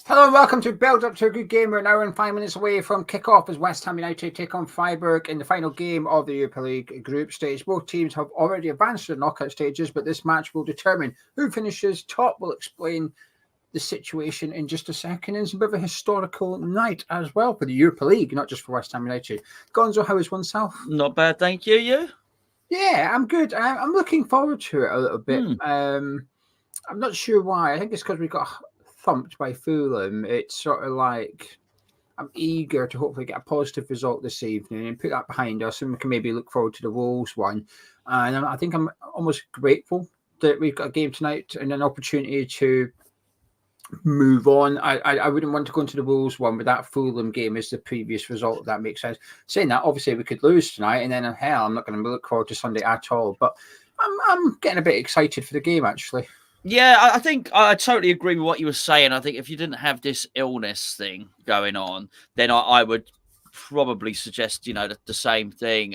Hello and welcome to Build Up to a Good Game. We're now and 5 minutes away from kick-off as West Ham United take on Freiburg in the final game of the Europa League group stage. Both teams have already advanced to the knockout stages, but this match will determine who finishes top. We'll explain the situation in just a second. It's a bit of a historical night as well for the Europa League, not just for West Ham United. Gonzo, how is oneself? Not bad, thank you. You? Yeah, I'm good. I'm looking forward to it a little bit. I'm not sure why. I think it's because we got thumped by Fulham. It's sort of like I'm eager to hopefully get a positive result this evening and put that behind us, and we can maybe look forward to the Wolves one. And I think I'm almost grateful that we've got a game tonight and an opportunity to move on. I wouldn't want to go into the Wolves one with that Fulham game as the previous result, if that makes sense. Saying that, obviously we could lose tonight, and then hell, I'm not going to look forward to Sunday at all. But I'm getting a bit excited for the game, actually. Yeah, I think I totally agree with what you were saying. I think if you didn't have this illness thing going on, then I would probably suggest, the same thing.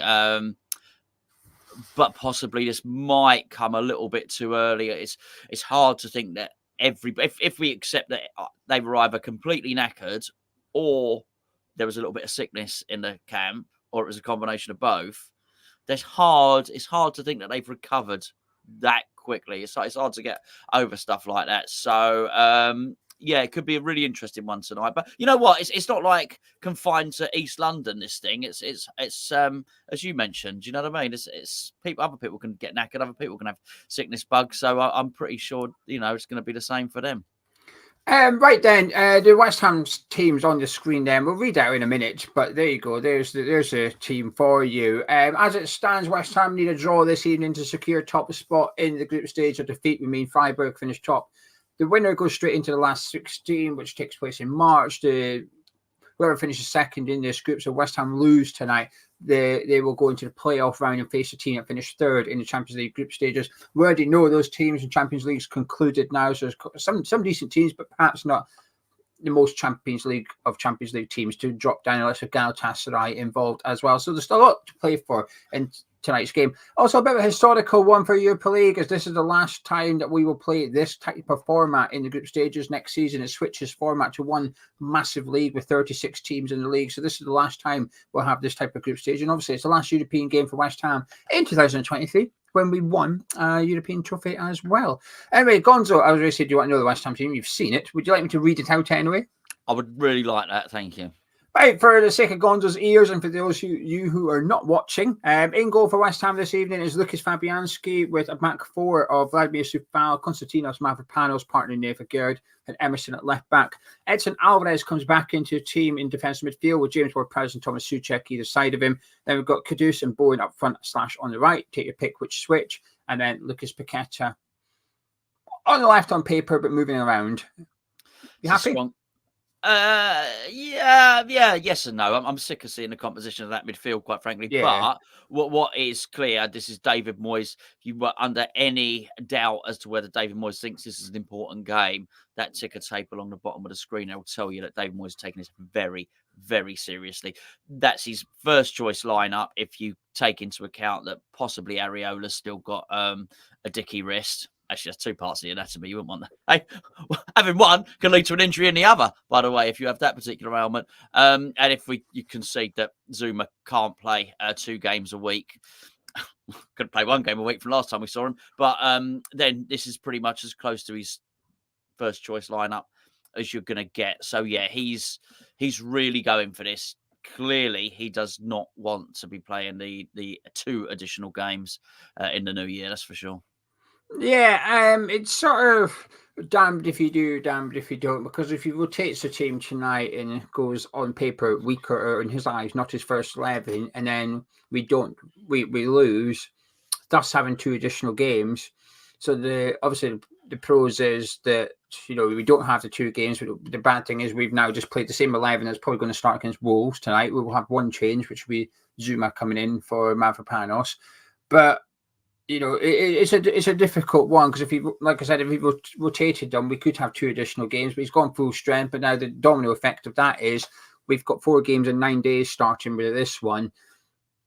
But possibly this might come a little bit too early. It's hard to think that if we accept that they were either completely knackered or there was a little bit of sickness in the camp, or it was a combination of both. It's hard to think that they've recovered that quickly. It's hard to get over stuff like that. So yeah, it could be a really interesting one tonight. But you know what? It's not like confined to East London. This thing. It's as you mentioned. You know what I mean? It's people. Other people can get knackered. Other people can have sickness bugs. So I'm pretty sure it's going to be the same for them. Right then, the West Ham team's on the screen then. We'll read out in a minute, but there you go. There's a team for you. As it stands, West Ham need a draw this evening to secure top spot in the group stage. A defeat would mean Freiburg finish top. The winner goes straight into the last 16, which takes place in March. Whoever finishes second in this group, so West Ham lose tonight, they will go into the playoff round and face a team that finished third in the Champions League group stages. We already know those teams in Champions League's concluded now, so there's some decent teams, but perhaps not the most Champions League teams to drop down, unless of Galatasaray involved as well. So there's still a lot to play for in tonight's game. Also, a bit of a historical one for Europa League, as this is the last time that we will play this type of format in the group stages. Next season, it switches format to one massive league with 36 teams in the league. So this is the last time we'll have this type of group stage. And obviously, it's the last European game for West Ham in 2023. When we won a European trophy as well. Anyway, Gonzo, I was going to say, do you want to know the West Ham team? You've seen it. Would you like me to read it out anyway? I would really like that. Thank you. Right, for the sake of Gonzo's ears and for those you who are not watching, in goal for West Ham this evening is Lucas Fabianski with a back four of Vladimir Sufal, Konstantinos Mavropanos partnering there for Gerd, and Emerson at left back. Edson Alvarez comes back into the team in defensive midfield with James Ward-Prowse and Thomas Souček either side of him. Then we've got Kudus and Bowen up front / on the right. Take your pick which switch. And then Lucas Paqueta on the left on paper, but moving around. You happy? Yes and no. I'm sick of seeing the composition of that midfield, quite frankly. Yeah. But what is clear, this is David Moyes. If you were under any doubt as to whether David Moyes thinks this is an important game, that ticker tape along the bottom of the screen will tell you that David Moyes is taking this very, very seriously. That's his first choice lineup. If you take into account that possibly Areola's still got a dicky wrist. Actually, that's two parts of the anatomy. You wouldn't want that. Hey, having one can lead to an injury in the other, by the way, if you have that particular ailment. And if you concede that Zuma can't play 2 games a week, could play 1 game a week from last time we saw him. But then this is pretty much as close to his first choice lineup as you're going to get. So, yeah, he's really going for this. Clearly, he does not want to be playing the 2 additional games in the new year, that's for sure. Yeah, it's sort of damned if you do, damned if you don't, because if he rotates the team tonight and it goes on paper weaker, or in his eyes, not his first 11, and then we lose, thus having 2 additional games. So obviously the pros is that we don't have the 2 games. The bad thing is we've now just played the same 11 that's probably going to start against Wolves tonight. We will have 1 change, which will be Zuma coming in for Mavropanos, but. It's a difficult one because if he rotated them, we could have 2 additional games. But he's gone full strength. But now the domino effect of that is we've got 4 games in 9 days starting with this one.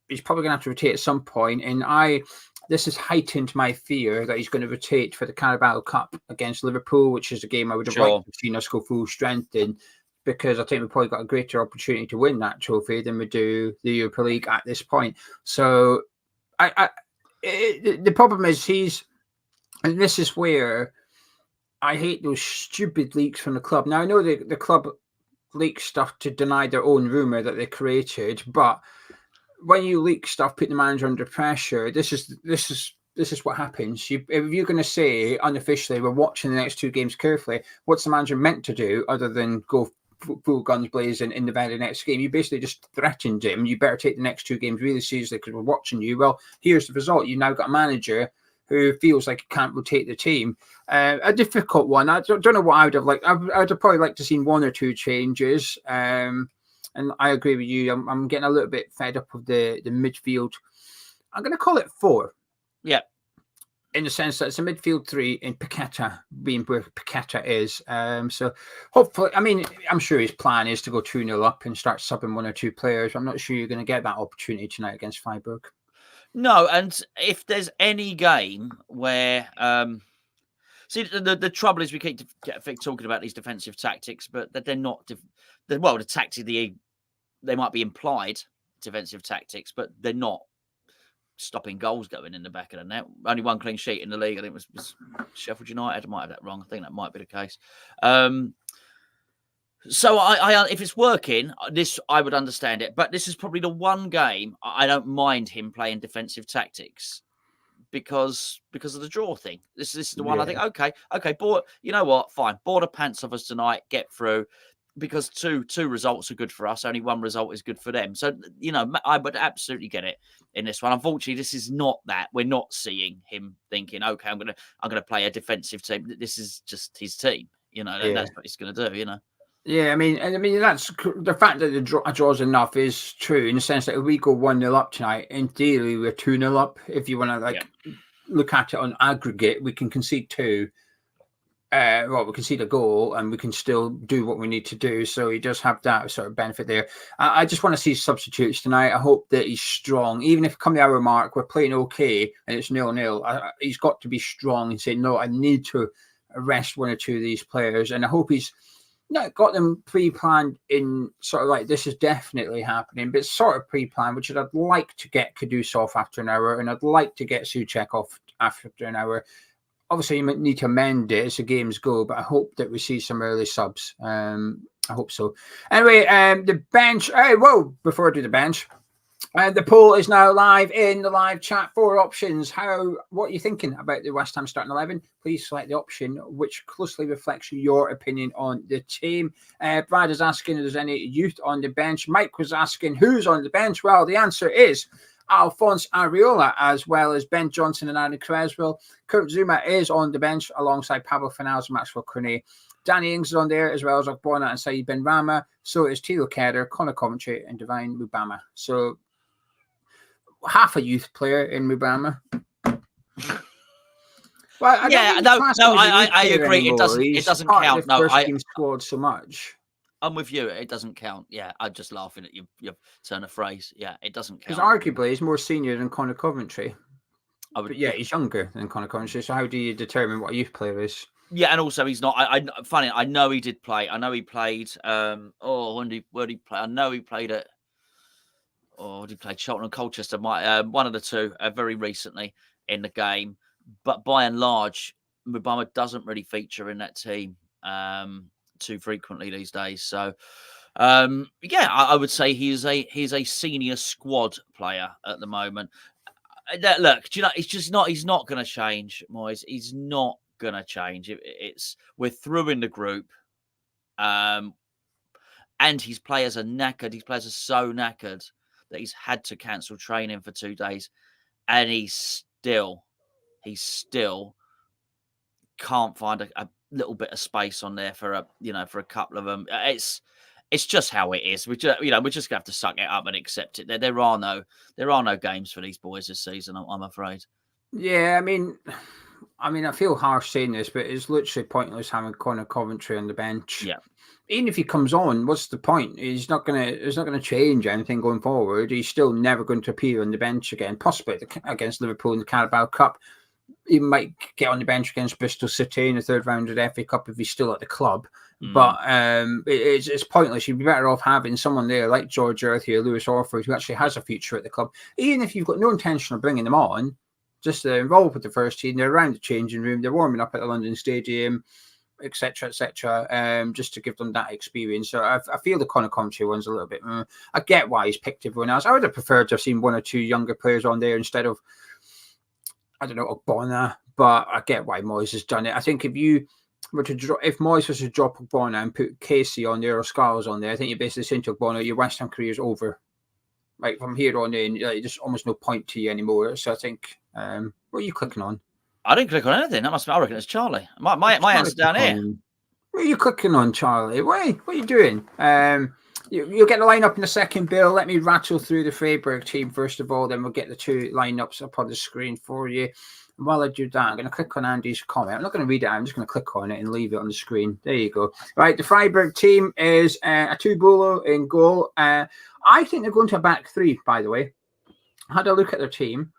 He's probably going to have to rotate at some point. And I this has heightened my fear that he's going to rotate for the Carabao Cup against Liverpool, which is a game I would have liked to have seen us go full strength in, because I think we've probably got a greater opportunity to win that trophy than we do the Europa League at this point. So the problem is and this is where I hate those stupid leaks from the club. Now, I know the club leaks stuff to deny their own rumour that they created, but when you leak stuff, put the manager under pressure, this is what happens. If you're going to say unofficially, we're watching the next 2 games carefully, what's the manager meant to do other than go full guns blazing in the very next game? You basically just threatened him. You better take the next 2 games really seriously because we're watching you. Well, here's the result. You now got a manager who feels like he can't rotate the team. A difficult one. I don't know what I would have liked. I would have probably liked to seen 1 or 2 changes. And I agree with you. I'm getting a little bit fed up of the midfield. I'm going to call it 4. Yeah. In the sense that it's a midfield 3 in Paqueta being where Paqueta is. So hopefully, I mean, I'm sure his plan is to go 2-0 up and start subbing 1 or 2 players. I'm not sure you're going to get that opportunity tonight against Freiburg. No, and if there's any game where... See, the trouble is we keep talking about these defensive tactics, but that they're not... Well, the tactic, they might be implied defensive tactics, but they're not stopping goals going in the back of the net. Only 1 clean sheet in the league. I think it was Sheffield United. I might have that wrong. I think that might be the case. So I if it's working, I would understand it. But this is probably the one game I don't mind him playing defensive tactics because of the draw thing. This is the one I think, okay, you know what? Fine. Bore the pants off us tonight, get through. Because two results are good for us, only 1 result is good for them. So, I would absolutely get it in this one. Unfortunately, this is not that. We're not seeing him thinking, okay, I'm gonna play a defensive team. This is just his team, and that's what he's gonna do, Yeah, I mean, that's the fact that the draw's enough is true in the sense that if we go 1-0 up tonight, in theory we're 2-0 up. If you want to look at it on aggregate, we can concede 2. We concede a goal and we can still do what we need to do. So he does have that sort of benefit there. I just want to see substitutes tonight. I hope that he's strong. Even if come the hour mark, we're playing okay and it's 0-0, he's got to be strong and say, no, I need to arrest 1 or 2 of these players. And I hope he's not got them pre-planned in sort of like, this is definitely happening, but sort of pre-planned, which I'd like to get Kudus off after an hour and I'd like to get Souček off after an hour. Obviously, you might need to amend it as the games go, but I hope that we see some early subs. I hope so. Anyway, the bench. Before I do the bench, the poll is now live in the live chat. 4 options. What are you thinking about the West Ham starting 11? Please select the option which closely reflects your opinion on the team. Brad is asking if there's any youth on the bench. Mike was asking who's on the bench. Well, the answer is Alphonse Areola, as well as Ben Johnson and Aaron Creswell. Kurt Zuma is on the bench alongside Pablo Fornals and Maxwell Cornet. Danny Ings is on there, as well as Ogbonna and Saeed Ben Rama. So is Tilo Keder, Connor Coventry, and Divine Mubama. So half a youth player in Mubama. Well, I agree. Anymore. It doesn't count. No, I scored so much. I'm with you. It doesn't count. Yeah, I'm just laughing at your turn of phrase. Yeah, it doesn't count. Because arguably he's more senior than Connor Coventry. He's younger than Connor Coventry. So how do you determine what a youth player is? Yeah, and also he's not. Funny. I know he did play. I know he played. Where did he play? I know he played at. Did he play Charlton and Colchester? One of the two. Very recently in the game, but by and large, Mubama doesn't really feature in that team too frequently these days. So, I would say he's a senior squad player at the moment. Look, do you know, he's not going to change, Moyes. He's not going to change. We're through in the group, and his players are knackered. His players are so knackered that he's had to cancel training for 2 days, and he still can't find a little bit of space on there for a couple of them. It's just how it is. We're just gonna have to suck it up and accept it. There are no games for these boys this season, I'm afraid. Yeah, I mean, I mean, I feel harsh saying this, but it's literally pointless having Connor Coventry on the bench. Yeah. Even if he comes on, what's the point? It's not gonna change anything going forward. He's still never going to appear on the bench again. Possibly against Liverpool in the Carabao Cup. He might get on the bench against Bristol City in the third round of the FA Cup if he's still at the club. But it's pointless. You'd be better off having someone there like George Earthy or Lewis Orford who actually has a future at the club. Even if you've got no intention of bringing them on, just involved with the first team, they're around the changing room, they're warming up at the London Stadium, etc., just to give them that experience. So I feel the Connor Coventry one's a little bit. I get why he's picked everyone else. I would have preferred to have seen one or two younger players on there instead of, I don't know, Ogbonna, but I get why Moyes has done it. I think if Moyes was to drop Ogbonna and put Casey on there or Scarles on there, I think you're basically saying to Ogbonna, your West Ham career is over. Like from here on in, there's almost no point to you anymore. So I think, what are you clicking on? I didn't click on anything. That must be. I reckon it's Charlie. My answer's down here. What are you clicking on, Charlie? What are you doing? You'll get the lineup in a second, Bill. Let me rattle through the Freiburg team first of all. Then we'll get the two lineups up on the screen for you. And while I do that, I'm going to click on Andy's comment. I'm not going to read it. I'm just going to click on it and leave it on the screen. There you go. Right, the Freiburg team is Atubolo in goal. I think they're going to a back three, by the way. I had a look at their team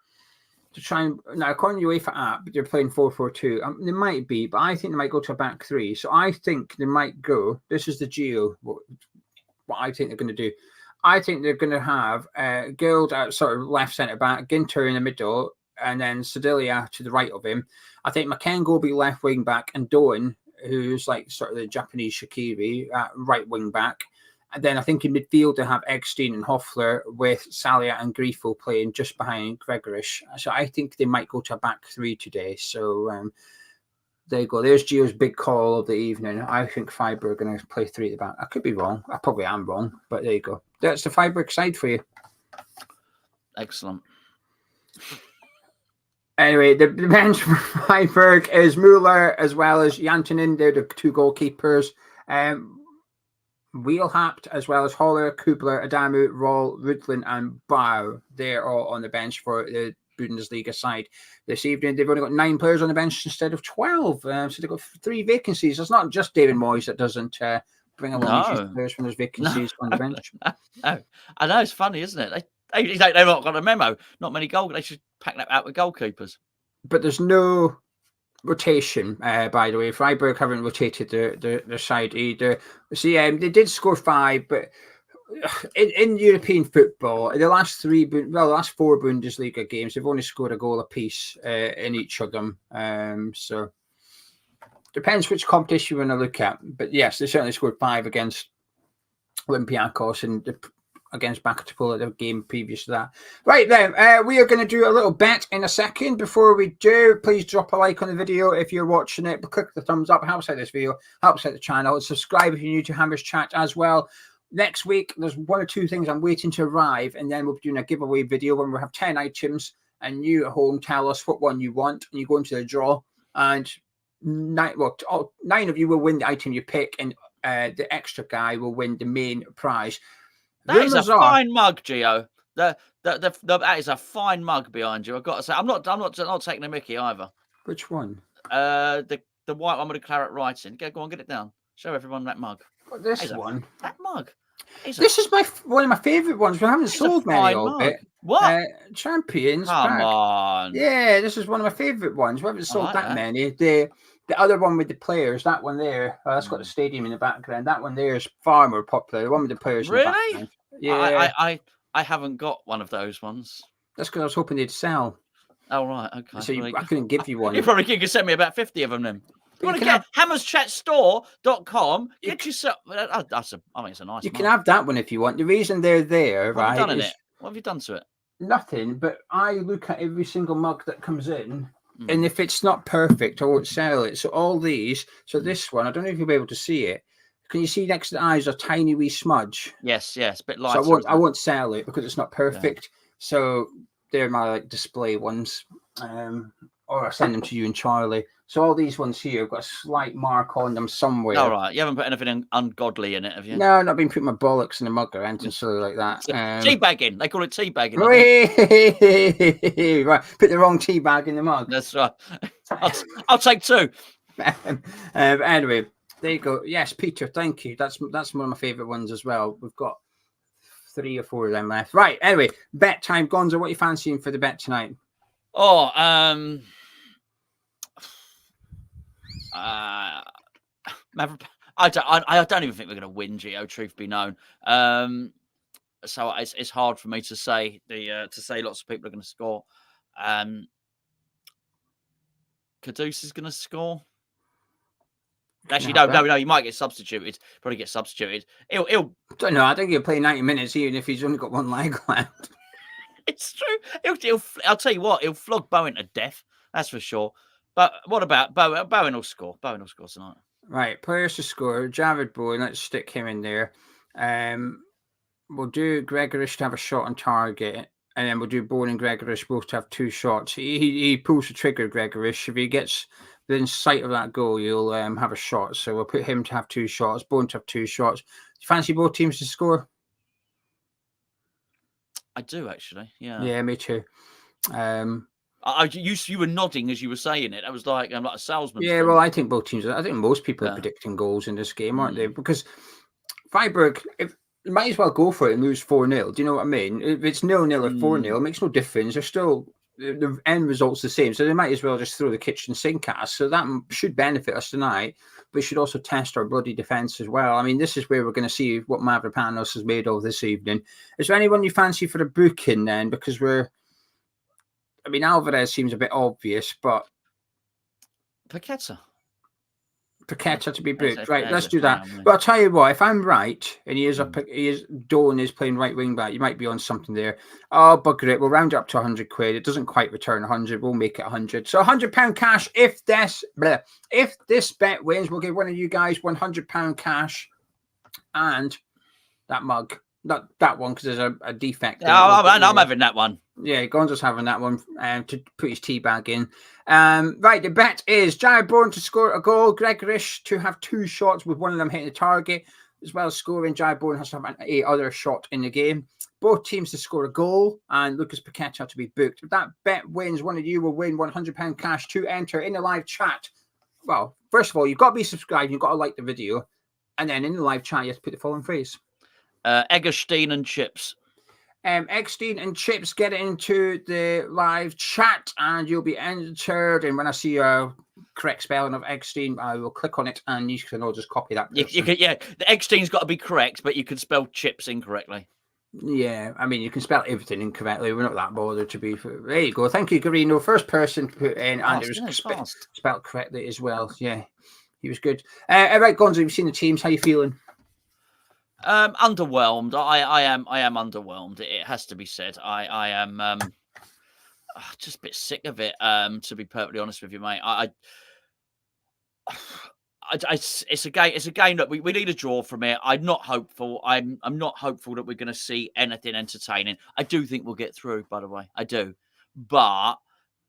to try and, now according to UEFA app, they're playing 4-4-2. They might be, but I think they might go to a back three. So I think they might go, this is the Geo, what I think they're going to do. I think they're going to have Gild out sort of left centre back, Ginter in the middle, and then Sedilia to the right of him. I think Makengo will be left wing back, and Doen, who's like sort of the Japanese Shaqiri, right wing back. And then I think in midfield they have Eggstein and Hoffler with Salia and Grifo playing just behind Gregorish. So I think they might go to a back three today. So there you go. There's Gio's big call of the evening. I think Freiburg are going to play three at the back. I could be wrong. I probably am wrong, but there you go. That's the Freiburg side for you. Excellent. Anyway, the bench for Freiburg is Müller as well as Jantonen. They're the two goalkeepers. Wheelhapt as well as Holler, Kubler, Adamu, Roll, Rudlin and Bau. They're all on the bench for the Bundesliga side this evening. They've only got 9 players on the bench instead of 12. So they've got 3 vacancies. It's not just David Moyes that doesn't bring along these players from those vacancies on the bench. No. I know, it's funny, isn't it? They've not got a memo. Not many goal. They should pack that out with goalkeepers. But there's no rotation, by the way. Freiburg haven't rotated their side either. See, they did score 5, but in European football, the last 4 Bundesliga games, they've only scored a goal apiece in each of them. So depends which competition you want to look at. But yes, they certainly scored 5 against Olympiacos and against Bakatopol, the game previous to that. Right then, we are going to do a little bet in a second. Before we do, please drop a like on the video if you're watching it. But click the thumbs up, helps out this video, helps out the channel. And subscribe if you're new to Hammers Chat as well. Next week, there's 1 or 2 things I'm waiting to arrive, and then we'll be doing a giveaway video when we have 10 items, and you at home tell us what one you want, and you go into the draw, and 9 of you will win the item you pick, and the extra guy will win the main prize. That is a fine mug, Geo. That is a fine mug behind you. I've got to say, I'm not taking a mickey either. Which one? The white one with the claret writing. Go on, get it down. Show everyone that mug. This one. That mug. This is one of my favourite ones. We haven't sold many of it. What? Champions. Come on. Yeah, this is one of my favourite ones. We haven't sold that many. The other one with the players, that one there, that's got the stadium in the background. That one there is far more popular. The one with the players in the background. Yeah. I haven't got one of those ones. That's because I was hoping they'd sell. Oh, right. Okay. So I couldn't give you one. You probably could send me about 50 of them then. You want to get hammerschatstore.com. Get yourself. I think it's a nice. You can have that one if you want. The reason they're there, right? What have you done in it? What have you done to it? Nothing. But I look at every single mug that comes in, and if it's not perfect, I won't sell it. So all these. So this one, I don't know if you'll be able to see it. Can you see next to the eyes a tiny wee smudge? Yes, a bit lighter. So I won't sell it because it's not perfect. Yeah. So they're my display ones. Or I send them to you and Charlie. So all these ones here have got a slight mark on them somewhere. All right. You haven't put anything ungodly in it, have you? No, I've not been putting my bollocks in a mug or anything silly like that. Teabagging. They call it teabagging. Right. Put the wrong tea bag in the mug. That's right. I'll take 2. Anyway, there you go. Yes, Peter, thank you. That's one of my favourite ones as well. We've got 3 or 4 of them left. Right, anyway, bet time. Gonzo, what are you fancying for the bet tonight? Oh, I don't even think we're going to win, Geo, truth be known. So it's hard for me to say lots of people are going to score. Caduce is going to score. Actually, no. He might get substituted. Probably get substituted. He'll. Don't know. I think he'll play 90 minutes even if he's only got one leg left. It's true. I'll tell you what. He'll flog Bowen to death. That's for sure. But what about Bowen? Bowen will score. Bowen will score tonight. Right, players to score. Jared Bowen. Let's stick him in there. We'll do Gregorish to have a shot on target, and then we'll do Bowen and Gregorish both to have 2 shots. He pulls the trigger, Gregorish. If he gets within sight of that goal, you'll have a shot. So we'll put him to have 2 shots, Bowen to have 2 shots. Do you fancy both teams to score? I do, actually. Yeah. Yeah, me too. You were nodding as you were saying it. I was like, I'm like a salesman. Yeah, well, I think both teams. I think most people are predicting goals in this game, aren't they? Because Freiburg, you might as well go for it and lose 4-0. Do you know what I mean? If it's 0-0 or 4-0, it makes no difference. They're still the end result's the same, so they might as well just throw the kitchen sink at us. So that should benefit us tonight, but it should also test our bloody defence as well. I mean, this is where we're going to see what Mavropanos is made of this evening. Is there anyone you fancy for the booking then? Because Alvarez seems a bit obvious, but Paqueta to be booked. Right, let's do that. But I'll tell you what, if I'm right, and Dawn is playing right wing back, you might be on something there. Oh, bugger it. We'll round it up to 100 quid. It doesn't quite return 100. We'll make it 100. So £100 cash. If this bet wins, we'll give one of you guys £100 cash and that mug. Not that one because there's a defect. I'm having that one. Yeah, Gonzo's having that one to put his tea bag in. Right, the bet is Jared Bourne to score a goal, Gregorish to have 2 shots with one of them hitting the target, as well as scoring. Jared Bourne has to have an other shot in the game. Both teams to score a goal, and Lucas Paqueta to be booked. If that bet wins, one of you will win £100 cash to enter in the live chat. Well, first of all, you've got to be subscribed, you've got to like the video, and then in the live chat, you have to put the following phrase. Eggestein and chips. Eggstein and chips, get into the live chat and you'll be entered. And when I see a correct spelling of Eggstein, I will click on it and you can all just copy that. You can, the Eggstein's got to be correct, but you can spell chips incorrectly. Yeah, I mean, you can spell everything incorrectly. We're not that bothered to be. There you go. Thank you, Garino. First person to put in, and it was spelled correctly as well. Yeah, he was good. All right, Gonzo, you've seen the teams. How you feeling? Underwhelmed. I am underwhelmed. It has to be said. I am just a bit sick of it. To be perfectly honest with you, mate. It's a game that we need a draw from it. I'm not hopeful. I'm not hopeful that we're going to see anything entertaining. I do think we'll get through. By the way, I do. But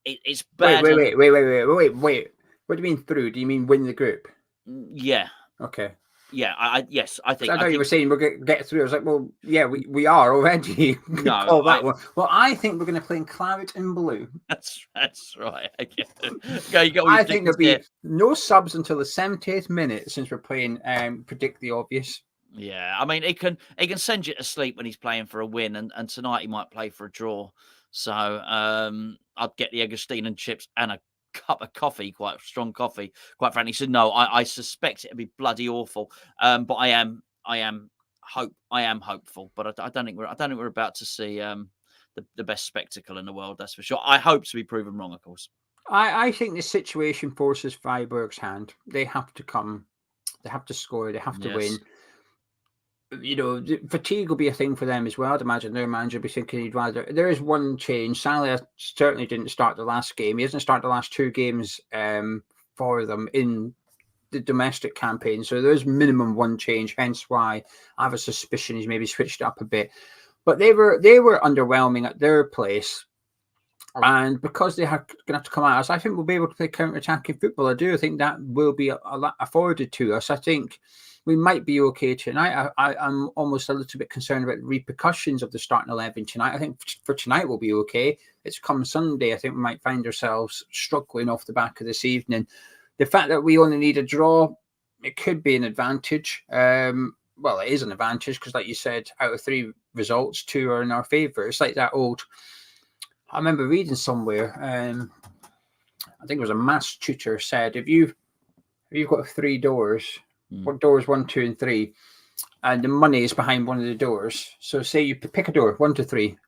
it's bad. Wait. What do you mean through? Do you mean win the group? Yeah. Okay. Yeah, yes, I think. I thought you were saying we're going to get through. I was like, well, yeah, we are already. No, call that one. Well, I think we're going to play in claret and blue. That's right. Okay, I think there'll be no subs until the 70th minute since we're playing Predict the Obvious. Yeah, I mean, he can send you to sleep when he's playing for a win, and tonight he might play for a draw. So I'd get the Eggestein and chips and a cup of coffee, quite strong coffee, quite frankly. So no, I suspect it'll be bloody awful. But I am hopeful, but I don't think we're about to see the best spectacle in the world. That's for sure. I hope to be proven wrong, of course. I think this situation forces Freiburg's hand. They have to come. They have to score. They have to win. You know, fatigue will be a thing for them as well. I'd imagine their manager will be thinking he'd rather. There is one change. Salah certainly didn't start the last game. He hasn't started the last 2 games for them in the domestic campaign. So there's minimum one change. Hence why I have a suspicion he's maybe switched up a bit. But they were underwhelming at their place. And because they are going to have to come at us, I think we'll be able to play counter-attacking football. I do think that will be afforded to us. I think we might be okay tonight. I'm almost a little bit concerned about the repercussions of the starting 11 tonight. I think for tonight we'll be okay. it's come Sunday, I think we might find ourselves struggling off the back of this evening. The fact that we only need a draw, it could be an advantage. Well, it is an advantage because, like you said, out of 3 results, 2 are in our favour. It's like that old. I remember reading somewhere. I think it was a maths tutor said, if you've got 3 doors, what doors 1, 2, and 3, and the money is behind one of the doors. So say you pick a door, 1 to 3.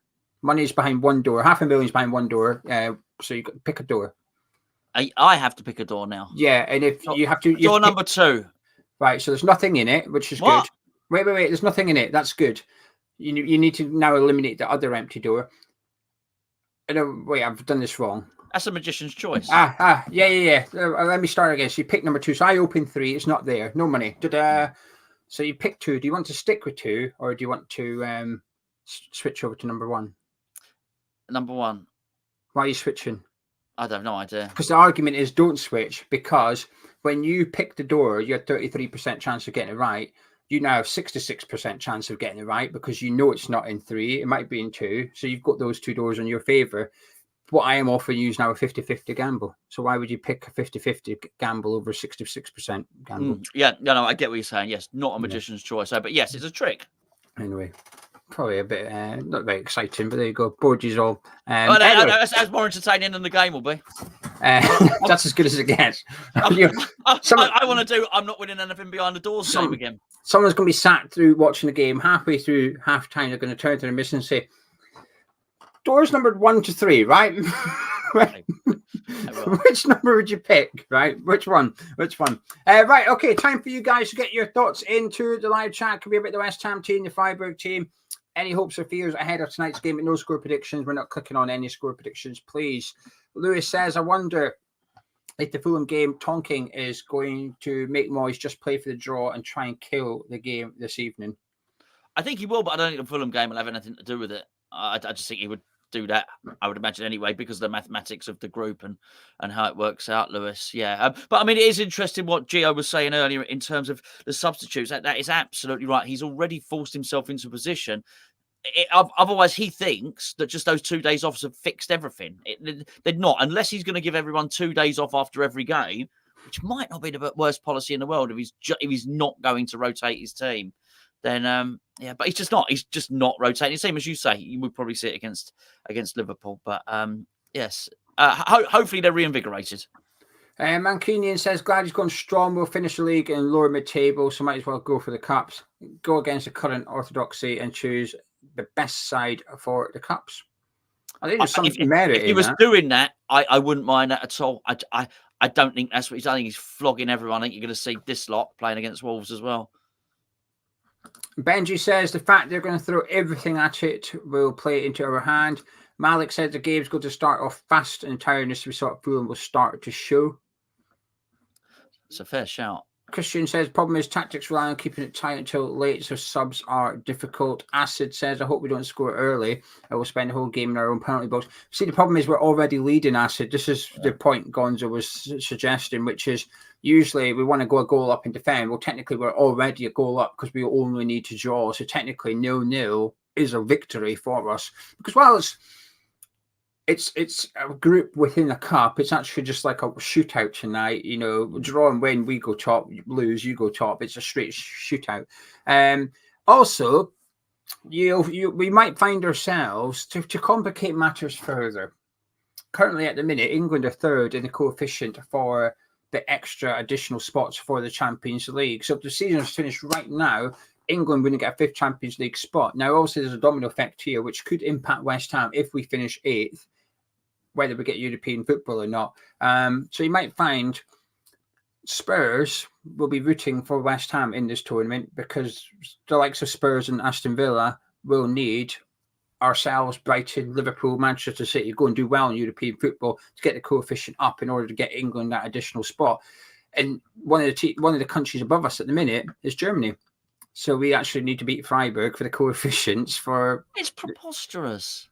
Money is behind one door. $500,000 is behind one door. So you pick a door. I have to pick a door now. Yeah, and if you have to, door number 2. Right. So there's nothing in it, which is good. Wait. There's nothing in it. That's good. You need to now eliminate the other empty door. Wait, I've done this wrong. That's a magician's choice. Yeah. Let me start again. So you pick number 2. So I open 3. It's not there. No money. Ta-da. So you pick 2. Do you want to stick with 2, or do you want to switch over to number 1? Number 1. Why are you switching? I have no idea. Because the argument is don't switch, because when you pick the door, you have 33% chance of getting it right. You now have 66% chance of getting it right because you know it's not in 3. It might be in 2. So you've got those 2 doors in your favour. What I am offering you is now a 50-50 gamble. So why would you pick a 50-50 gamble over a 66% gamble? Yeah, no, I get what you're saying. Yes, not a magician's choice. But yes, it's a trick. Anyway, probably a bit not very exciting, but there you go. Board you all. That's more entertaining than the game will be. That's as good as it gets. I want to do. I'm not winning anything behind the doors game again. Someone's going to be sat through watching the game halfway through half time. They're going to turn to the miss and say, "Doors numbered 1 to 3, right?" Which number would you pick? Right? Which one? Right. Okay. Time for you guys to get your thoughts into the live chat. Could be about the West Ham team, the Freiburg team. Any hopes or fears ahead of tonight's game? No score predictions. We're not clicking on any score predictions, please. Lewis says, "I wonder if the Fulham game, Tonking is going to make Moyes just play for the draw and try and kill the game this evening." I think he will, but I don't think the Fulham game will have anything to do with it. I just think he would do that, I would imagine anyway, because of the mathematics of the group and how it works out, Lewis. Yeah. But I mean, it is interesting what Geo was saying earlier in terms of the substitutes. That is absolutely right. He's already forced himself into a position. Otherwise, he thinks that just those 2 days off have fixed everything. They're not, unless he's going to give everyone 2 days off after every game, which might not be the worst policy in the world if he's not going to rotate his team. Then but he's just not rotating. The same as you say, you would probably see it against Liverpool. But yes, hopefully they're reinvigorated. Mancunian says, "Glad he's gone strong. We'll finish the league in lower mid-table, so might as well go for the cups. Go against the current orthodoxy and choose the best side for the cups." I think there's some merit in that. If he was doing that, I wouldn't mind that at all. I don't think that's what he's. I think he's flogging everyone. I think you're going to see this lot playing against Wolves as well. Benji says, "The fact they're going to throw everything at it will play into our hand." Malik said, "The game's going to start off fast and tiredness we saw at Fulham will start to show." It's a fair shout. Christian says, "Problem is tactics rely on keeping it tight until late, so subs are difficult." Acid says, "I hope we don't score early. I will spend the whole game in our own penalty box." See, the problem is we're already leading, Acid. This is the point Gonzo was suggesting, which is usually we want to go a goal up and defend. Well, technically, we're already a goal up because we only need to draw. So technically, 0-0 is a victory for us. Because while it's a group within a cup, it's actually just like a shootout tonight. You know, draw and win, we go top. Lose, you go top. It's a straight shootout. Also, we might find ourselves to complicate matters further. Currently, at the minute, England are third in the coefficient for the extra additional spots for the Champions League. So if the season is finished right now, England wouldn't get a 5th Champions League spot. Now, obviously, there's a domino effect here, which could impact West Ham if we finish 8th, whether we get European football or not. So you might find Spurs will be rooting for West Ham in this tournament because the likes of Spurs and Aston Villa will need ourselves, Brighton, Liverpool, Manchester City go and do well in European football to get the coefficient up in order to get England that additional spot. And one of the countries above us at the minute is Germany. So we actually need to beat Freiburg for the coefficients for... It's preposterous.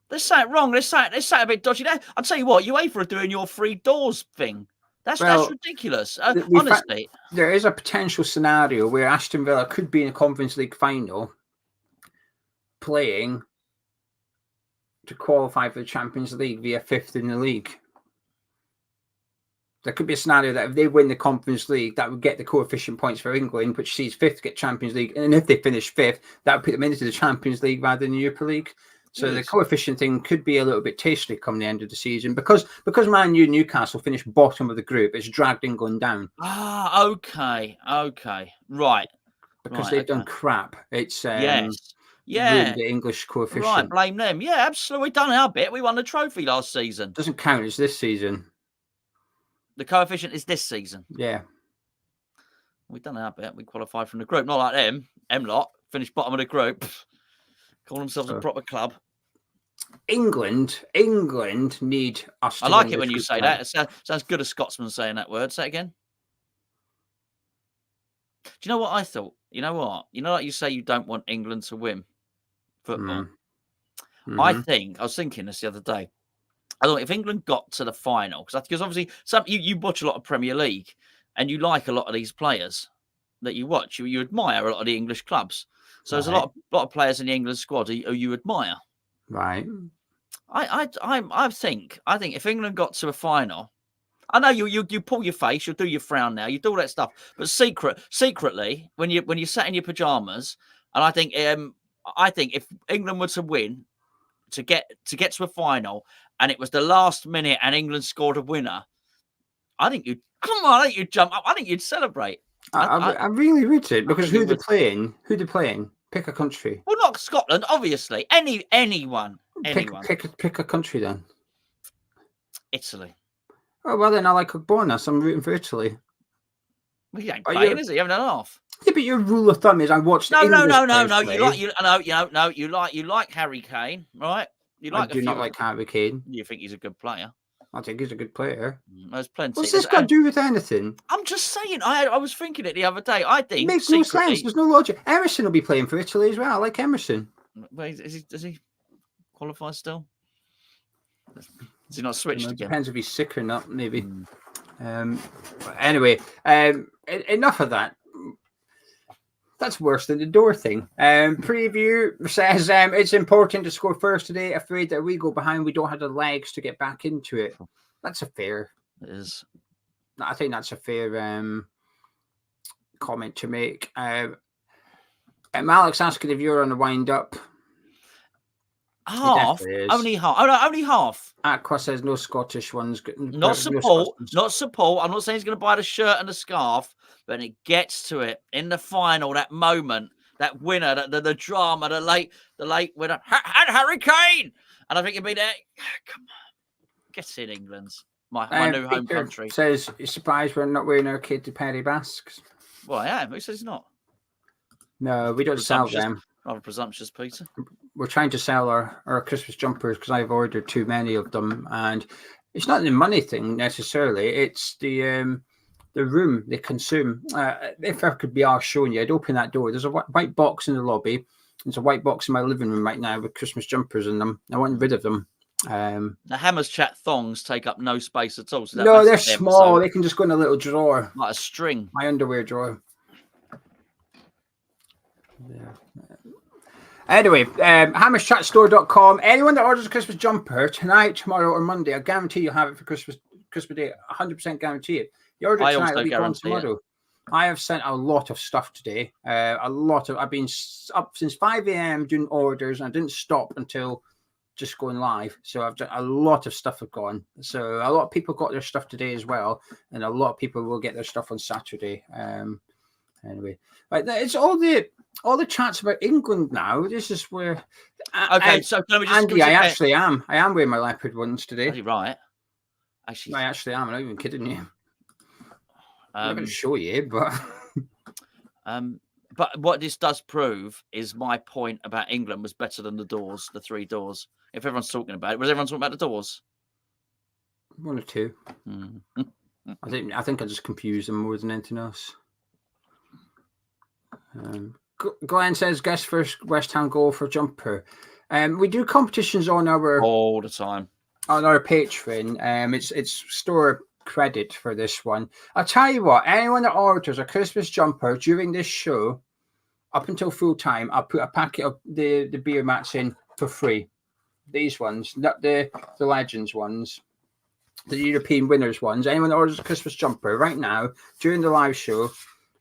They're saying it wrong. They're saying a bit dodgy. I'll tell you what, UEFA are doing your 3 doors thing. That's ridiculous. Honestly. There is a potential scenario where Aston Villa could be in a Conference League final playing to qualify for the Champions League via 5th in the league. There could be a scenario that if they win the Conference League, that would get the coefficient points for England, which sees 5th get Champions League. And if they finish 5th, that would put them into the Champions League rather than the Europa League. So the coefficient thing could be a little bit tasty come the end of the season. Because Man U Newcastle finished bottom of the group, it's dragged England down. Ah, okay. Right. Because they've done crap. It's ruined the English coefficient. Right, blame them. Yeah, absolutely. We've done our bit. We won the trophy last season. Doesn't count. It's this season. The coefficient is this season. Yeah. We've done our bit. We qualified from the group. Not like them. M-lot. Finished bottom of the group. Call themselves a proper club. England need us to I like it when you say that. It sounds good, a Scotsman saying that word. Say it again. Do you know what I thought? You know what? You know, like you say you don't want England to win football. Mm-hmm. I was thinking this the other day. I thought if England got to the final, because obviously you watch a lot of Premier League and you like a lot of these players that you watch. You admire a lot of the English clubs. So there's a lot of players in the England squad who you admire. Right. I think if England got to a final, I know you pull your face, you'll do your frown now, you do all that stuff, but secretly when you sat in your pajamas, and I think if England were to win, to get to a final, and it was the last minute and England scored a winner, I think you'd jump up. I think you'd celebrate. I really would it, because who they're playing? Pick a country. Well, not Scotland, obviously. Anyone. Pick a country then. Italy. Oh well, then I like a bonus. I'm rooting for Italy. Well, he ain't playing, is he? Having an half. Yeah, but your rule of thumb is I watched. No. You like Harry Kane, right? I do not like Harry Kane. You think he's a good player? I think he's a good player. There's plenty. What's this got to do with anything? I'm just saying. I was thinking it the other day. I think it makes no sense. There's no logic. Emerson will be playing for Italy as well. I like Emerson. Wait, does he qualify still? Has he not switched again? Depends if he's sick or not, maybe. Anyway, enough of that. That's worse than the door thing. Preview says it's important to score first today. Afraid that we go behind, we don't have the legs to get back into it. That's a fair. It is. I think that's a fair comment to make. Alex asking if you're on the wind up. Half, only half. Oh no, only half. Aqua says no Scottish ones. Not support. I'm not saying he's going to buy the shirt and the scarf, but it gets to it in the final. That moment, that winner, the drama, the late winner, Harry Kane, and I think he'll be there. Come on, get in, England's my new home country. Says he's surprised we're not wearing our Katy Perry masks. Well, I am. Who says he's not? No, we don't sell them. Rather presumptuous, Peter. We're trying to sell our Christmas jumpers because I've ordered too many of them, and it's not the money thing necessarily. It's the room they consume. If I could be asked showing you, I'd open that door. There's a white box in the lobby. There's a white box in my living room right now with Christmas jumpers in them. I want rid of them. The Hammers Chat thongs take up no space at all. So no, they're small. They can just go in a little drawer, like a string. My underwear drawer. Yeah. Anyway, hammerschatstore.com. Anyone that orders a Christmas jumper tonight, tomorrow, or Monday, I guarantee you'll have it for Christmas Day. 100% guarantee it. You order it tonight, it'll be gone tomorrow. I have sent a lot of stuff today. I've been up since 5 a.m. doing orders, and I didn't stop until just going live. So I've done a lot of stuff have gone. So a lot of people got their stuff today as well, and a lot of people will get their stuff on Saturday. Anyway, right, it's all the chats about England now. This is where. Okay, so let me just. Andy, I actually am. I am wearing my leopard ones today. Are you right? Actually, I actually am. I'm not even kidding you. I'm not going to show you, but. But what this does prove is my point about England was better than the doors, the three doors. If everyone's talking about it, was everyone talking about the doors? One or two. I think I just confused them more than anything else. Glenn says guess first West Ham goal for jumper. We do competitions on our all the time on our Patreon. It's store credit for this one. I'll tell you what, anyone that orders a Christmas jumper during this show up until full time, I'll put a packet of the beer mats in for free. these ones, not the Legends ones, the European winners ones. Anyone that orders a Christmas jumper right now during the live show,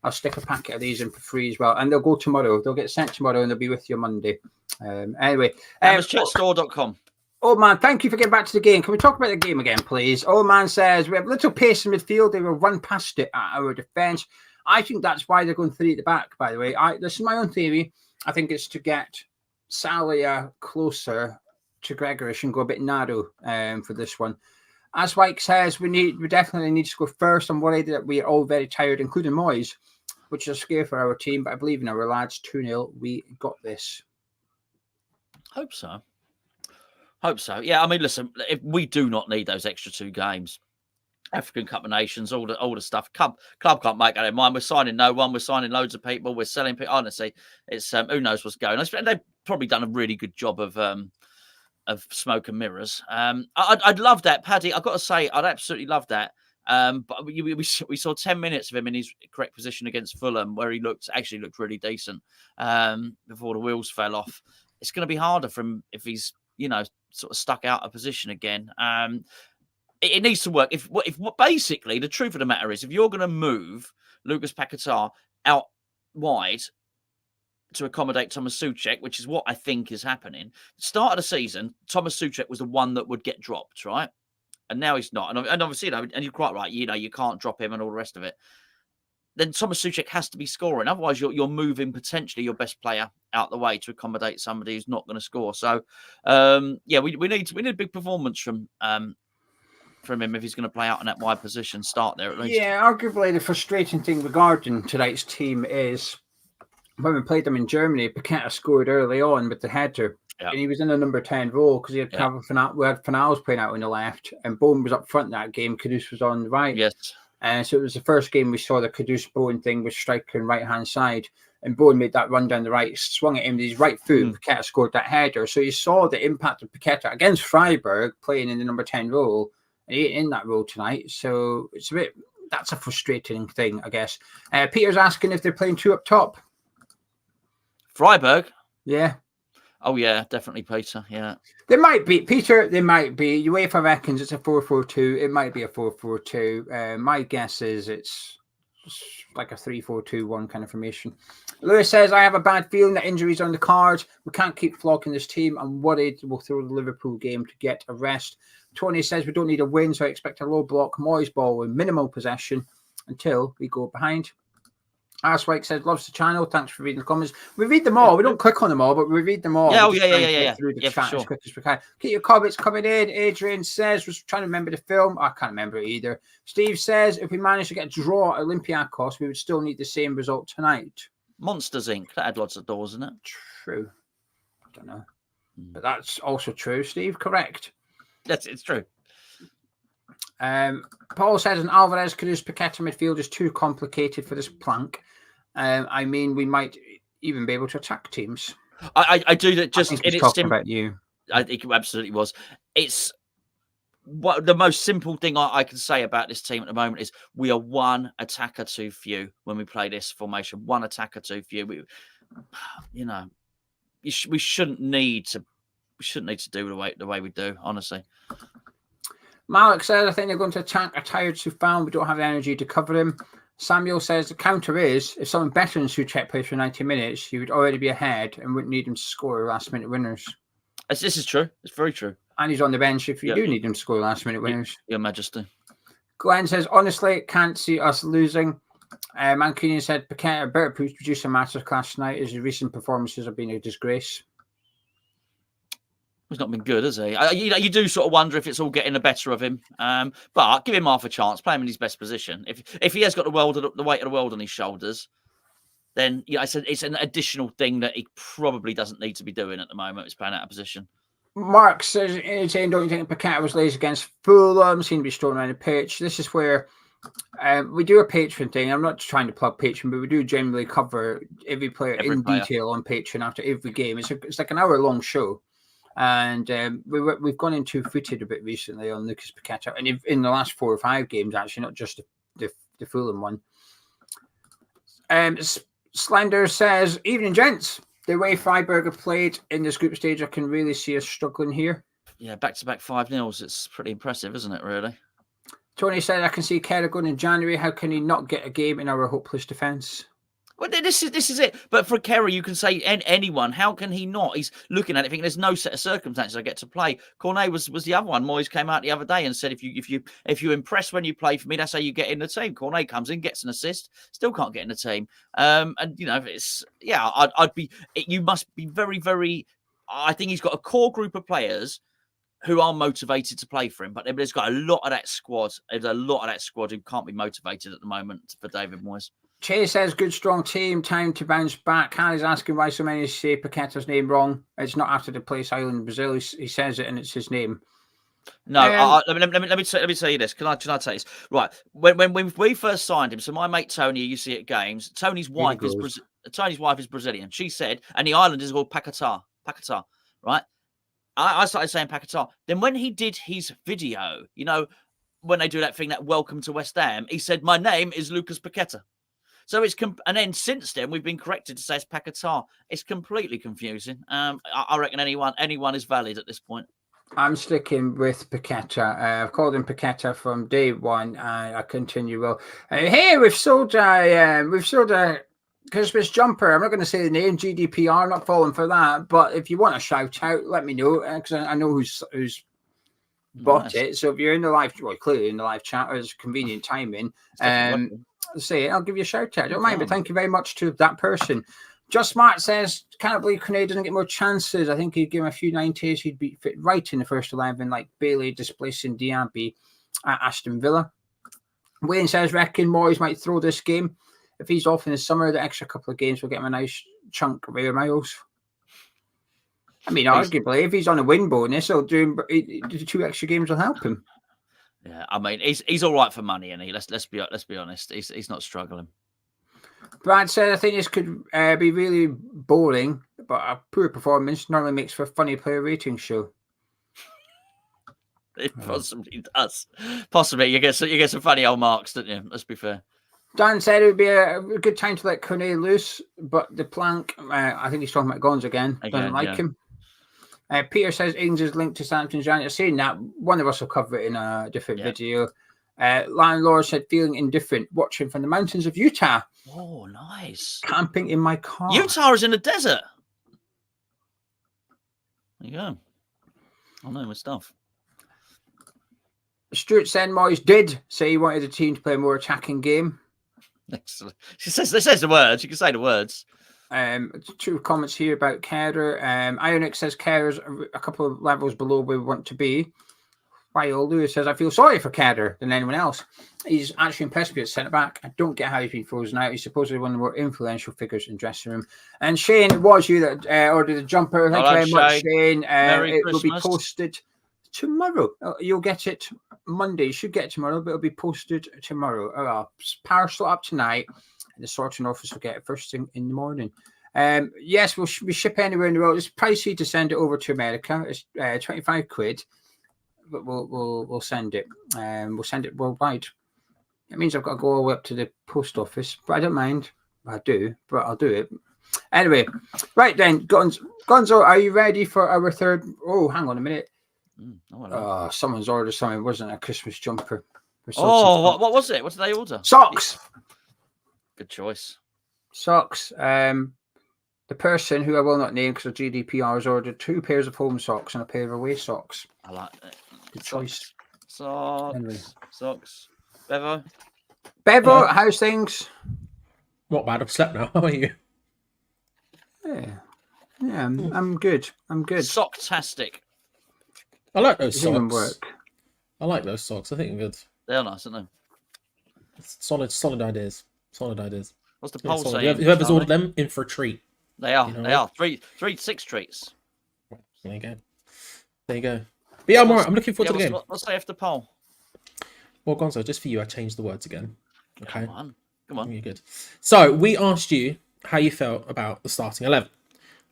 I'll stick a packet of these in for free as well, and they'll go tomorrow. They'll get sent tomorrow, and they'll be with you Monday. Anyway, AmazChatStore.com. Old man, thank you for getting back to the game. Can we talk about the game again, please? Old man says we have little pace in midfield. They will run past it at our defence. I think that's why they're going 3 at the back, by the way. This is my own theory. I think it's to get Salia closer to Gregorish and go a bit narrow for this one. As Wyke says, we definitely need to score first. I'm worried that we are all very tired, including Moyes, which is a scare for our team, but I believe in our lads. 2-0. We got this. Hope so. Yeah, I mean, listen, if we do not need those extra 2 games. African Cup of Nations, all the stuff. Club can't make out of mind. We're signing no one. We're signing loads of people. We're selling people. Honestly, it's who knows what's going on. They've probably done a really good job of smoke and mirrors. I'd love that, Paddy. I've got to say, I'd absolutely love that. But we saw 10 minutes of him in his correct position against Fulham, where he looked really decent before the wheels fell off. It's going to be harder for him if he's sort of stuck out of position again. It needs to work. If basically the truth of the matter is, if you're going to move Lucas Paquetá out wide to accommodate Thomas Souček, which is what I think is happening, start of the season, Thomas Souček was the one that would get dropped, right? And now he's not. And obviously, and you're quite right. You can't drop him and all the rest of it. Then Thomas Souček has to be scoring. Otherwise, you're moving potentially your best player out the way to accommodate somebody who's not going to score. So, we need a big performance from him if he's going to play out in that wide position, start there at least. Yeah, arguably the frustrating thing regarding tonight's team is when we played them in Germany, Paqueta scored early on with the header. Yeah. And he was in the number 10 role because we had Fanals playing out on the left, and Bowen was up front in that game. Kudus was on the right. Yes. So it was the first game we saw the Kudus-Bowen thing with striker on right-hand side. And Bowen made that run down the right, swung at him with his right foot. Paqueta scored that header. So you saw the impact of Paqueta against Freiburg playing in the number 10 role. And he ain't in that role tonight. So it's that's a frustrating thing, I guess. Peter's asking if they're playing 2 up top. Freiburg? Yeah. Oh, yeah, definitely, Peter. Yeah. There might be, Peter, UEFA reckons it's a 4-4-2. It might be a 4-4-2. My guess is it's like a 3-4-2-1 kind of formation. Lewis says, I have a bad feeling that injuries on the cards. We can't keep flogging this team. I'm worried we'll throw the Liverpool game to get a rest. Tony says we don't need a win, so I expect a low block Moyes ball with minimal possession until we go behind. Arswike says, loves the channel. Thanks for reading the comments. We read them all. We don't click on them all, but we read them all. Yeah. Through the chat as quick as we can. Get your comments coming in. Adrian says, was trying to remember the film. I can't remember it either. Steve says, if we managed to get a draw at Olympiacos, we would still need the same result tonight. Monsters Inc. That had lots of doors, isn't it? True. I don't know. But that's also true, Steve. Correct. Yes, it's true. Paul says an Alvarez Kudus Paqueta midfield is too complicated for this plank. I mean, we might even be able to attack teams. I do that just in its about you. I think it absolutely was. It's what the most simple thing I can say about this team at the moment is we are one attacker too few when we play this formation. One attacker too few. We shouldn't need to. We shouldn't need to do the way we do, honestly. Malik says, I think they're going to attack a tired Soufal. We don't have the energy to cover him. Samuel says, the counter is, if someone better than Souček plays for 90 minutes, you would already be ahead and wouldn't need him to score last-minute winners. This is true. It's very true. And he's on the bench if you do need him to score last-minute winners. Your Majesty. Glenn says, honestly, can't see us losing. Mancunian said, Paqueta better produce a masterclass tonight as his recent performances have been a disgrace. He's not been good, has he? You do sort of wonder if it's all getting the better of him. But give him half a chance. Play him in his best position. If he has got the weight of the world on his shoulders, then it's an additional thing that he probably doesn't need to be doing at the moment. He's playing out of position. Mark says, saying, don't you think Paqueta was lazy against Fulham? Seemed to be strolling around the pitch. This is where we do a Patreon thing. I'm not trying to plug Patreon, but we do generally cover every player detail on Patreon after every game. It's like an hour-long show. And we've gone into footed a bit recently on Lucas Paqueta, and in the last 4 or 5 games, actually, not just the Fulham one. Slender says, evening, gents. The way Freiburg have played in this group stage, I can really see us struggling here. Yeah, back-to-back 5-0s. It's pretty impressive, isn't it, really? Tony said, I can see Kerr going in January. How can he not get a game in our hopeless defence? Well, this is it. But for Kerry, you can say anyone. How can he not? He's looking at it thinking there's no set of circumstances I get to play. Cornet was the other one. Moyes came out the other day and said, if you impress when you play for me, that's how you get in the team. Cornet comes in, gets an assist, still can't get in the team. And it's you must be very, very. I think he's got a core group of players who are motivated to play for him, but there's got a lot of that squad. There's a lot of that squad who can't be motivated at the moment for David Moyes. Chase says, good, strong team, time to bounce back. Harry's asking why so many say Paqueta's name wrong. It's not after the place island in Brazil. He says it and it's his name. No, let me tell you this. Can I tell you this? Right, when we first signed him, so my mate Tony, you see at games, Tony's wife is Brazilian. She said, and the island is called Paquetá, right? I started saying Paquetá. Then when he did his video, when they do that thing, that welcome to West Ham, he said, my name is Lucas Paqueta. So it's and then since then we've been corrected to say it's Paquetá. It's completely confusing. I reckon anyone is valid at this point. I'm sticking with Paqueta. I've called him Paqueta from day one. I continue well. Hey, we've sold a Christmas jumper. I'm not going to say the name. GDPR, not falling for that. But if you want a shout out, let me know because I know who's bought it. So if you're in the live, clearly in the live chat, or it's convenient timing. Say it, I'll give you a shout out. I don't mind, but thank you very much to that person. Just Smart says, can't believe Cornet doesn't get more chances. I think he'd give him a few 90s. He'd be fit right in the first 11, like Bailey displacing Diaby at Aston Villa. Wayne says, reckon Moyes might throw this game. If he's off in the summer, the extra couple of games will get him a nice chunk of air miles. I mean, arguably, if he's on a win bonus, the 2 extra games will help him. Yeah, I mean, he's all right for money, and let's be honest, he's not struggling. Brad said, I think this could be really boring, but a poor performance normally makes for a funny player rating show. It possibly does. Possibly, you get some funny old marks, don't you? Let's be fair. Dan said it would be a good time to let Cornet loose, but the plank, I think he's talking about Gonzo again. Doesn't like him. Peter says Ings is linked to Southampton Giant. I've seen that. One of us will cover it in a different video. Landlord said, feeling indifferent, watching from the mountains of Utah. Oh, nice. Camping in my car. Utah is in the desert. There you go. I know my stuff. Stuart said Moyes did say he wanted the team to play a more attacking game. Excellent. She says the words. You can say the words. 2 comments here about Kerr. Ionic says Kerr's a couple of levels below where we want to be. While Lewis says, I feel sorry for Kerr than anyone else. He's actually impressed me at centre back. I don't get how he's been frozen out. He's supposedly one of the more influential figures in dressing room. And Shane, it was you that ordered the jumper. Thank you very much, Shane. It will be posted tomorrow. You'll get it Monday. You should get it tomorrow, but it'll be posted tomorrow. Parcel up tonight. The sorting office will get it first thing in the morning. Yes, we ship anywhere in the world. It's pricey to send it over to America. It's 25 quid, but we'll send it. We'll send it worldwide. It means I've got to go all the way up to the post office, but I don't mind. I do, but I'll do it. Anyway, right then, Gonzo, are you ready for our third? Oh, hang on a minute. Someone's ordered something. Wasn't a Christmas jumper. What was it? What did they order? Socks. Good choice. Socks. The person who I will not name because of GDPR has ordered 2 pairs of home socks and a pair of away socks. I like that. Good choice. Socks. Anyway. Socks. Bevo, how's things? Not bad. I've slept now. How are you? Yeah, I'm good. Socktastic. I like those socks. I like those socks. I think they're good. They're nice, aren't they? Solid ideas. What's the poll saying? Whoever's ordered them, in for a treat. They are. They are. 6 treats. There you go. But yeah, I'm alright. I'm looking forward to the game. What's say after poll? Well, Gonzo, just for you, I changed the words again. Okay. Come on. You're good. So we asked you how you felt about the starting 11,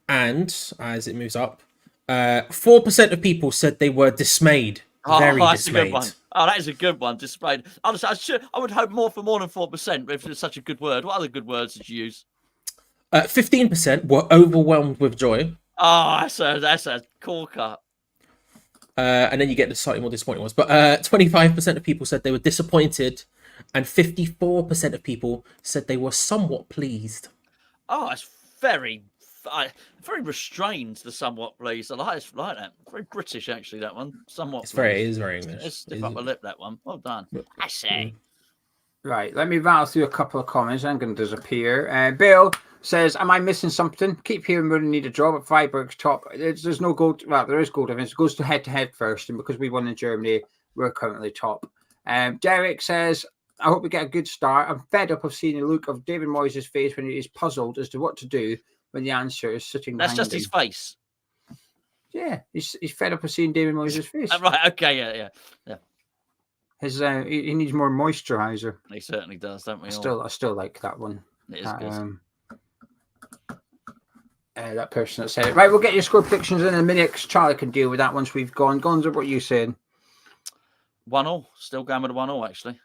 and as it moves up, 4% of people said they were dismayed. Very dismayed. A good one. Oh, that is a good one. Dismayed. Honestly, I would hope more than 4%. If it's such a good word, what other good words did you use? 15% were overwhelmed with joy. Oh, that's a corker. And then you get the slightly more disappointing ones. But 25% of people said they were disappointed, and 54% of people said they were somewhat pleased. Oh, it's very restrained. The somewhat pleased. I like that. Very British, actually. That one. Somewhat. It is very English. Let's stiff up my lip. That one. Well done. I say. Right, let me rattle through a couple of comments. I'm going to disappear. Bill says, "Am I missing something? Keep hearing we need a draw, but Freiburg's top. There's no goal. Well, there is goal difference. It goes to head first, and because we won in Germany, we're currently top." Derek says, "I hope we get a good start. I'm fed up of seeing the look of David Moyes' face when he is puzzled as to what to do when the answer is sitting That's behind just him." his face. Yeah, he's fed up of seeing David Moyes' face. Right. Okay. Yeah. He needs more moisturizer. He certainly does, don't we? I still like that one. It is good. That person that said it. Right, we'll get your score predictions in a minute because Charlie can deal with that once we've gone. Gonzo, what are you saying? 1-1. Still going with a 1-1, actually.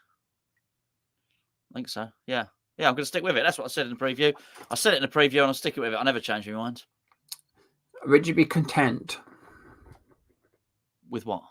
I think so. Yeah. Yeah, I'm going to stick with it. That's what I said in the preview. I said it in the preview and I'll stick it with it. I never change my mind. Would you be content? With what?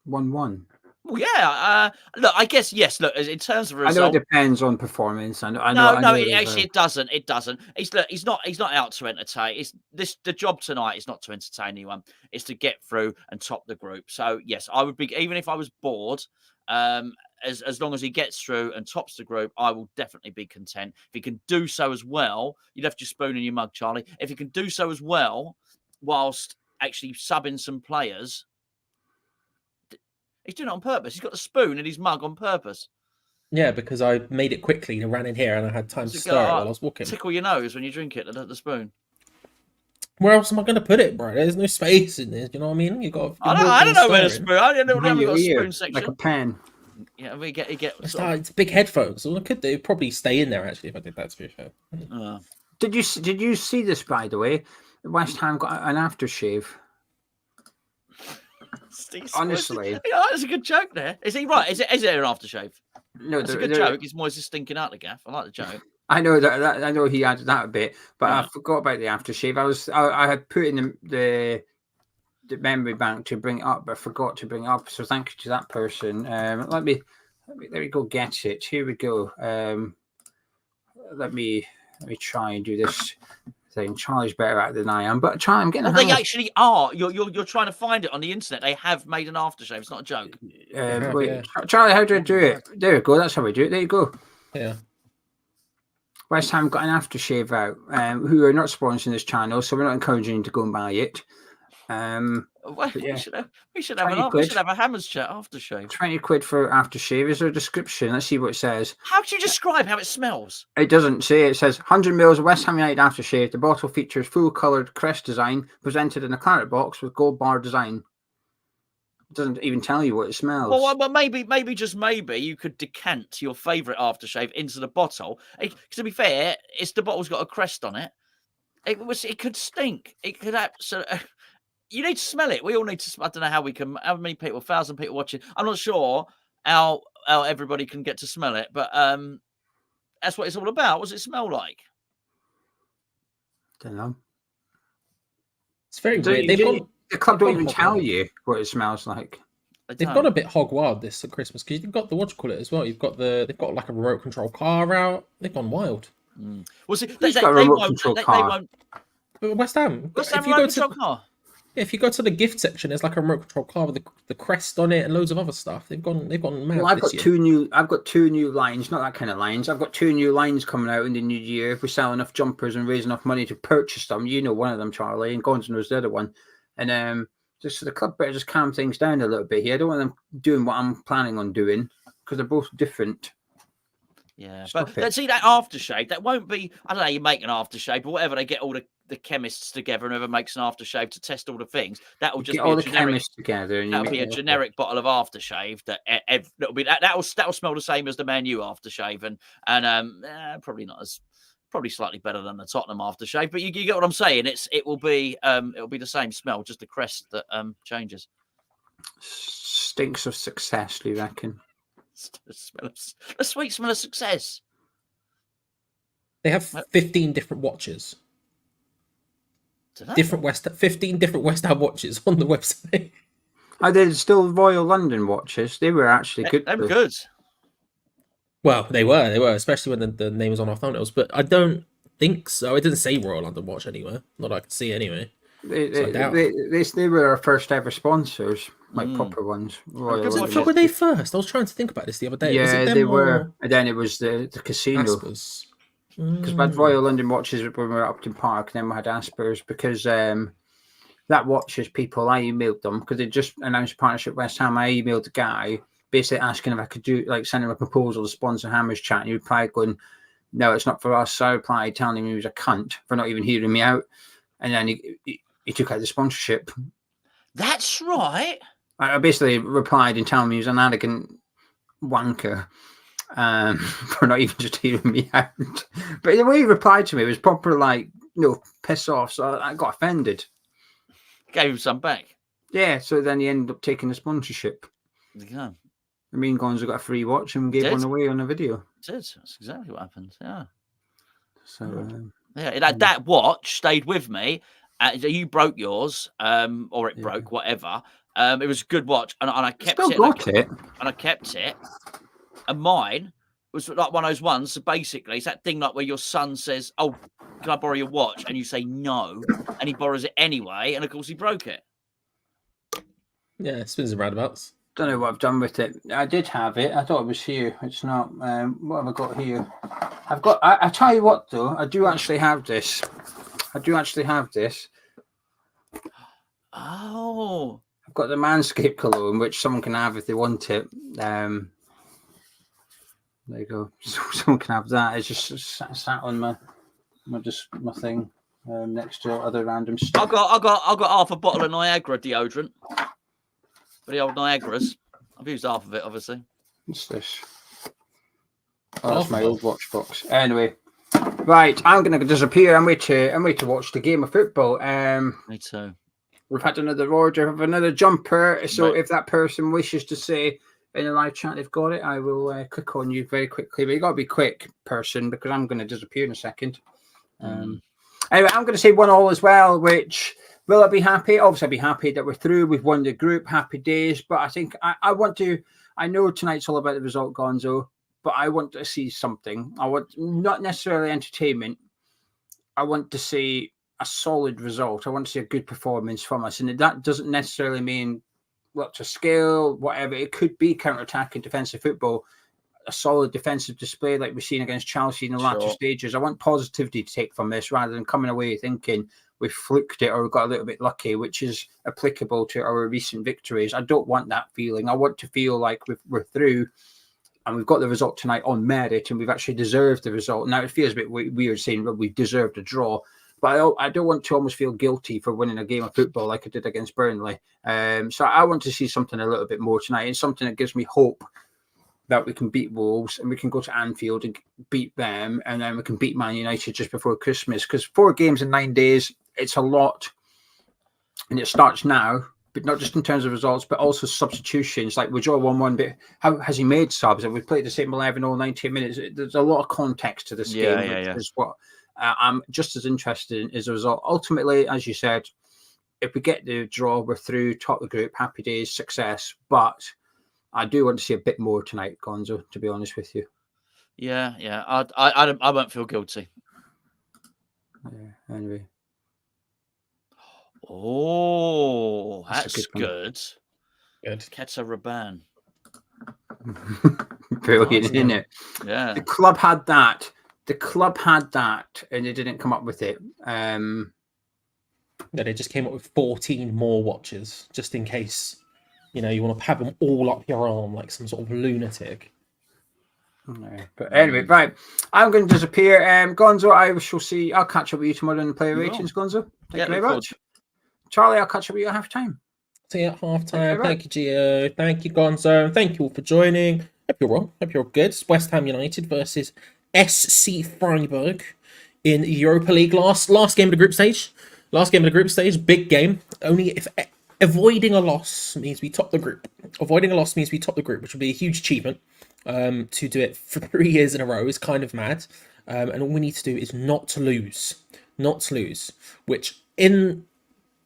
1-1. Well, yeah. Look, I guess yes. Look, in terms of result, I know it depends on performance. No, it doesn't. It doesn't. He's not out to entertain. The job tonight is not to entertain anyone. It's to get through and top the group. So yes, I would be, even if I was bored. As long as he gets through and tops the group, I will definitely be content. If he can do so as well, you left your spoon in your mug, Charlie. If he can do so as well, whilst actually subbing some players. He's doing it on purpose. He's got the spoon in his mug on purpose. Yeah, because I made it quickly and ran in here and I had time to stir it while I was walking. Tickle your nose when you drink it, the spoon. Where else am I going to put it, bro? There's no space in this. You know what I mean? I don't know where the spoon. I don't know. We haven't got a spoon section. Like a pen. Yeah, we get. It's big headphones. All I could do probably stay in there actually if I did that. To be fair. Did you see this, by the way? West Ham got an aftershave. Honestly, that's a good joke. There is he right? Is it an aftershave? No, it's a good joke. It's Moyes stinking out the gaff. I like the joke. I know that. I know he added that a bit, but I forgot about the aftershave. I had put in the memory bank to bring it up, but I forgot to bring it up. So thank you to that person. Let me go get it. Here we go. Let me try and do this thing. Charlie's better at it than I am, but Charlie, I'm getting. They actually are. You're trying to find it on the internet. They have made an aftershave. It's not a joke. Wait, Charlie, how do I do it? There we go. That's how we do it. There you go. Yeah. West Ham got an aftershave out. Who are not sponsoring this channel, so we're not encouraging you to go and buy it. We should have a Hammers Chat aftershave. 20 quid for aftershave. Is there a description? Let's see what it says. How do you describe how it smells? It doesn't say. It says 100 mils of West Ham United aftershave. The bottle features full coloured crest design presented in a claret box with gold bar design. It doesn't even tell you what it smells. Well, maybe just maybe you could decant your favourite aftershave into the bottle. To be fair, the bottle's got a crest on it. It could stink. It could absolutely. You need to smell it. We all need to. I don't know how many people, 1,000 people watching. I'm not sure how everybody can get to smell it, but that's what it's all about. What does it smell like? Don't know. It's very weird. The club don't even tell you what it smells like. They've gone a bit hog wild this at Christmas because you've got the as well. They've got like a remote control car out. They've gone wild. Well, see, they won't. West Ham. If you go to the gift section, there's like a remote control car with the crest on it and loads of other stuff. They've gone mad. Well, I've got two new lines, not that kind of lines. I've got 2 new lines coming out in the new year. If we sell enough jumpers and raise enough money to purchase them, you know one of them, Charlie, and Gonzo knows the other one. And just so the club better just calm things down a little bit here. I don't want them doing what I'm planning on doing because they're both different. Yeah, but let's see that aftershave. That won't be. I don't know. You make an aftershave, but whatever. They get all the chemists together, and whoever makes an aftershave to test all the things. That will just get all the chemists together. That'll be a generic bottle of aftershave. That'll smell the same as the Man U aftershave, and probably not as. Probably slightly better than the Tottenham aftershave, but you get what I'm saying. It will be the same smell, just the crest that changes. Stinks of success, do you reckon? The sweet smell of success. They have 15 different watches. Do they? 15 different West Ham watches on the website. Are they still Royal London watches? They were actually good. They were good. Well, they were, especially when the name was on our thumbnails. But I don't think so. It didn't say Royal London watch anywhere. Not that I can see anyway. They were our first ever sponsors, like proper ones. Were they first? I was trying to think about this the other day. Yeah, they were. And then it was the casino. Aspers. Because we had Royal London watches when we were at Upton Park, and then we had Aspers because that watches people. I emailed them because they just announced a partnership with West Ham. I emailed the guy basically asking if I could send him a proposal to sponsor Hammers Chat, and he replied going, "No, it's not for us." So I replied telling him he was a cunt for not even hearing me out, and then he took out the sponsorship. That's right. I basically replied and telling me he was an arrogant wanker. For not even just hearing me out. But the way he replied to me was proper piss off. So I got offended. Gave him some back. Yeah, so then he ended up taking the sponsorship. Yeah. Me and Gonzo got a free watch and gave one away on a video. That's exactly what happened. Yeah. So that watch stayed with me. You broke yours, or it broke, whatever. It was a good watch, and I kept it. And I kept it. And mine was like one of those ones. So basically, it's that thing like where your son says, "Oh, can I borrow your watch?" And you say no, and he borrows it anyway. And of course, he broke it. Yeah, spins and roundabouts. Don't know what I've done with it. I did have it. I thought it was here. It's not. What have I got here? I've got. I tell you what, though, I do actually have this. Oh. I've got the Manscaped cologne, which someone can have if they want it. There you go. Someone can have that. It's just sat on my thing next to other random stuff. I got half a bottle of Niagara deodorant. For the old Niagaras. I've used half of it, obviously. What's this? Oh, that's my old watch box. Anyway, right. I'm gonna disappear. I'm wait to watch the game of football. Me too. We've had another order of another jumper. So if that person wishes to say in the live chat they've got it, I will click on you very quickly. But you got to be quick, person, because I'm going to disappear in a second. Anyway, I'm going to say 1-1 as well, which will I be happy? Obviously, I'll be happy that we're through. We've won the group. Happy days. But I think I want to. I know tonight's all about the result, Gonzo, but I want to see something. I want not necessarily entertainment. I want to see a solid result. I want to see a good performance from us, and that doesn't necessarily mean lots of skill, whatever. It could be counter-attacking defensive football, a solid defensive display like we've seen against Chelsea in the latter stages. I want positivity to take from this rather than coming away thinking we fluked it or we got a little bit lucky, which is applicable to our recent victories. I don't want that feeling. I want to feel like we're through and we've got the result tonight on merit and we've actually deserved the result. Now, it feels a bit weird saying we deserved a draw, but I don't want to almost feel guilty for winning a game of football like I did against Burnley. So I want to see something a little bit more tonight, and something that gives me hope that we can beat Wolves and we can go to Anfield and beat them, and then we can beat Man United just before Christmas. Because 4 games in 9 days, it's a lot, and it starts now. But not just in terms of results, but also substitutions. Like we draw 1-1, but how has he made subs? And we've played the same 11 all 90 minutes. There's a lot of context to this game. Which is what I'm just as interested in as a result. Ultimately, as you said, if we get the draw, we're through, top of the group, happy days, success. But I do want to see a bit more tonight, Gonzo, to be honest with you. Yeah. I won't feel guilty. Yeah, anyway. Oh, that's good. Good. Ketsa Raban. Brilliant, isn't it? Yeah. The club had that, and they didn't come up with it. Yeah, they just came up with 14 more watches, just in case, you want to have them all up your arm like some sort of lunatic. But anyway, right. I'm going to disappear. Gonzo, I shall see. I'll catch up with you tomorrow in the player ratings, Gonzo. Thank you very much. Charlie, I'll catch up with you at half-time. See you at half-time. Thank you, Geo. Thank you, Gonzo. Thank you all for joining. Hope you're well. Hope you're good. It's West Ham United versus SC Freiburg in Europa League. Last game of the group stage. Big game. Only if avoiding a loss means we top the group. Which would be a huge achievement. To do it for 3 years in a row is kind of mad. and all we need to do is not to lose. Which in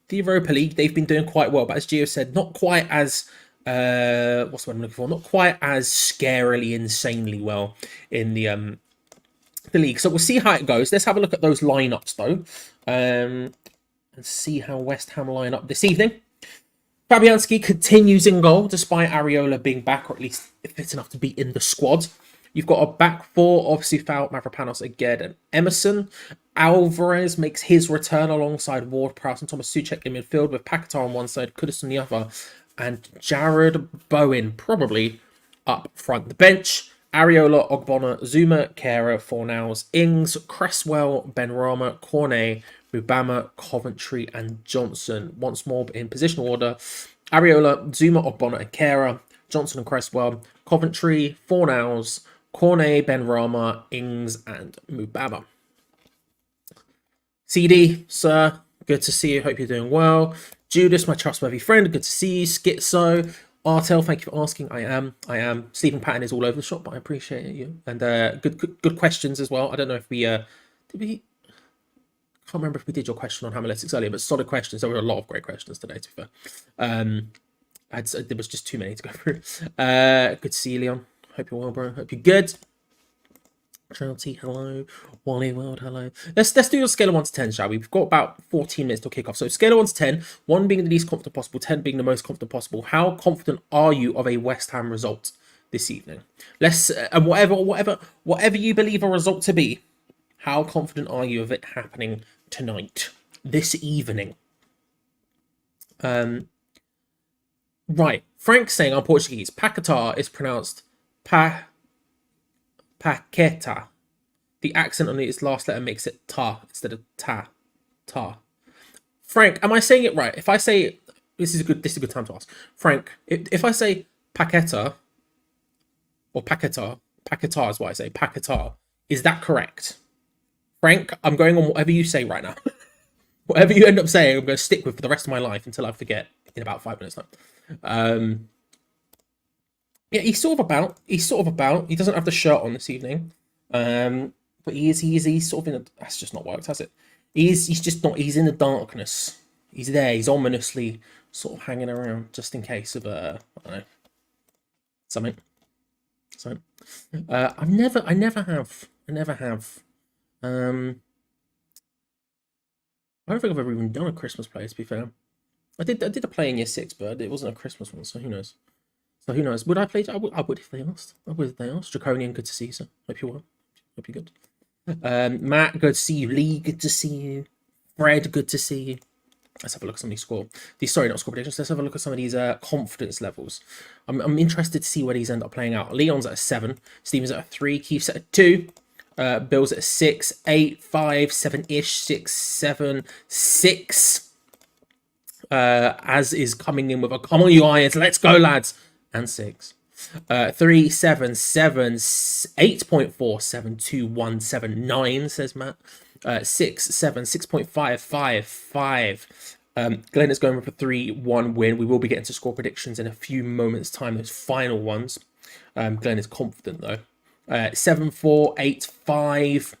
the Europa League they've been doing quite well, but as Geo said, not quite as what's the word I'm looking for? Not quite as scarily, insanely well in the league. So we'll see how it goes. Let's have a look at those lineups though, and see how West Ham line up this evening. Fabianski continues in goal despite Areola being back, or at least fit enough to be in the squad. You've got a back four, obviously Fout, Mavropanos again, and Emerson. Alvarez makes his return alongside Ward, Prowse and Thomas Souček in midfield, with Paquetá on one side, Kudus on the other, and Jared Bowen probably up front. The bench: Areola, Ogbonna, Zuma, Kera, Fornals, Ings, Cresswell, Benrahma, Cornet, Mubama, Coventry, and Johnson. Once more in positional order: Areola, Zuma, Ogbonna, and Kera, Johnson and Cresswell, Coventry, Fornals, Cornet, Benrahma, Ings, and Mubama. CD, sir, good to see you. Hope you're doing well. Judas, my trustworthy friend, good to see you. Schizo, Artel, thank you for asking. I am. Stephen Patton is all over the shop, but I appreciate you. And good questions as well. I don't know if we did we. Can't remember if we did your question on Hamalytics earlier, but solid questions. There were a lot of great questions today, to be fair. There was just too many to go through. Good to see you, Leon. Hope you're well, bro. Hope you're good. Trinity, hello. Wally World, hello. Let's do a scale of 1 to 10, shall we? We've got about 14 minutes to kick off. So scale of 1 to 10, 1 being the least confident possible, 10 being the most confident possible. How confident are you of a West Ham result this evening? Let's and whatever you believe a result to be, how confident are you of it happening tonight, this evening? Right. Frank's saying on Portuguese, Paquetá is pronounced Paqueta. The accent on its last letter makes it ta instead of ta. Frank, am I saying it right? If I say this is a good time to ask. Frank, if I say Paqueta or Paquetá is what I say, Paquetá, is that correct? Frank, I'm going on whatever you say right now. Whatever you end up saying, I'm going to stick with for the rest of my life until I forget in about 5 minutes time. Yeah, he's sort of about. He doesn't have the shirt on this evening. But he's sort of in that's just not worked, has it? He's just not, he's in the darkness. He's there, he's ominously sort of hanging around just in case of I don't know. Something. I never have. I don't think I've ever even done a Christmas play, to be fair. I did a play in year 6, but it wasn't a Christmas one, so who knows? Would I play? I would if they asked. Draconian, good to see you, sir. Hope you're well. Hope you're good. Matt, good to see you. Lee, good to see you. Fred, good to see you. Let's have a look at some of these score predictions. Let's have a look at some of these confidence levels. I'm interested to see where these end up playing out. Leon's at a 7. Steven's at a 3. Keith's at a 2. Bill's at a 6, 8, 5, 7-ish, 6, 7, 6. As is coming in with a come on you Irons, let's go lads, and 6. 3, 7, 7, 8.4, 7, 2, 1, 7, 9, says Matt. 6, 7, 6.5, 5, 5. Glenn is going with a 3-1 win. We will be getting to score predictions in a few moments' time, those final ones. Glenn is confident though. 7, 4, 8, 5,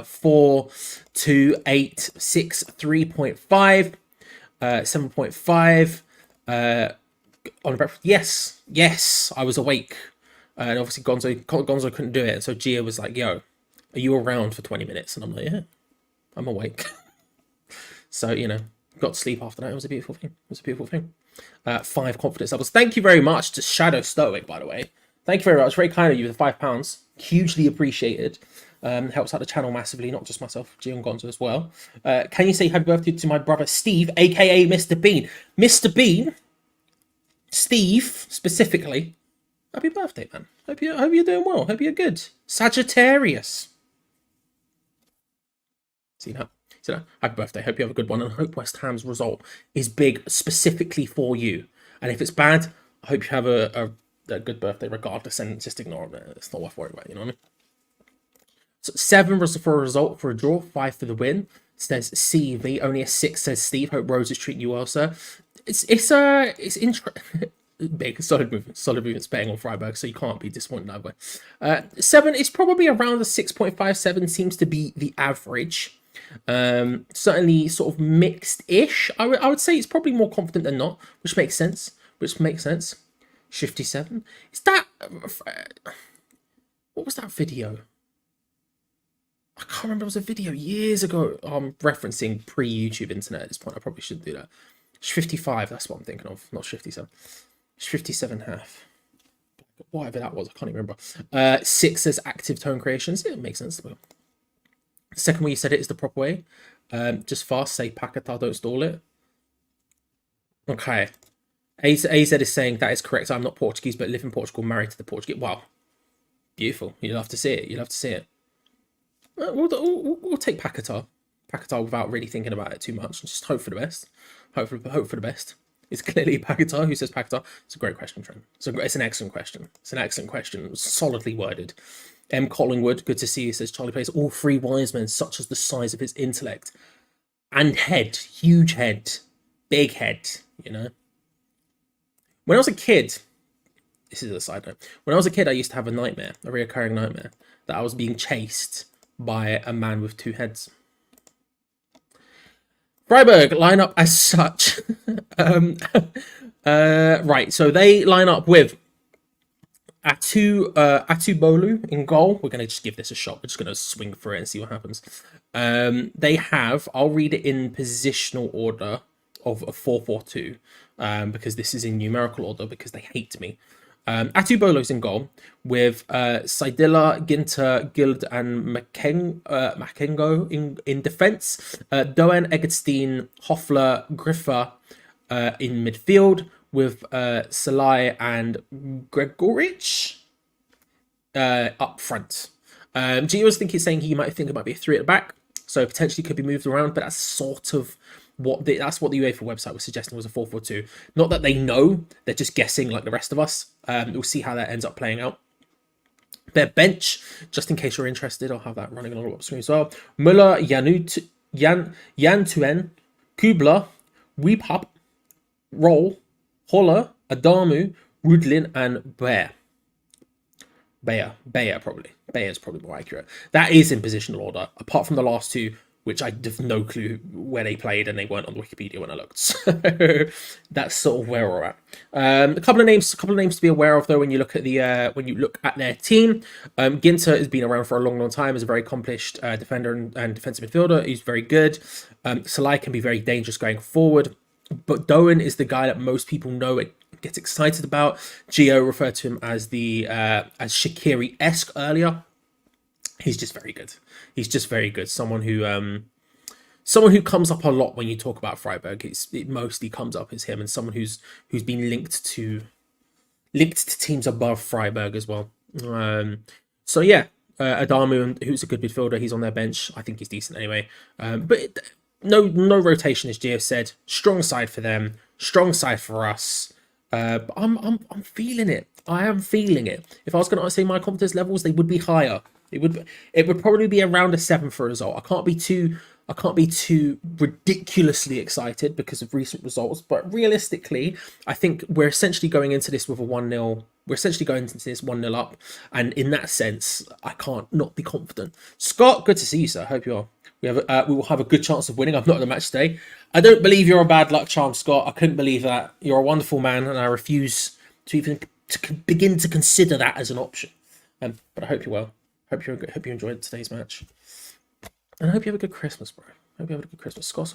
4, 2, 8, 6, 3.5, 7.5. On breakfast. Yes, I was awake. And obviously Gonzo couldn't do it. So Gio was like, yo, are you around for 20 minutes? And I'm like, yeah, I'm awake. So, got to sleep after that. It was a beautiful thing. 5 confidence levels. Thank you very much to Shadow Stoic, by the way. Thank you very much. Very kind of you with the £5. Hugely appreciated. Helps out the channel massively, not just myself, Geo Gonzo as well. Can you say happy birthday to my brother Steve, aka Mr. Bean? Mr. Bean, Steve specifically, happy birthday, man. Hope you're doing well. Hope you're good. Sagittarius. See that? Happy birthday. Hope you have a good one, and I hope West Ham's result is big specifically for you. And if it's bad, I hope you have a good birthday regardless, and just ignore it. It's not worth worrying about, you know what I mean? So 7 was for a result, for a draw, 5 for the win. Says CV. Only a 6, says Steve. Hope Rose is treating you well, sir. It's interesting. big, solid movements betting on Freiburg, so you can't be disappointed either way. 7 is probably around the 6.57, seems to be the average. Certainly sort of mixed-ish. I would say it's probably more confident than not, which makes sense. 57. Is that... What was that video? I can't remember. It was a video years ago. I'm referencing pre-YouTube internet at this point. I probably shouldn't do that. It's 55. That's what I'm thinking of. Not 57. It's 57.5. Whatever that was. I can't even remember. 6 as active tone creations. Yeah, it makes sense. The second way you said it is the proper way. Just fast. Say Paquetá, don't stall it. Okay. AZ is saying that is correct. I'm not Portuguese, but live in Portugal, married to the Portuguese. Wow. Beautiful. You'll have to see it. You'll have to see it. We'll take Paquetá without really thinking about it too much. Just hope for the best. Hope for the best. It's clearly Paquetá who says Paquetá. It's a great question, Trent. It's an excellent question. It's an excellent question. Solidly worded. M. Collingwood, good to see you, says Charlie plays all 3 wise men, such as the size of his intellect and head. Huge head. Big head, you know. When I was a kid, this is a side note. When I was a kid, I used to have a nightmare, a reoccurring nightmare, that I was being chased by a man with 2 heads. Freiburg line up as such. Right, so they line up with Atubolu in goal. We're going to just give this a shot. We're just going to swing through it and see what happens. They have, I'll read it in positional order of a 4-4-2, because this is in numerical order because they hate me. Atubolo's in goal with Seidela, Ginter, Gild, and Makengo in defence. Doen, Egerstein, Hoffler, Griffer in midfield with Salai and Gregorich up front. Geo was saying he might think it might be a 3 at the back, so potentially could be moved around, but that's sort of that's what the UEFA website was suggesting was a 4-4-2. Not that they know, they're just guessing like the rest of us. We'll see how that ends up playing out. Their bench, just in case you're interested, I'll have that running on the screen as well. Müller, Yantuen, Kubler, Weephub, Roll, Holler, Adamu, Rudlin, and Bayer. Bayer probably. Bayer's probably more accurate. That is in positional order, apart from the last 2, which I have no clue where they played, and they weren't on Wikipedia when I looked. So that's sort of where we're at. A couple of names to be aware of though when you look at their team. Ginter has been around for a long time as a very accomplished defender and defensive midfielder. He's very good. Salai can be very dangerous going forward, but Doen is the guy that most people know and get excited about. Geo referred to him as the as Shaqiri-esque earlier. He's just very good. Someone who comes up a lot when you talk about Freiburg. It mostly comes up as him, and someone who's been linked to teams above Freiburg as well. So yeah, Adamu, who's a good midfielder, he's on their bench. I think he's decent anyway. But no rotation, as Gio said. Strong side for them. Strong side for us. But I'm feeling it. I am feeling it. If I was going to say my confidence levels, they would be higher. It would probably be around a 7 for a result. I can't be too ridiculously excited because of recent results, but realistically, I think we're essentially going into this with a 1-0. We're essentially going into this 1-0 up, and in that sense, I can't not be confident. Scott, good to see you, sir. Hope you are. We will have a good chance of winning. I'm not at the match today. I don't believe you're a bad luck charm, Scott. I couldn't believe that. You're a wonderful man, and I refuse to even begin to consider that as an option. But I hope you're well. Hope you enjoyed today's match. And I hope you have a good Christmas, bro. Hope you have a good Christmas. Scott's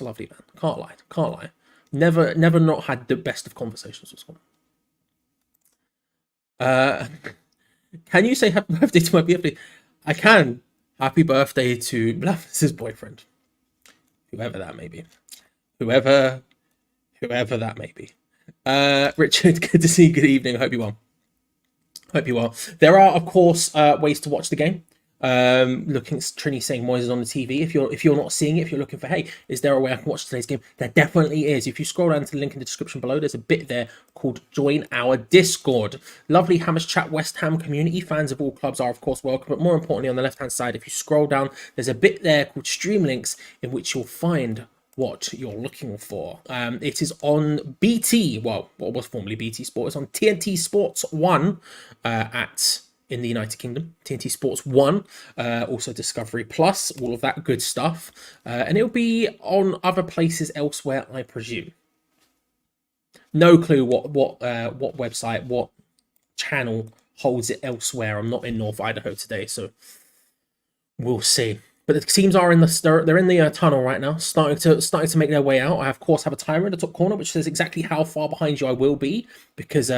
a lovely man. Can't lie. Never not had the best of conversations with Scott. Can you say happy birthday to my BFD? I can. Happy birthday to Blavs' boyfriend. Whoever that may be. Whoever that may be. Richard, good to see you. Good evening. I hope you're well. There are, of course, ways to watch the game. Trini saying Moyes is on the TV. If you're not seeing it, if you're looking for, hey, is there a way I can watch today's game? There definitely is. If you scroll down to the link in the description below, there's a bit there called Join Our Discord. Lovely Hammers Chat West Ham community. Fans of all clubs are, of course, welcome. But more importantly, on the left-hand side, if you scroll down, there's a bit there called Stream Links in which you'll find what you're looking for. It is on BT, well, what was formerly BT Sport. It's on TNT Sports 1 in the United Kingdom. TNT Sports 1, also Discovery Plus, all of that good stuff. And it'll be on other places elsewhere, I presume. No clue what website, what channel holds it elsewhere. I'm not in North Idaho today, so we'll see. But the teams are in the tunnel right now, starting to make their way out. I of course have a timer in the top corner which says exactly how far behind you I will be, because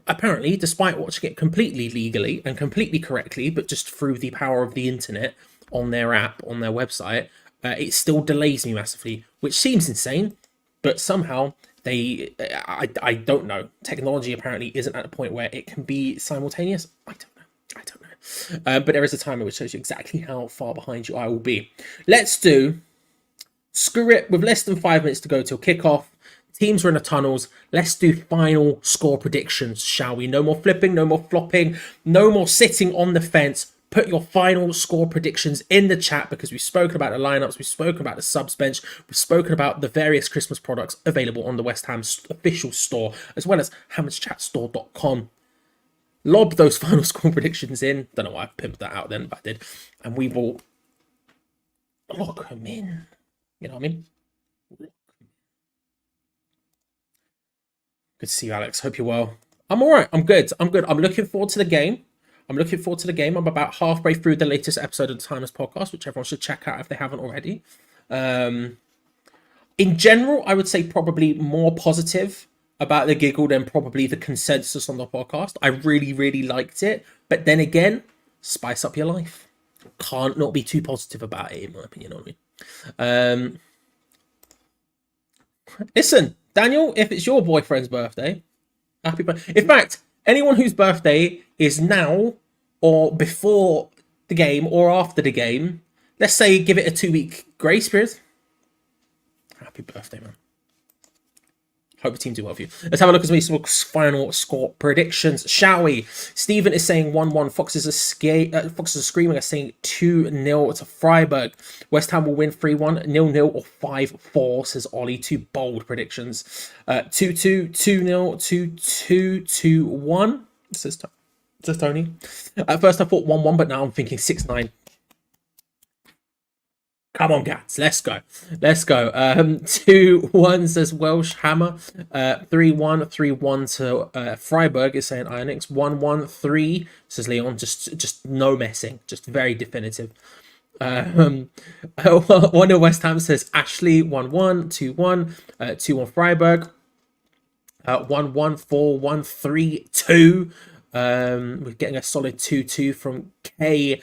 apparently, despite watching it completely legally and completely correctly, but just through the power of the internet on their app, on their website, it still delays me massively, which seems insane. But somehow I don't know. Technology apparently isn't at a point where it can be simultaneous. I don't know. But there is a timer which shows you exactly how far behind you I will be. Let's do, screw it, with less than 5 minutes to go till kickoff. Teams are in the tunnels. Let's do final score predictions, shall we? No more flipping, no more flopping, no more sitting on the fence. Put your final score predictions in the chat, because we've spoken about the lineups, we've spoken about the subs bench, we've spoken about the various Christmas products available on the West Ham official store, as well as hammerschatstore.com. Lob those final score predictions in. Don't know why I pimped that out then, but I did. And we will lock them in. You know what I mean? Good to see you, Alex. Hope you're well. I'm all right. I'm good. I'm looking forward to the game. I'm about halfway through the latest episode of the Timers podcast, which everyone should check out if they haven't already. In general, I would say probably more positive about the giggle than probably the consensus on the podcast. I really, really liked it. But then again, spice up your life. Can't not be too positive about it, in my opinion. You know what I mean? Listen, Daniel, if it's your boyfriend's birthday, happy birthday. In fact, anyone whose birthday is now or before the game or after the game, let's say give it a 2-week grace period. Happy birthday, man. Hope the team do well for you. Let's have a look at some final score predictions, shall we? Stephen is saying 1-1. Foxes are screaming, are saying 2-0 to Freiburg. West Ham will win 3-1, 0-0 or 5-4, says Ollie. Two bold predictions. 2-2, 2-0, 2-2, 2-1, says Tony. At first I thought 1-1, but now I'm thinking 6-9. Come on, Gats. Let's go. 2-1 says Welsh Hammer. 3-1. 3-1 to Freiburg is saying Ionix. 1-1-3 says Leon. Just no messing. Just very definitive. 1-0 West Ham says Ashley. 1-1. 2-1. 2-1 Freiburg. 1-1. 4-1. 3-2. We're getting a solid 2-2 from K.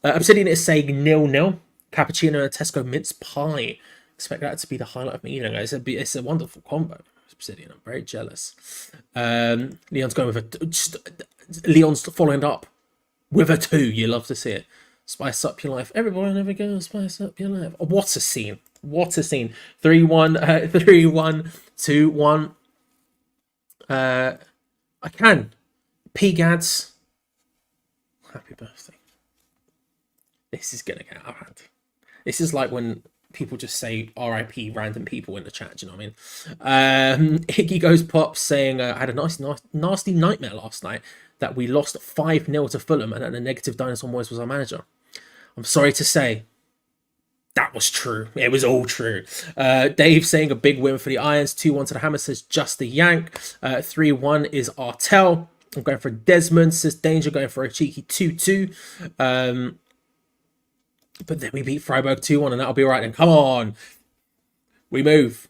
Obsidian is saying 0-0. Cappuccino and Tesco mince pie. Expect that to be the highlight of me eating. It's a wonderful combo. Obsidian, I'm very jealous. Leon's going with Leon's following up with a 2. You love to see it. Spice up your life. Everybody never goes. Spice up your life. Oh, what a scene. 3-1. 3-1. 2-1. I can. P-Gads. Happy birthday. This is going to get out of hand. This is like when people just say RIP random people in the chat. Do you know what I mean? Iggy Goes Pop saying, I had a nasty nightmare last night that we lost 5-0 to Fulham and that the negative Dinosaur Moyes was our manager. I'm sorry to say, that was true. It was all true. Dave saying a big win for the Irons. 2-1 to the Hammer, says Just the Yank. 3-1 is Artel. I'm going for Desmond, says Danger, going for a cheeky 2-2. But then we beat Freiburg 2-1 and that'll be all right then. Come on. We move.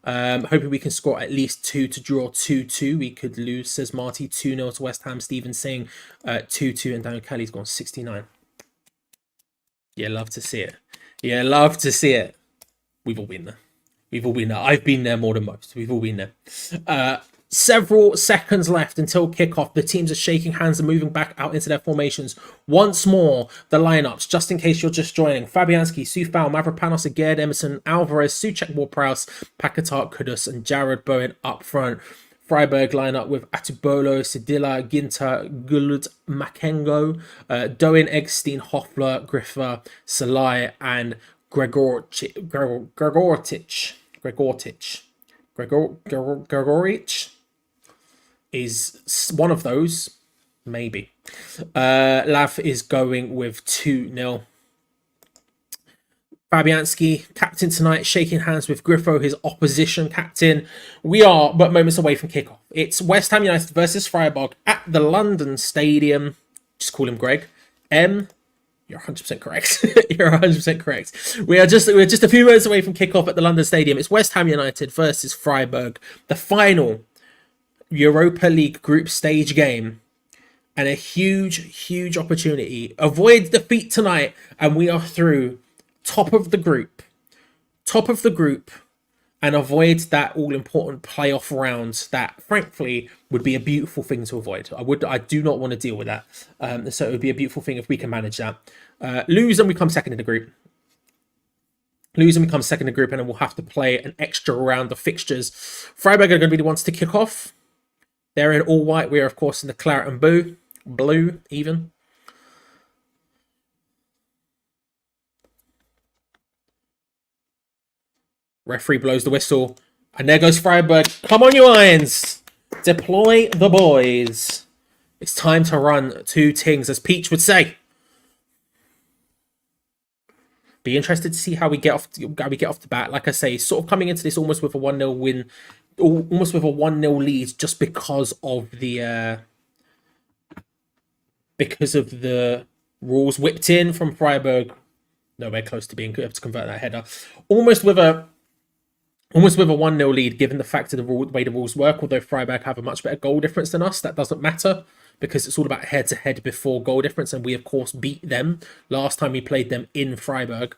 Hoping we can score at least 2 to draw 2-2. We could lose, says Marty. 2-0 to West Ham. Stephen saying 2-2 and Daniel Kelly's gone 69. Yeah, love to see it. We've all been there. I've been there more than most. We've all been there. Several seconds left until kickoff. The teams are shaking hands and moving back out into their formations. Once more, the lineups, just in case you're just joining. Fabianski, Sufal, Mavropanos, Agerd, Emerson, Alvarez, Suchek, Ward-Prowse, Paquetá, Kudus, and Jared Bowen up front. Freiburg line up with Atubolo, Sedilla, Ginter, Gulud, Makengo, Doan, Eggstein, Hoffler, Griffer, Salai, and Gregorich is one of those, maybe. Lav is going with 2-0. Fabianski, captain tonight, shaking hands with Griffo, his opposition captain. We are but moments away from kickoff. It's West Ham United versus Freiburg at the London Stadium. Just call him Greg. You're 100% correct. You're 100% correct. We're just a few minutes away from kickoff at the London Stadium. It's West Ham United versus Freiburg, the final Europa League group stage game, and a huge opportunity. Avoid defeat tonight, and we are through. Top of the group, and avoid that all-important playoff round that, frankly, would be a beautiful thing to avoid. I do not want to deal with that. So it would be a beautiful thing if we can manage that. Lose and we come second in the group. And then we'll have to play an extra round of fixtures. Freiburg are going to be the ones to kick off. They're in all white. We are, of course, in the claret and blue, even. Referee blows the whistle. And there goes Freiburg. Come on, you irons. Deploy the boys. It's time to run 2 things, as Peach would say. Be interested to see how we get off the bat. Like I say, sort of coming into this almost with a 1-0 win. Almost with a 1-0 lead just because of the rules whipped in from Freiburg. Nowhere close to being able to convert that header. Almost with a 1-0 lead, given the fact of the way the rules work, although Freiburg have a much better goal difference than us, that doesn't matter because it's all about head-to-head before goal difference, and we, of course, beat them last time we played them in Freiburg.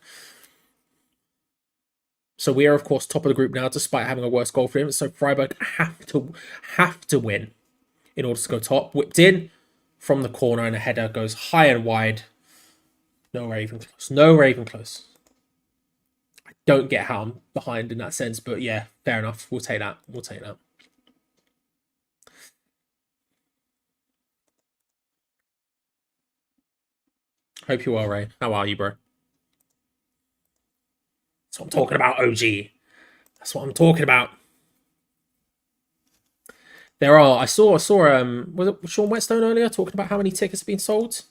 So we are, of course, top of the group now, despite having a worse goal difference. So Freiburg have to win in order to go top. Whipped in from the corner, and a header goes high and wide. Nowhere even close. Don't get how I'm behind in that sense, but yeah, fair enough. We'll take that. Hope you are, Ray. How are you, bro? That's what I'm talking about, OG. That's what I'm talking about. I saw was it Sean Whetstone earlier talking about how many tickets have been sold?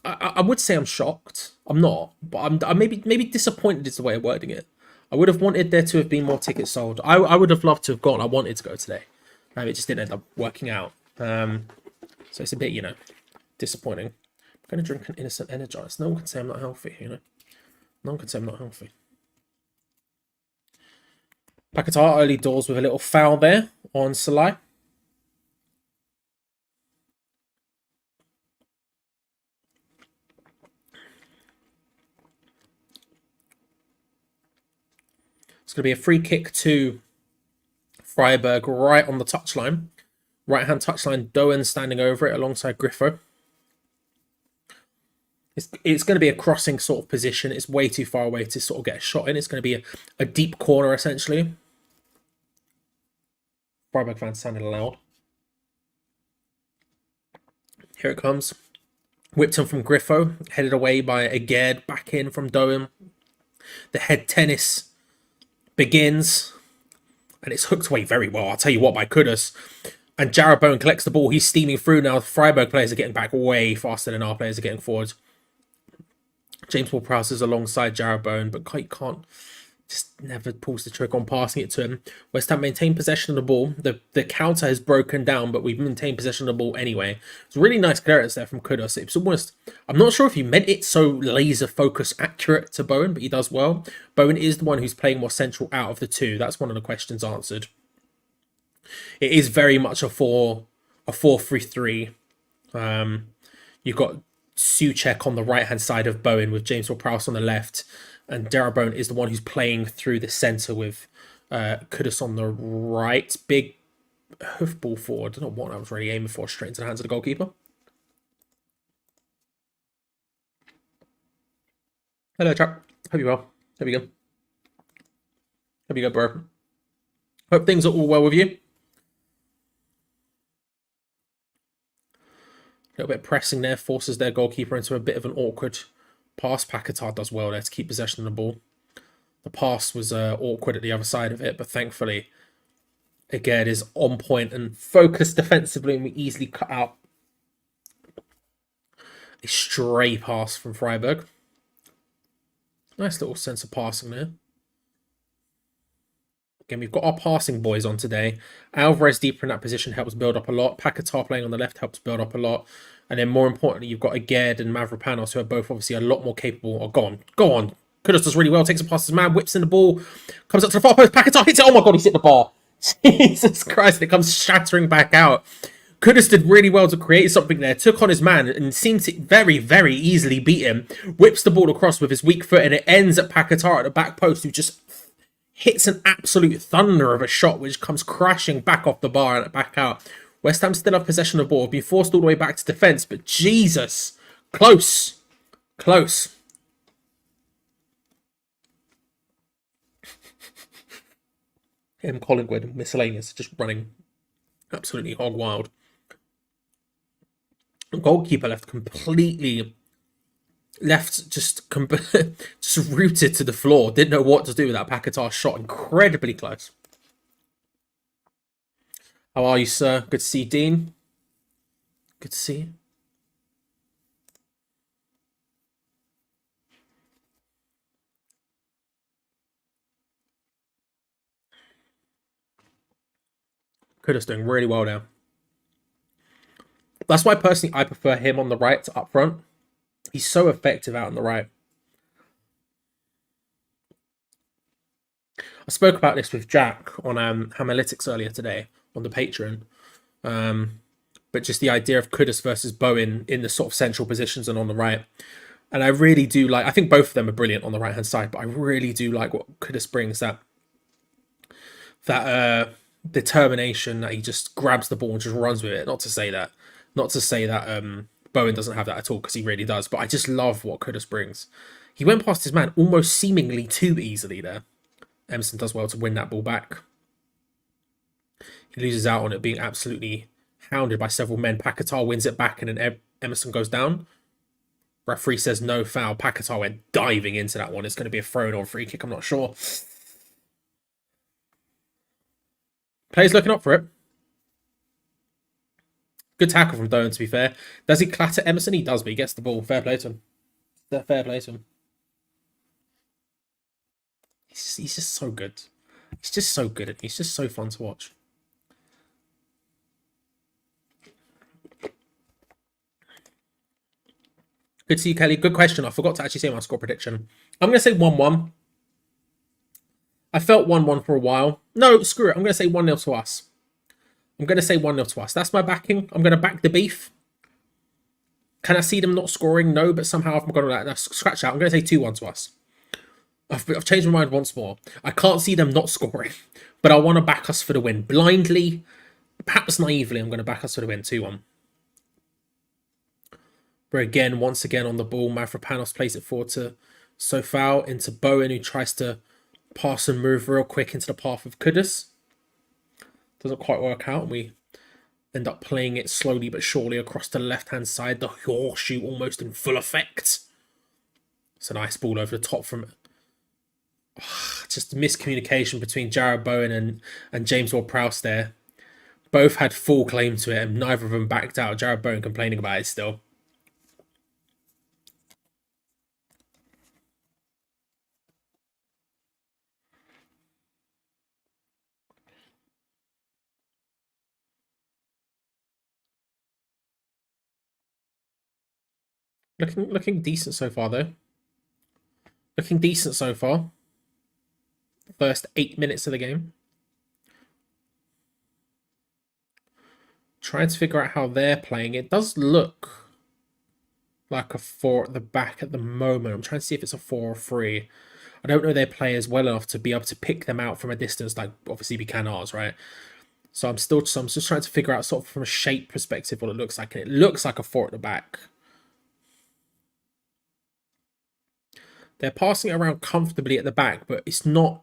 I would say I'm shocked. I'm not, but I'm maybe disappointed is the way of wording it. I would have wanted there to have been more tickets sold. I would have loved to have gone. I wanted to go today. It just didn't end up working out. So it's a bit, disappointing. I'm going to drink an innocent Energize. No one can say I'm not healthy, No one can say I'm not healthy. Paquetá early doors with a little foul there on Salai. It's going to be a free kick to Freiburg right on the touchline. Right-hand touchline, Doan standing over it alongside Griffo. It's going to be a crossing sort of position. It's way too far away to sort of get a shot in. It's going to be a deep corner, essentially. Freiburg fans sounded loud. Here it comes. Whipped in from Griffo. Headed away by Aged. Back in from Doan. The head tennis begins, and it's hooked away very well. I'll tell you what, by Kudus. And Jarrod Bowen collects the ball. He's steaming through now. The Freiburg players are getting back way faster than our players are getting forward. James Ward-Prowse is alongside Jarrod Bowen, but he can't, just never pulls the trick on passing it to him. West Ham maintain possession of the ball. The counter has broken down, but we've maintained possession of the ball anyway. It's a really nice clearance there from Kudus. It's almost, I'm not sure if he meant it so laser focus accurate to Bowen, but he does well. Bowen is the one who's playing more central out of the two. That's one of the questions answered. It is very much a 4-3-3. You've got Souček on the right-hand side of Bowen with James Ward-Prowse on the left. And Jarrod Bowen is the one who's playing through the centre with Kudus on the right. Big hoofball forward. I don't know what I was really aiming for. Straight into the hands of the goalkeeper. Hello, chap. Hope you're well. Hope you go, bro. Hope things are all well with you. little bit of pressing there, forces their goalkeeper into a bit of an awkward pass. Paquetá does well there to keep possession of the ball. The pass was awkward at the other side of it, but thankfully, again, is on point and focused defensively, and we easily cut out a stray pass from Freiburg. Nice little sense of passing there. Again, we've got our passing boys on today. Alvarez deeper in that position helps build up a lot. Paquetá playing on the left helps build up a lot. And then more importantly, you've got Aged and Mavropanos, who are both obviously a lot more capable. Oh, go on. Kudus does really well, takes a pass to his man, whips in the ball, comes up to the far post. Paquetá hits it. Oh my God, he's hit the bar. Jesus Christ, and it comes shattering back out. Kudus did really well to create something there, took on his man and seemed to very, very easily beat him. Whips the ball across with his weak foot and it ends at Paquetá at the back post, who just hits an absolute thunder of a shot which comes crashing back off the bar and back out. West Ham still have possession of the ball, being forced all the way back to defence, but Jesus, close. Collingwood, miscellaneous, just running absolutely hog wild. The goalkeeper left completely, just rooted to the floor. Didn't know what to do with that Paquetá shot. Incredibly close. How are you, sir? Good to see you, Dean. Good to see you. Kudus doing really well now. That's why personally I prefer him on the right to up front. He's so effective out on the right. I spoke about this with Jack on Hamalytics earlier today on the Patreon. But just the idea of Kudus versus Bowen in the sort of central positions and on the right. And I really do like, I think both of them are brilliant on the right-hand side, but I really do like what Kudus brings, that determination that he just grabs the ball and just runs with it. Not to say that Bowen doesn't have that at all, because he really does, but I just love what Kudus brings. He went past his man almost seemingly too easily there. Emerson does well to win that ball back. He loses out on it being absolutely hounded by several men. Paquetá wins it back and then Emerson goes down. Referee says no foul. Paquetá went diving into that one. It's going to be a throw-in or a free kick, I'm not sure. Players looking up for it. Good tackle from Bowen, to be fair. Does he clatter Emerson? He does, but he gets the ball. Fair play to him. Fair play to him. He's just so good. He's just so good. He's just so fun to watch. Good to see you, Kelly. Good question. I forgot to actually say my score prediction. I'm going to say 1-1. I felt 1-1 for a while. No, screw it. I'm going to say 1-0 to us. That's my backing. I'm going to back the beef. Can I see them not scoring? No, but somehow I'm going to scratch out. I'm going to say 2-1 to us. I've changed my mind once more. I can't see them not scoring, but I want to back us for the win. Blindly, perhaps naively, I'm going to back us for the win. 2-1. But once again on the ball, Mavropanos plays it forward to Sofao, into Bowen, who tries to pass and move real quick into the path of Kudus. Doesn't quite work out. We end up playing it slowly but surely across the left-hand side. The horseshoe almost in full effect. It's a nice ball over the top from... just miscommunication between Jarrod Bowen and James Ward-Prowse there. Both had full claim to it and neither of them backed out. Jarrod Bowen complaining about it still. Looking decent so far, though. Looking decent so far. First 8 minutes of the game. Trying to figure out how they're playing. It does look like a 4 at the back at the moment. I'm trying to see if it's a 4 or 3. I don't know their players well enough to be able to pick them out from a distance like obviously we can ours, right? So I'm just trying to figure out sort of from a shape perspective what it looks like. And it looks like a 4 at the back. They're passing it around comfortably at the back, but it's not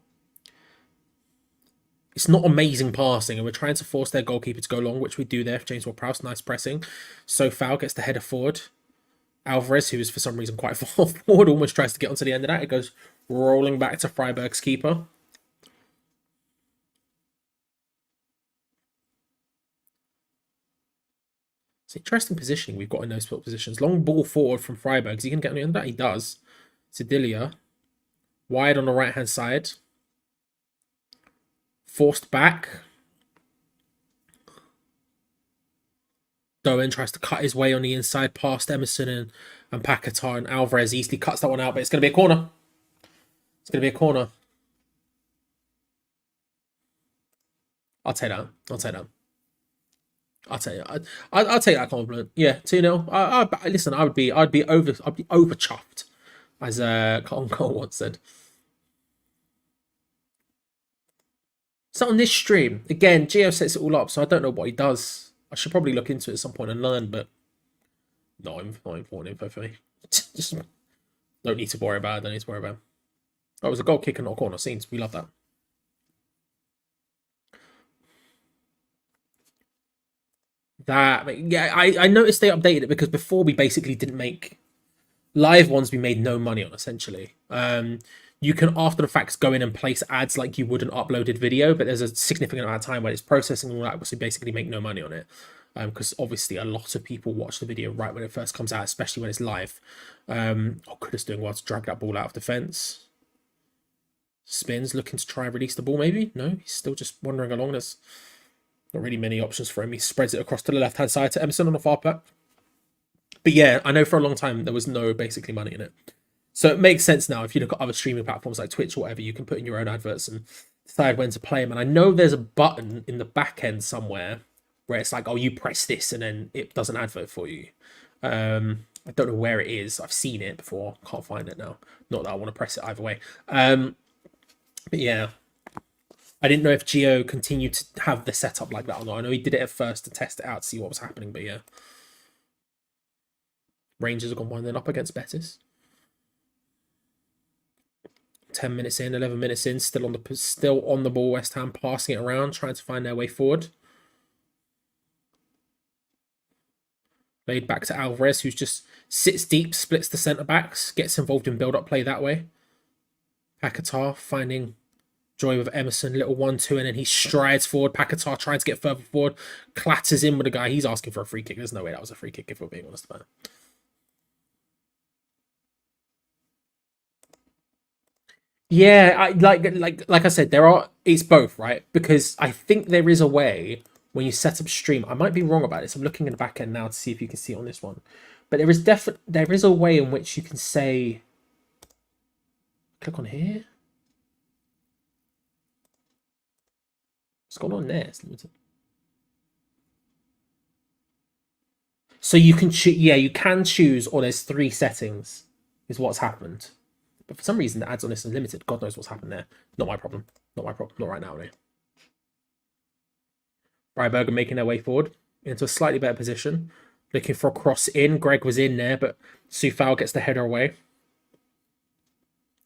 it's not amazing passing, and we're trying to force their goalkeeper to go long, which we do there. James Ward-Prowse, nice pressing. So foul gets the header forward. Alvarez, who is for some reason quite far forward, almost tries to get onto the end of that. It goes rolling back to Freiburg's keeper. It's interesting positioning we've got in those split positions. Long ball forward from Freiburg. Is he going to get on the end of that? He does. Sedilia. Wide on the right-hand side. Forced back. Doen tries to cut his way on the inside past Emerson and Paquetá, and Alvarez easily cuts that one out, but it's going to be a corner. It's going to be a corner. I'll take that. I'll take that. I'll take it. I'll take that compliment. Yeah, 2-0. Listen, I'd be over chuffed, as Cole once said. So on this stream, again, Geo sets it all up, so I don't know what he does. I should probably look into it at some point and learn, but not important info for me. Just don't need to worry about it. Don't need to worry about it. Oh, it was a goal kick and not a corner. Scenes. We love that. I noticed they updated it because before we basically didn't make live ones. We made no money on essentially. You can, after the facts, go in and place ads like you would an uploaded video, but there's a significant amount of time when it's processing and all that, so basically make no money on it. Because obviously a lot of people watch the video right when it first comes out, especially when it's live. Kudus doing well to drag that ball out of defence. Spins, looking to try and release the ball maybe? No, he's still just wandering along. There's not really many options for him. He spreads it across to the left-hand side to Emerson on the far back. But yeah, I know for a long time there was no basically money in it. So it makes sense now. If you look at other streaming platforms like Twitch or whatever, you can put in your own adverts and decide when to play them. And I know there's a button in the back end somewhere where it's like, oh, you press this and then it does an advert for you. I don't know where it is. I've seen it before. Can't find it now. Not that I want to press it either way. But yeah, I didn't know if Geo continued to have the setup like that or not. I know he did it at first to test it out, to see what was happening. But yeah, Rangers have gone 1-0 up against Betis. 10 minutes in, 11 minutes in, still on the ball. West Ham passing it around, trying to find their way forward. Laid back to Alvarez, who just sits deep, splits the centre backs, gets involved in build-up play that way. Paquetá finding joy with Emerson, little 1-2, and then he strides forward. Paquetá trying to get further forward, clatters in with a guy. He's asking for a free kick. There's no way that was a free kick, if we're being honest about it. Yeah, like I said, it's both, right? Because I think there is a way when you set up stream. I might be wrong about this. I'm looking in the back end now to see if you can see it on this one. But there is a way in which you can say, click on here. What's going on there? It's limited. So you can choose. Yeah, you can choose, or there's 3 settings. Is what's happened. But for some reason, the ads on this are limited. God knows what's happened there. Not my problem. Not my problem. Not right now, anyway. Freiburg are making their way forward into a slightly better position. Looking for a cross in. Greg was in there, but Soufal gets the header away.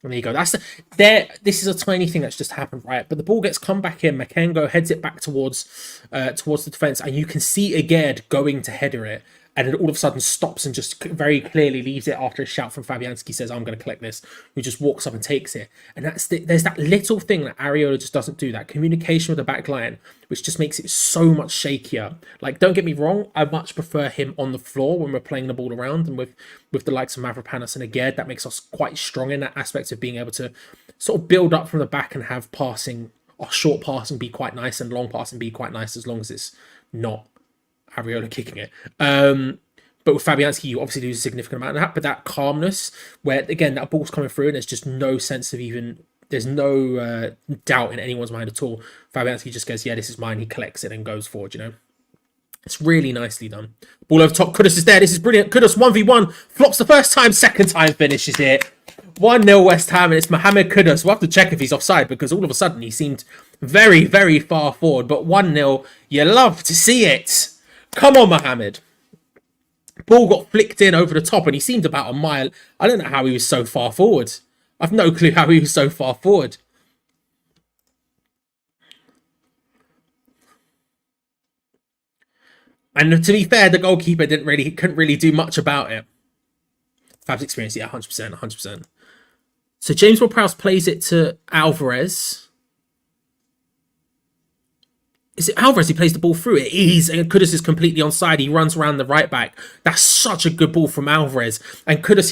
And there you go. This is a tiny thing that's just happened, right? But the ball gets come back in. Makengo heads it back towards the defence. And you can see Aged going to header it. And then all of a sudden stops and just very clearly leaves it after a shout from Fabianski says, I'm going to collect this, who just walks up and takes it. And there's that little thing that Areola just doesn't do, that communication with the back line, which just makes it so much shakier. Like, don't get me wrong, I much prefer him on the floor when we're playing the ball around, and with the likes of Mavropanos and Aged, that makes us quite strong in that aspect of being able to sort of build up from the back and have passing, or short passing be quite nice and long passing be quite nice, as long as it's not Areola kicking it. But with Fabianski, you obviously lose a significant amount of that. But that calmness, where again that ball's coming through and there's just no sense of there's no doubt in anyone's mind at all. Fabianski just goes, yeah, this is mine. He collects it and goes forward. It's really nicely done. Ball over top. Kudus is there. This is brilliant. Kudus 1v1 flops the first time. Second time finishes it. 1-0 West Ham, and it's Mohamed Kudus. We'll have to check if he's offside, because all of a sudden he seemed very, very far forward. But 1-0, you love to see it. Come on, Mohamed. Ball got flicked in over the top, and he seemed about a mile. I don't know how he was so far forward. I've no clue how he was so far forward. And to be fair, the goalkeeper couldn't really do much about it. Fab's experience, yeah, 100%, 100%. So James Ward-Prowse plays it to Alvarez. Is it Alvarez? He plays the ball through it. And Kudus is completely onside. He runs around the right back. That's such a good ball from Alvarez. And Kudus,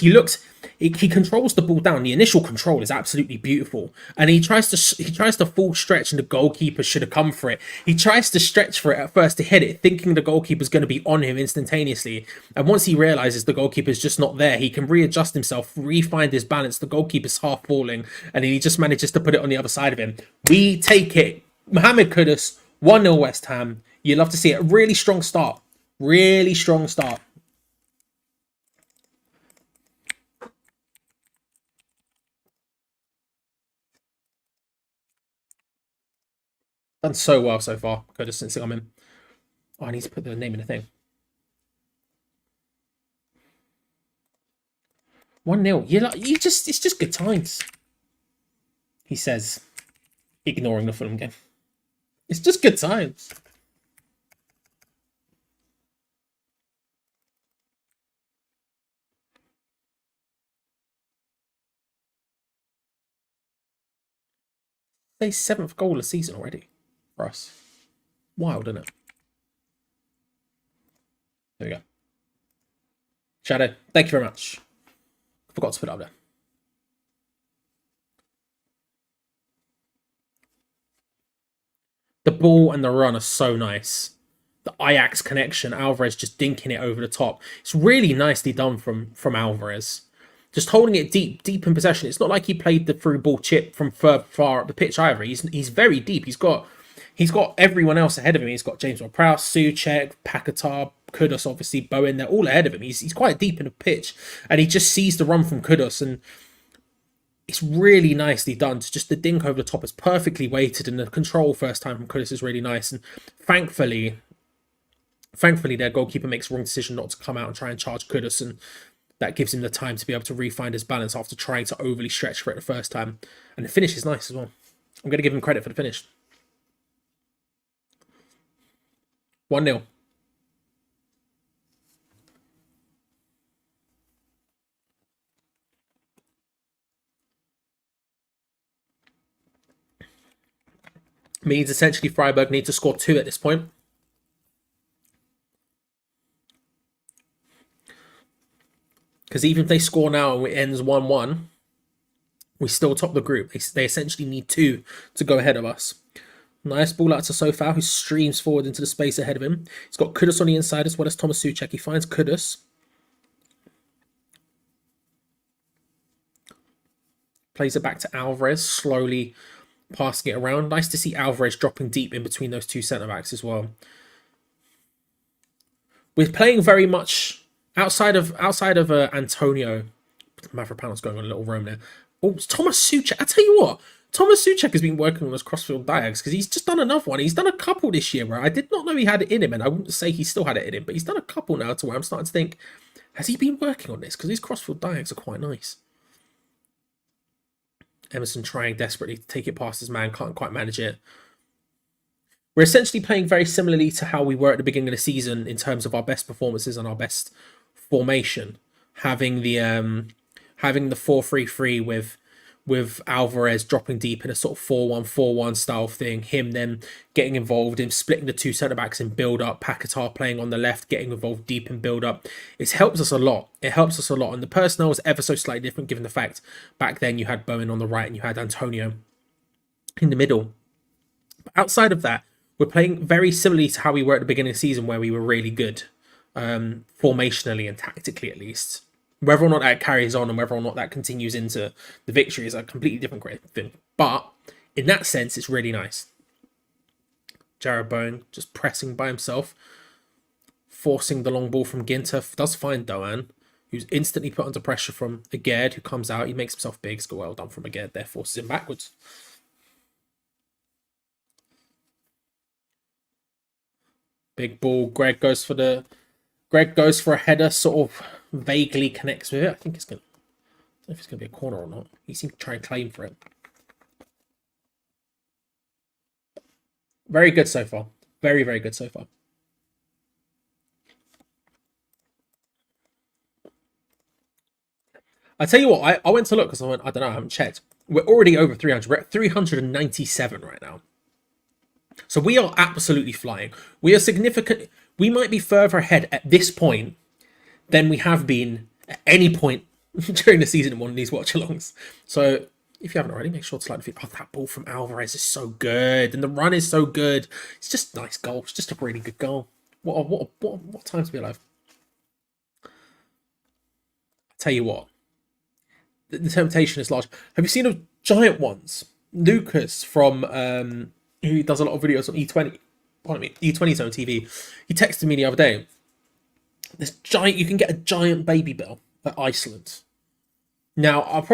he controls the ball down. The initial control is absolutely beautiful. And he tries to full stretch, and the goalkeeper should have come for it. He tries to stretch for it at first to hit it, thinking the goalkeeper's going to be on him instantaneously. And once he realizes the goalkeeper's just not there, he can readjust himself, re-find his balance. The goalkeeper's half falling, and he just manages to put it on the other side of him. We take it. Mohamed Kudus, 1-0 West Ham. You love to see it. Really strong start. Really strong start. Done so well so far. Kudus since I'm in. Oh, I need to put the name in the thing. 1-0. It's just good times. He says, ignoring the Fulham game. It's just good times. His 7th goal of the season already for us. Wild, isn't it? There we go. Shadow, thank you very much. Forgot to put it up there. The ball and the run are so nice. The Ajax connection, Alvarez just dinking it over the top. It's really nicely done from Alvarez. Just holding it deep in possession. It's not like he played the through ball chip from far up the pitch either. He's very deep. He's got everyone else ahead of him. He's got James Ward-Prowse, Souček, Paquetá, Kudus, obviously Bowen. They're all ahead of him. He's quite deep in the pitch, and he just sees the run from Kudus, and it's really nicely done. Just the dink over the top is perfectly weighted, and the control first time from Kudus is really nice. And thankfully, their goalkeeper makes the wrong decision not to come out and try and charge Kudus, and that gives him the time to be able to re-find his balance after trying to overly stretch for it the first time. And the finish is nice as well. I'm going to give him credit for the finish. 1-0. Means essentially Freiburg need to score 2 at this point. Because even if they score now and it ends 1-1, we still top the group. They essentially need 2 to go ahead of us. Nice ball out to Sofau, who streams forward into the space ahead of him. He's got Kudus on the inside as well as Thomas Souček. He finds Kudus. Plays it back to Alvarez, slowly passing it around. Nice to see Alvarez dropping deep in between those 2 centre-backs as well. We're playing very much outside of Antonio. Mavropanos going on a little roam there. Oh, it's Thomas Souček. I tell you what, Thomas Souček has been working on those crossfield diags because he's just done another one. He's done a couple this year where I did not know he had it in him, and I wouldn't say he still had it in him, but he's done a couple now to where I'm starting to think, has he been working on this? Because these crossfield diags are quite nice. Emerson trying desperately to take it past his man, can't quite manage it. We're essentially playing very similarly to how we were at the beginning of the season in terms of our best performances and our best formation. Having the 4-3-3 with Alvarez dropping deep in a sort of 4-1-4-1 style thing. Him then getting involved in splitting the 2 centre-backs in build-up. Paquetá playing on the left, getting involved deep in build-up. It helps us a lot. It helps us a lot. And the personnel is ever so slightly different given the fact back then you had Bowen on the right and you had Antonio in the middle. But outside of that, we're playing very similarly to how we were at the beginning of the season where we were really good. Formationally and tactically at least. Whether or not that carries on and whether or not that continues into the victory is a completely different thing. But in that sense, it's really nice. Jarrod Bowen just pressing by himself, forcing the long ball from Ginter. Does find Doan, who's instantly put under pressure from Agerd, who comes out. He makes himself big. It's well done from Agerd there, forces him backwards. Big ball. Greg goes for a header, sort of vaguely connects with it. I think it's going to... I don't know if it's going to be a corner or not. He seems to try and claim for it. Very good so far. Very, very good so far. I tell you what, I went to look because I don't know, I haven't checked. We're already over 300. We're at 397 right now. So we are absolutely flying. We are significant. We might be further ahead at this point than we have been at any point during the season in one of these watch-alongs. So if you haven't already, make sure to like the video. Oh, that ball from Alvarez is so good, and the run is so good. It's just a nice goal. It's just a really good goal. What time to be alive? I'll tell you what. The temptation is large. Have you seen those giant ones? Lucas from who does a lot of videos on E20. Pardon me, E20 Zone TV. He texted me the other day. This giant, you can get a giant baby bell at Iceland. Now,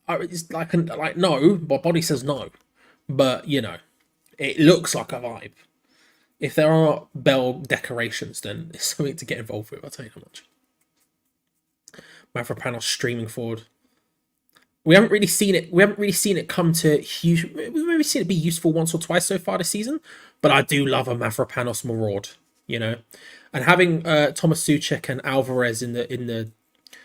it's like no, my body says no, but you know, it looks like a vibe. If there are bell decorations, then it's something to get involved with. I'll tell you how much. Mavropanos streaming forward. We haven't really seen it come to huge. We've maybe seen it be useful once or twice so far this season, but I do love a Mavropanos maraud, you know, and having Thomas Suchek and Alvarez in the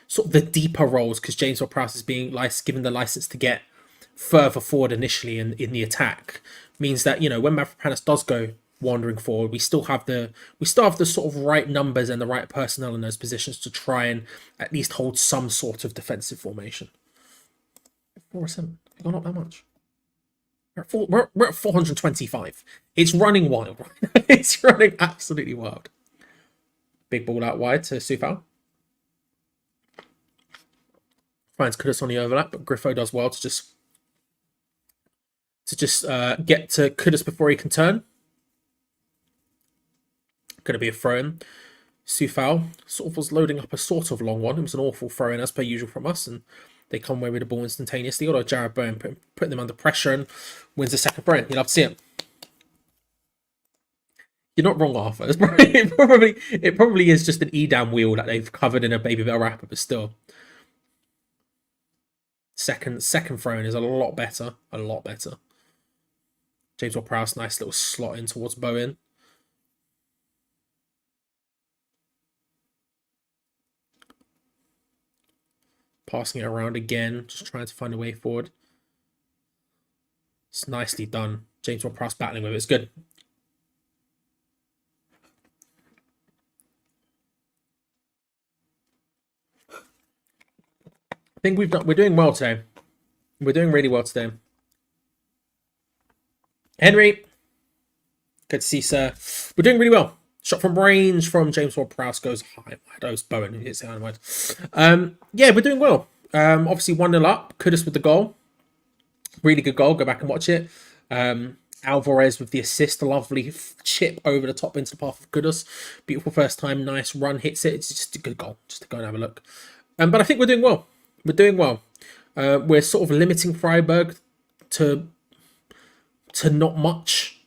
sort of the deeper roles, because James Ward-Prowse is being given the license to get further forward initially in the attack, means that, you know, when Mavropanos does go wandering forward, we still have the sort of right numbers and the right personnel in those positions to try and at least hold some sort of defensive formation. 407. We've gone up that much. We're at 425. It's running wild. It's running absolutely wild. Big ball out wide to Sufal. Finds Kudus on the overlap, but Griffo does well to just get to Kudus before he can turn. Going to be a throw-in. Sufal sort of was loading up a sort of long one. It was an awful throw-in as per usual from us, and they come away with the ball instantaneously. Although Jared Bowen putting them under pressure and wins the second throw-in. You'd love to see it. You're not wrong, Arthur. It probably is just an Edam wheel that they've covered in a baby bell wrapper, but still. Second throw-in is a lot better. A lot better. James Ward-Prowse, nice little slot in towards Bowen. Passing it around again, just trying to find a way forward. It's nicely done. James Ward-Prowse battling with it. It's good. I think we're doing well today. We're doing really well today. Henry. Good to see, sir. We're doing really well. Shot from range from James Ward-Prowse goes high. That was Bowen who hits it high wide. Yeah, we're doing well. Obviously 1-0 up. Kudus with the goal. Really good goal. Go back and watch it. Alvarez with the assist. A lovely chip over the top into the path of Kudus. Beautiful first time. Nice run. Hits it. It's just a good goal. Just to go and have a look. But I think we're doing well. We're doing well. We're sort of limiting Freiburg to not much.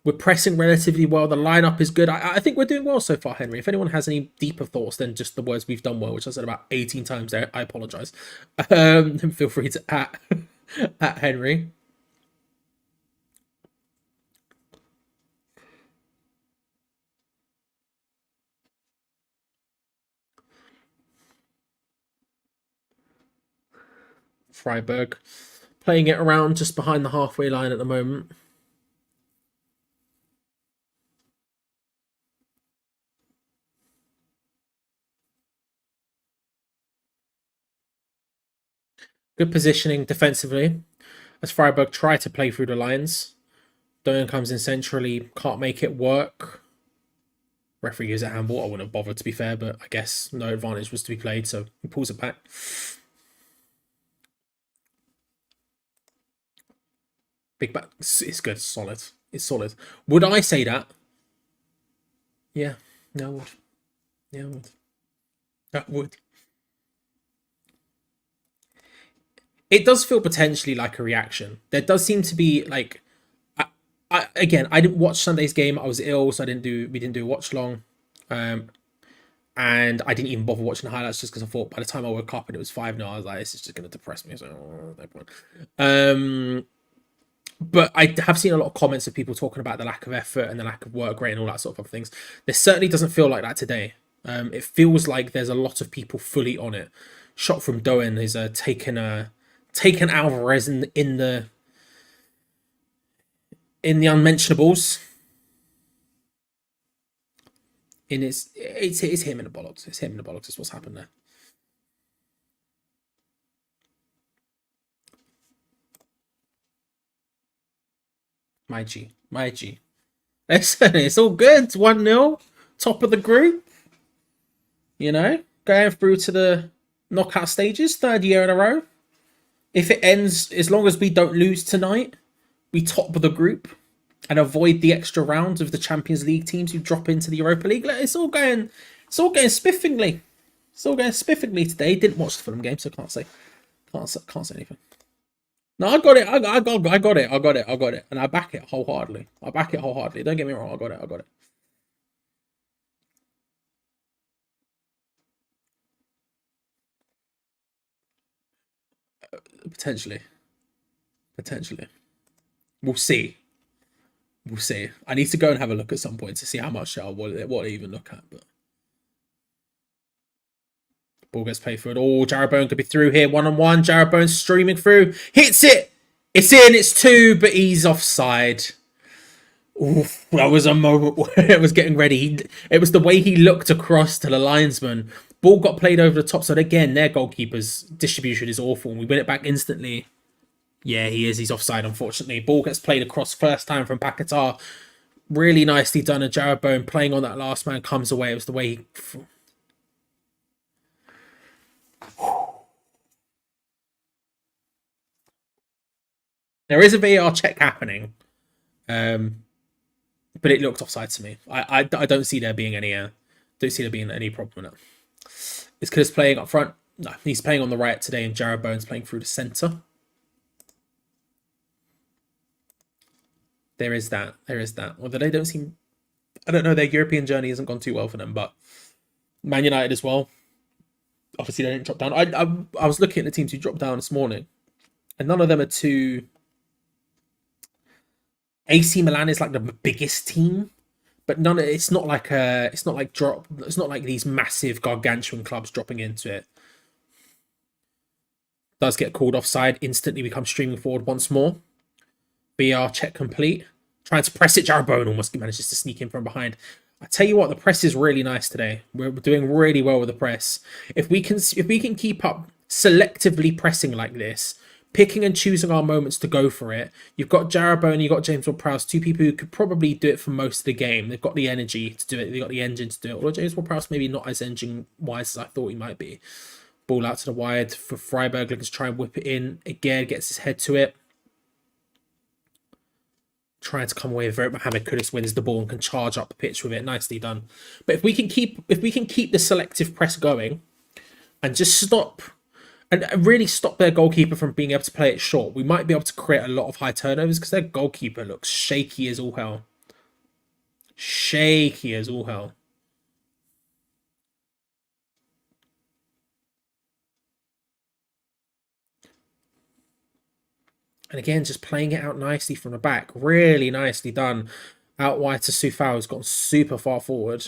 We're pressing relatively well. The lineup is good. I think we're doing well so far, Henry. If anyone has any deeper thoughts than just the words we've done well, which I said about 18 times there, I apologise. Then feel free to at Henry. Freiburg playing it around just behind the halfway line at the moment. Good positioning defensively as Freiburg try to play through the lines. Doan comes in centrally, can't make it work. Referee gives it handball. I wouldn't have bothered, to be fair, but I guess no advantage was to be played, so he pulls it back. Big back. It's good. Solid. It's solid. Would I say that? Yeah. No, I would. Yeah, I would. I would. It does feel potentially like a reaction. There does seem to be like, again, I didn't watch Sunday's game. I was ill, so we didn't do a watch long, and I didn't even bother watching the highlights just because I thought by the time I woke up and it was 5-0, I was like, this is just going to depress me. So no point. But I have seen a lot of comments of people talking about the lack of effort and the lack of work rate and all that sort of things. There certainly doesn't feel like that today. It feels like there's a lot of people fully on it. shot from Doen is taken Alvarez in the unmentionables. It's him in the bollocks. It's him in the bollocks. Is what's happened there. My G. Listen, it's all good. 1-0, top of the group. You know, going through to the knockout stages, 3rd year in a row. If it ends, as long as we don't lose tonight, we top of the group and avoid the extra rounds of the Champions League teams who drop into the Europa League. It's all going spiffingly. It's all going spiffingly today. Didn't watch the Fulham game, so can't say anything. No, I got it. I got it. And I back it wholeheartedly. Don't get me wrong. I got it. Potentially. We'll see. I need to go and have a look at some point to see how much what they even look at. But ball gets played through it. Oh, Jarrod Bowen could be through here. 1-on-1. Jarrod Bowen streaming through. Hits it. It's in. It's 2, but he's offside. Oof, that was a moment where it was getting ready. It was the way he looked across to the linesman. Ball got played over the top. So again, their goalkeeper's distribution is awful. And we win it back instantly. Yeah, he is. He's offside, unfortunately. Ball gets played across first time from Paquetá. Really nicely done. And Jarrod Bowen playing on that last man comes away. It was the way he... There is a VAR check happening. But it looked offside to me. I don't see there being any problem with that. Is Kudus playing up front? No, he's playing on the right today, and Jarrod Bowen's playing through the centre. There is that. Although they don't seem... I don't know, their European journey hasn't gone too well for them, but Man United as well. Obviously, they didn't drop down. I was looking at the teams who dropped down this morning, and none of them are too... AC Milan is like the biggest team, but it's not like these massive gargantuan clubs dropping into it. Does get called offside, instantly becomes streaming forward once more. BR check complete. Trying to press it, Jarrod Bowen almost manages to sneak in from behind. I tell you what, the press is really nice today. We're doing really well with the press. If we can keep up selectively pressing like this, picking and choosing our moments to go for it. You've got Jarrod Bowen, you've got James Ward-Prowse, 2 people who could probably do it for most of the game. They've got the energy to do it. They've got the engine to do it. Although James Ward-Prowse maybe not as engine-wise as I thought he might be. Ball out to the wide for Freiburg, looking to try and whip it in. Again, gets his head to it. Trying to come away with it. Mohamed Kudus wins the ball and can charge up the pitch with it. Nicely done. But if we can keep the selective press going and just stop... and really stop their goalkeeper from being able to play it short, we might be able to create a lot of high turnovers because their goalkeeper looks shaky as all hell. And again, just playing it out nicely from the back. Really nicely done. Out wide to Soufal, who's gone super far forward.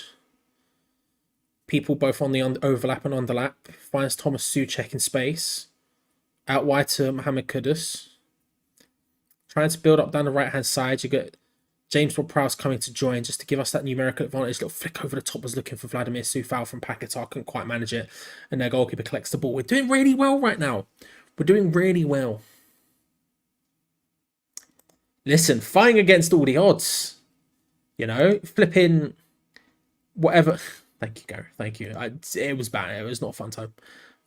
People both on the overlap and underlap. Finds Thomas Souček in space. Out wide to Mohamed Kudus. Trying to build up down the right-hand side. You get James Ward-Prowse coming to join just to give us that numerical advantage. Little flick over the top was looking for Vladimir Soufal from Paquetá. Couldn't quite manage it. And their goalkeeper collects the ball. We're doing really well right now. We're doing really well. Listen, fighting against all the odds. You know, flipping whatever... Thank you, Gary. Thank you. It was bad. It was not a fun time.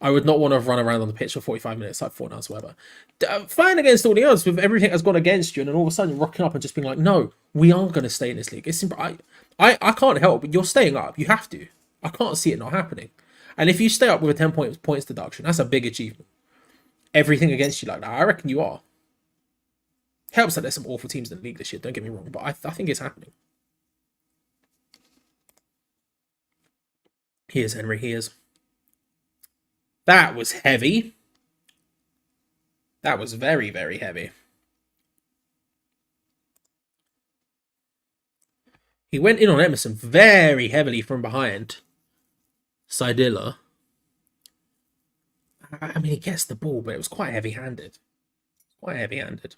I would not want to run around on the pitch for 45 minutes, like 4 hours, whatever. Fighting against all the odds with everything that's gone against you, and then all of a sudden you're rocking up and just being like, no, we are going to stay in this league. It's simple. I can't help, but you're staying up. You have to. I can't see it not happening. And if you stay up with a 10 points deduction, that's a big achievement. Everything against you like that, I reckon you are. Helps that there's some awful teams in the league this year, don't get me wrong, but I think it's happening. He is, Henry, he is. That was heavy. That was very, very heavy. He went in on Emerson very heavily from behind. Sidilla. I mean, he gets the ball, but it was quite heavy-handed. Quite heavy-handed.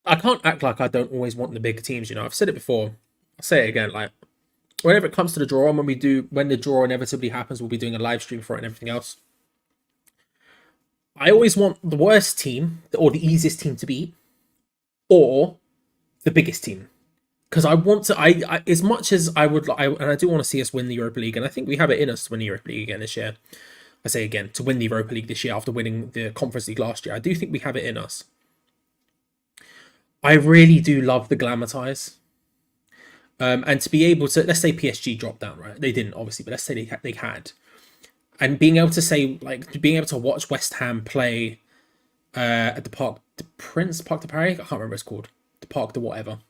I can't act like I don't always want the big teams, I've said it before. I'll say it again, like, whenever it comes to the draw, and when the draw inevitably happens, we'll be doing a live stream for it and everything else. I always want the worst team, or the easiest team to beat, or the biggest team. Because I want to, I as much as I would, and I do want to see us win the Europa League, and I think we have it in us to win the Europa League again this year. I say again, to win the Europa League this year after winning the Conference League last year. I do think we have it in us. I really do love the glamour ties. And to be able to, let's say PSG dropped down, right? They didn't, obviously, but let's say they had. And being able to say, like, being able to watch West Ham play at the Parc de Prince, Parc de Paris? I can't remember what it's called. The Parc de whatever.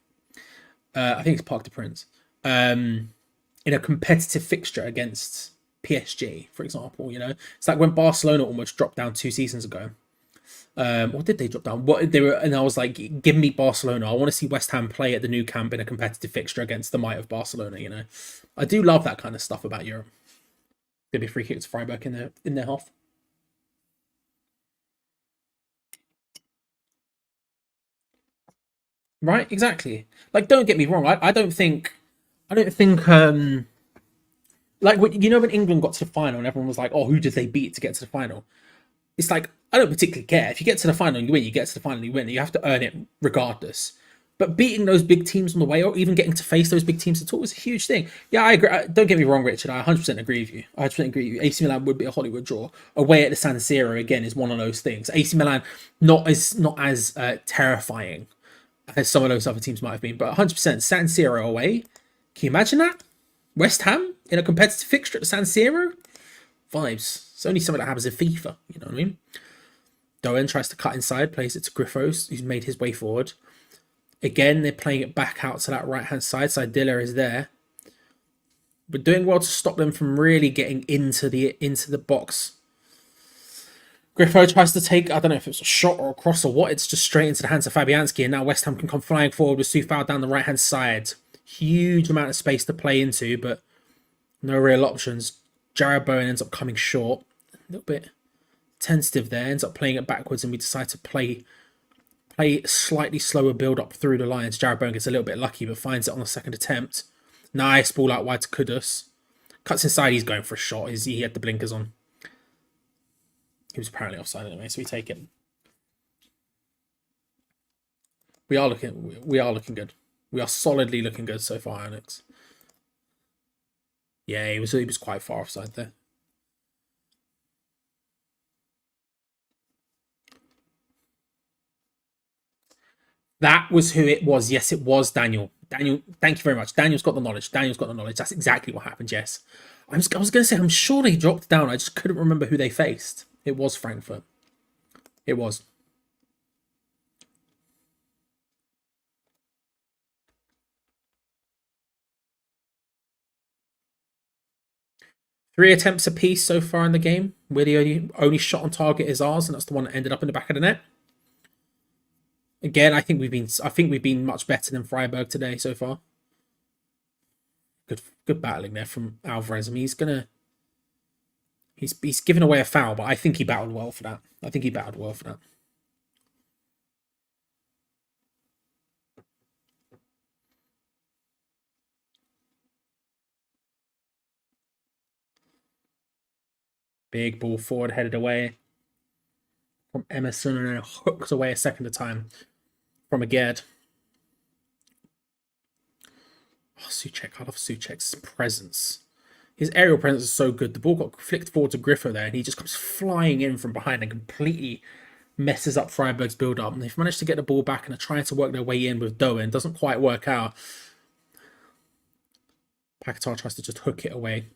I think it's Parc de Prince. In a competitive fixture against PSG, for example, It's like when Barcelona almost dropped down 2 seasons ago. Or did they drop down? And I was like, give me Barcelona. I want to see West Ham play at the new camp in a competitive fixture against the might of Barcelona, I do love that kind of stuff about Europe. There'll be free kicks to Freiburg in their half. Right, exactly. Like, don't get me wrong. I don't think like, when England got to the final and everyone was like, oh, who did they beat to get to the final? It's like, I don't particularly care. If you get to the final and you win, you get to the final and you win. You have to earn it regardless. But beating those big teams on the way, or even getting to face those big teams at all, is a huge thing. Yeah, I agree. Don't get me wrong, Richard. I 100% agree with you. I 100% agree with you. AC Milan would be a Hollywood draw. Away at the San Siro, again, is one of those things. AC Milan, not as terrifying as some of those other teams might have been. But 100% San Siro away. Can you imagine that? West Ham in a competitive fixture at the San Siro? Vibes. It's only something that happens in FIFA. You know what I mean? Doen tries to cut inside, plays it to Griffos, who's made his way forward. Again, they're playing it back out to that right-hand side. Dilla is there. But doing well to stop them from really getting into the box. Griffo tries to take, I don't know if it's a shot or a cross or what, it's just straight into the hands of Fabianski, and now West Ham can come flying forward with Soufal down the right-hand side. Huge amount of space to play into, but no real options. Jared Bowen ends up coming short. A little bit tentative there, ends up playing it backwards, and we decide to play slightly slower build-up through the lines. Jared Bowen gets a little bit lucky, but finds it on the second attempt. Nice ball out wide to Kudus. Cuts inside, he's going for a shot. He had the blinkers on. He was apparently offside anyway, so we take it. We are looking good. We are solidly looking good so far, Alex. Yeah, he was quite far offside there. That was who it was. Yes, it was Daniel. Daniel, thank you very much. Daniel's got the knowledge. That's exactly what happened, yes. I was going to say, I'm sure they dropped down. I just couldn't remember who they faced. It was Frankfurt. It was. Three attempts apiece so far in the game. Where the only shot on target is ours, and that's the one that ended up in the back of the net. Again, I think we've been much better than Freiburg today so far. Good battling there from Alvarez. I mean, he's given away a foul, but I think he battled well for that. Big ball forward, headed away from Emerson, and then hooks away a second time from Agerd. Oh, Souček. I love Souček's presence. His aerial presence is so good. The ball got flicked forward to Griffo there, and he just comes flying in from behind and completely messes up Freiburg's build-up. And they've managed to get the ball back and are trying to work their way in with Doen. Doesn't quite work out. Paquetá tries to just hook it away.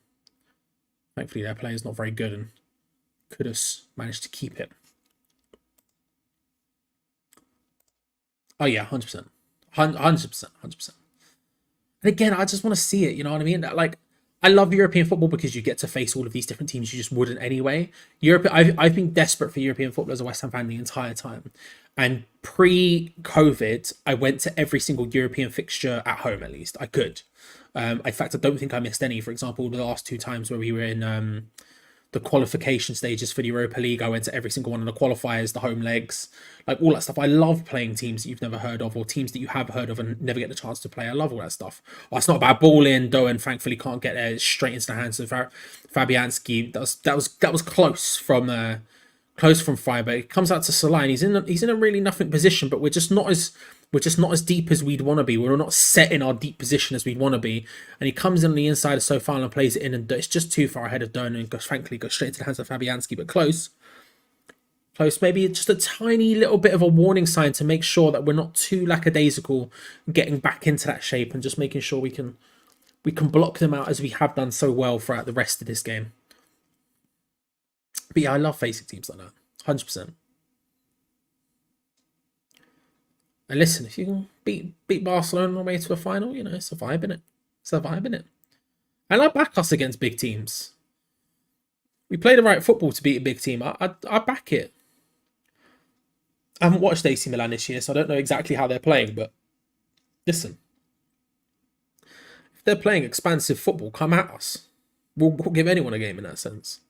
Thankfully, their play is not very good, and Kudus managed to keep it. Oh yeah, 100%. 100%. And again, I just want to see it, you know what I mean? Like, I love European football because you get to face all of these different teams you just wouldn't anyway. I've been desperate for European football as a West Ham fan the entire time. And pre-COVID, I went to every single European fixture at home, at least. I could. In fact, I don't think I missed any. For example, the last 2 times where we were in the qualification stages for the Europa League, I went to every single one of the qualifiers, the home legs, like all that stuff. I love playing teams that you've never heard of or teams that you have heard of and never get the chance to play. I love all that stuff. Oh, it's not about ball in. Doan thankfully can't get there straight into the hands of Fabianski. That was close from Freiburg. It comes out to Salah, and he's in a really nothing position, but we're just not as deep as we'd want to be. We're not set in our deep position as we'd want to be. And he comes in on the inside of Sofal and plays it in, and it's just too far ahead of Doan and goes straight into the hands of Fabianski, but close. Close, maybe just a tiny little bit of a warning sign to make sure that we're not too lackadaisical getting back into that shape and just making sure we can block them out as we have done so well throughout the rest of this game. But yeah, I love facing teams like that. 100%. And listen, if you can beat Barcelona on the way to a final, it's a vibe, innit? It's a vibe, innit? And I back us against big teams. We play the right football to beat a big team. I back it. I haven't watched AC Milan this year, so I don't know exactly how they're playing, but listen. If they're playing expansive football, come at us. We'll give anyone a game in that sense.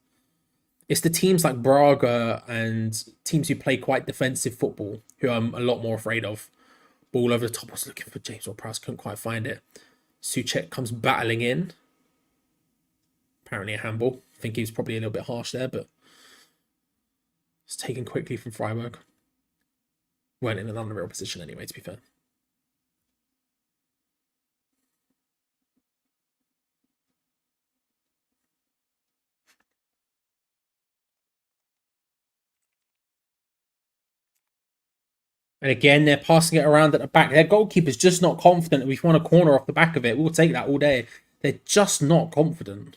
It's the teams like Braga and teams who play quite defensive football who I'm a lot more afraid of. Ball over the top. I was looking for James Ward-Prowse, couldn't quite find it. Souček comes battling in. Apparently a handball. I think he was probably a little bit harsh there, but it's taken quickly from Freiburg. Weren't in an unreal position anyway, to be fair. And again, they're passing it around at the back. Their goalkeeper's just not confident. If we want a corner off the back of it, we'll take that all day. They're just not confident.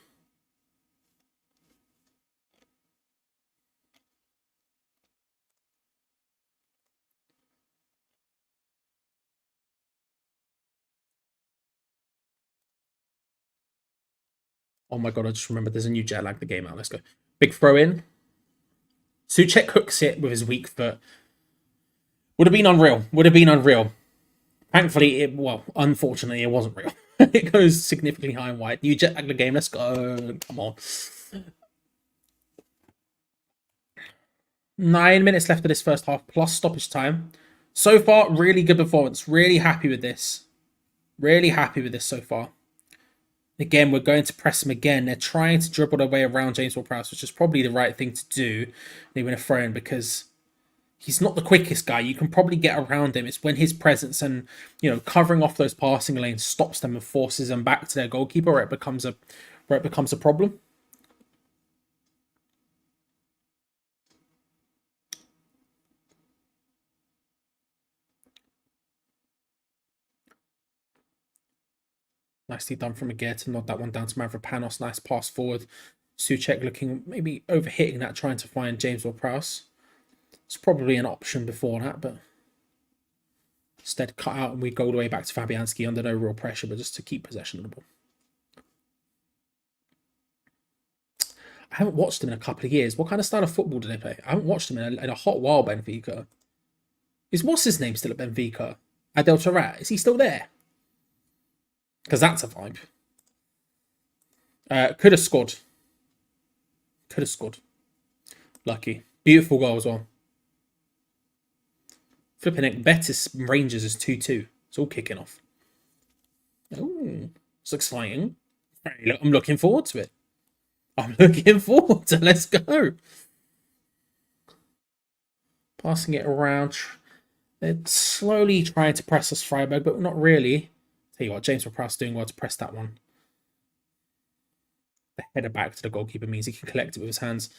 Oh my god, I just remembered there's a new jet lag the game out. Let's go. Big throw in. Souček hooks it with his weak foot. Would have been unreal. Thankfully, unfortunately, it wasn't real. It goes significantly high and wide. New jet lag the game. Let's go. Come on. 9 minutes left of this first half, plus stoppage time. So far, really good performance. Really happy with this. Really happy with this so far. Again, we're going to press them again. They're trying to dribble their way around James Ward-Prowse, which is probably the right thing to do. They're going to throw in because he's not the quickest guy. You can probably get around him. It's when his presence and, covering off those passing lanes stops them and forces them back to their goalkeeper where it becomes a problem. Nicely done from Aguirre to nod that one down to Mavropanos. Nice pass forward. Souček looking maybe overhitting that, trying to find James Ward-Prowse. It's probably an option before that, but instead cut out and we go all the way back to Fabianski under no real pressure, but just to keep possession of the ball. I haven't watched them in a couple of years. What kind of style of football do they play? I haven't watched them in a hot while, Benfica. What's his name still at Benfica? Adel Tarat. Is he still there? Because that's a vibe. Could have scored. Lucky. Beautiful goal as well. Flipping it. Betis Rangers is 2-2. It's all kicking off. Oh, it's exciting. I'm looking forward to it. Let's go. Passing it around. They're slowly trying to press us, Freiburg, but not really. Tell you what, James Ward-Prowse doing well to press that one. The header back to the goalkeeper means he can collect it with his hands.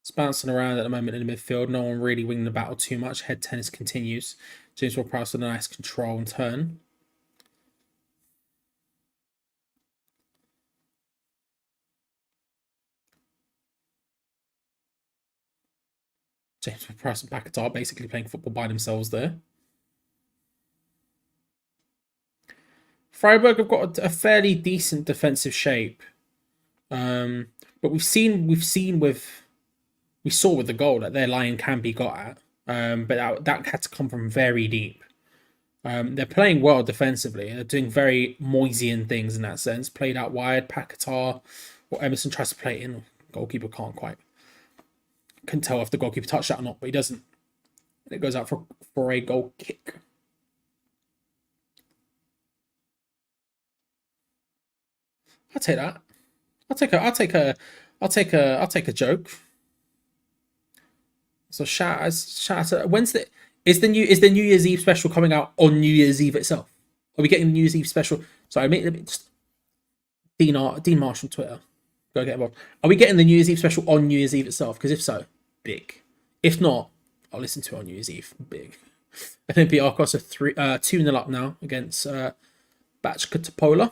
It's bouncing around at the moment in the midfield. No one really winning the battle too much. Head tennis continues. James Ward-Prowse with a nice control and turn. James Ward-Prowse and Paquetá basically playing football by themselves there. Freiburg have got a fairly decent defensive shape. But we saw with the goal that their line can be got at. But that had to come from very deep. They're playing well defensively. They're doing very Moyesian things in that sense. Played out wide, Paquetá or Emerson tries to play it in. Goalkeeper couldn't tell if the goalkeeper touched that or not, but he doesn't. And it goes out for a goal kick. I'll take that. I'll take a joke. So shout out. Is the New Year's Eve special coming out on New Year's Eve itself? Are we getting the New Year's Eve special? Sorry, just Dean Marshall Twitter. Go get involved. Are we getting the New Year's Eve special on New Year's Eve itself? Because if so, big. If not, I'll listen to it on New Year's Eve. Big. Olympiacos are 2-0 up now against Bachka Topola.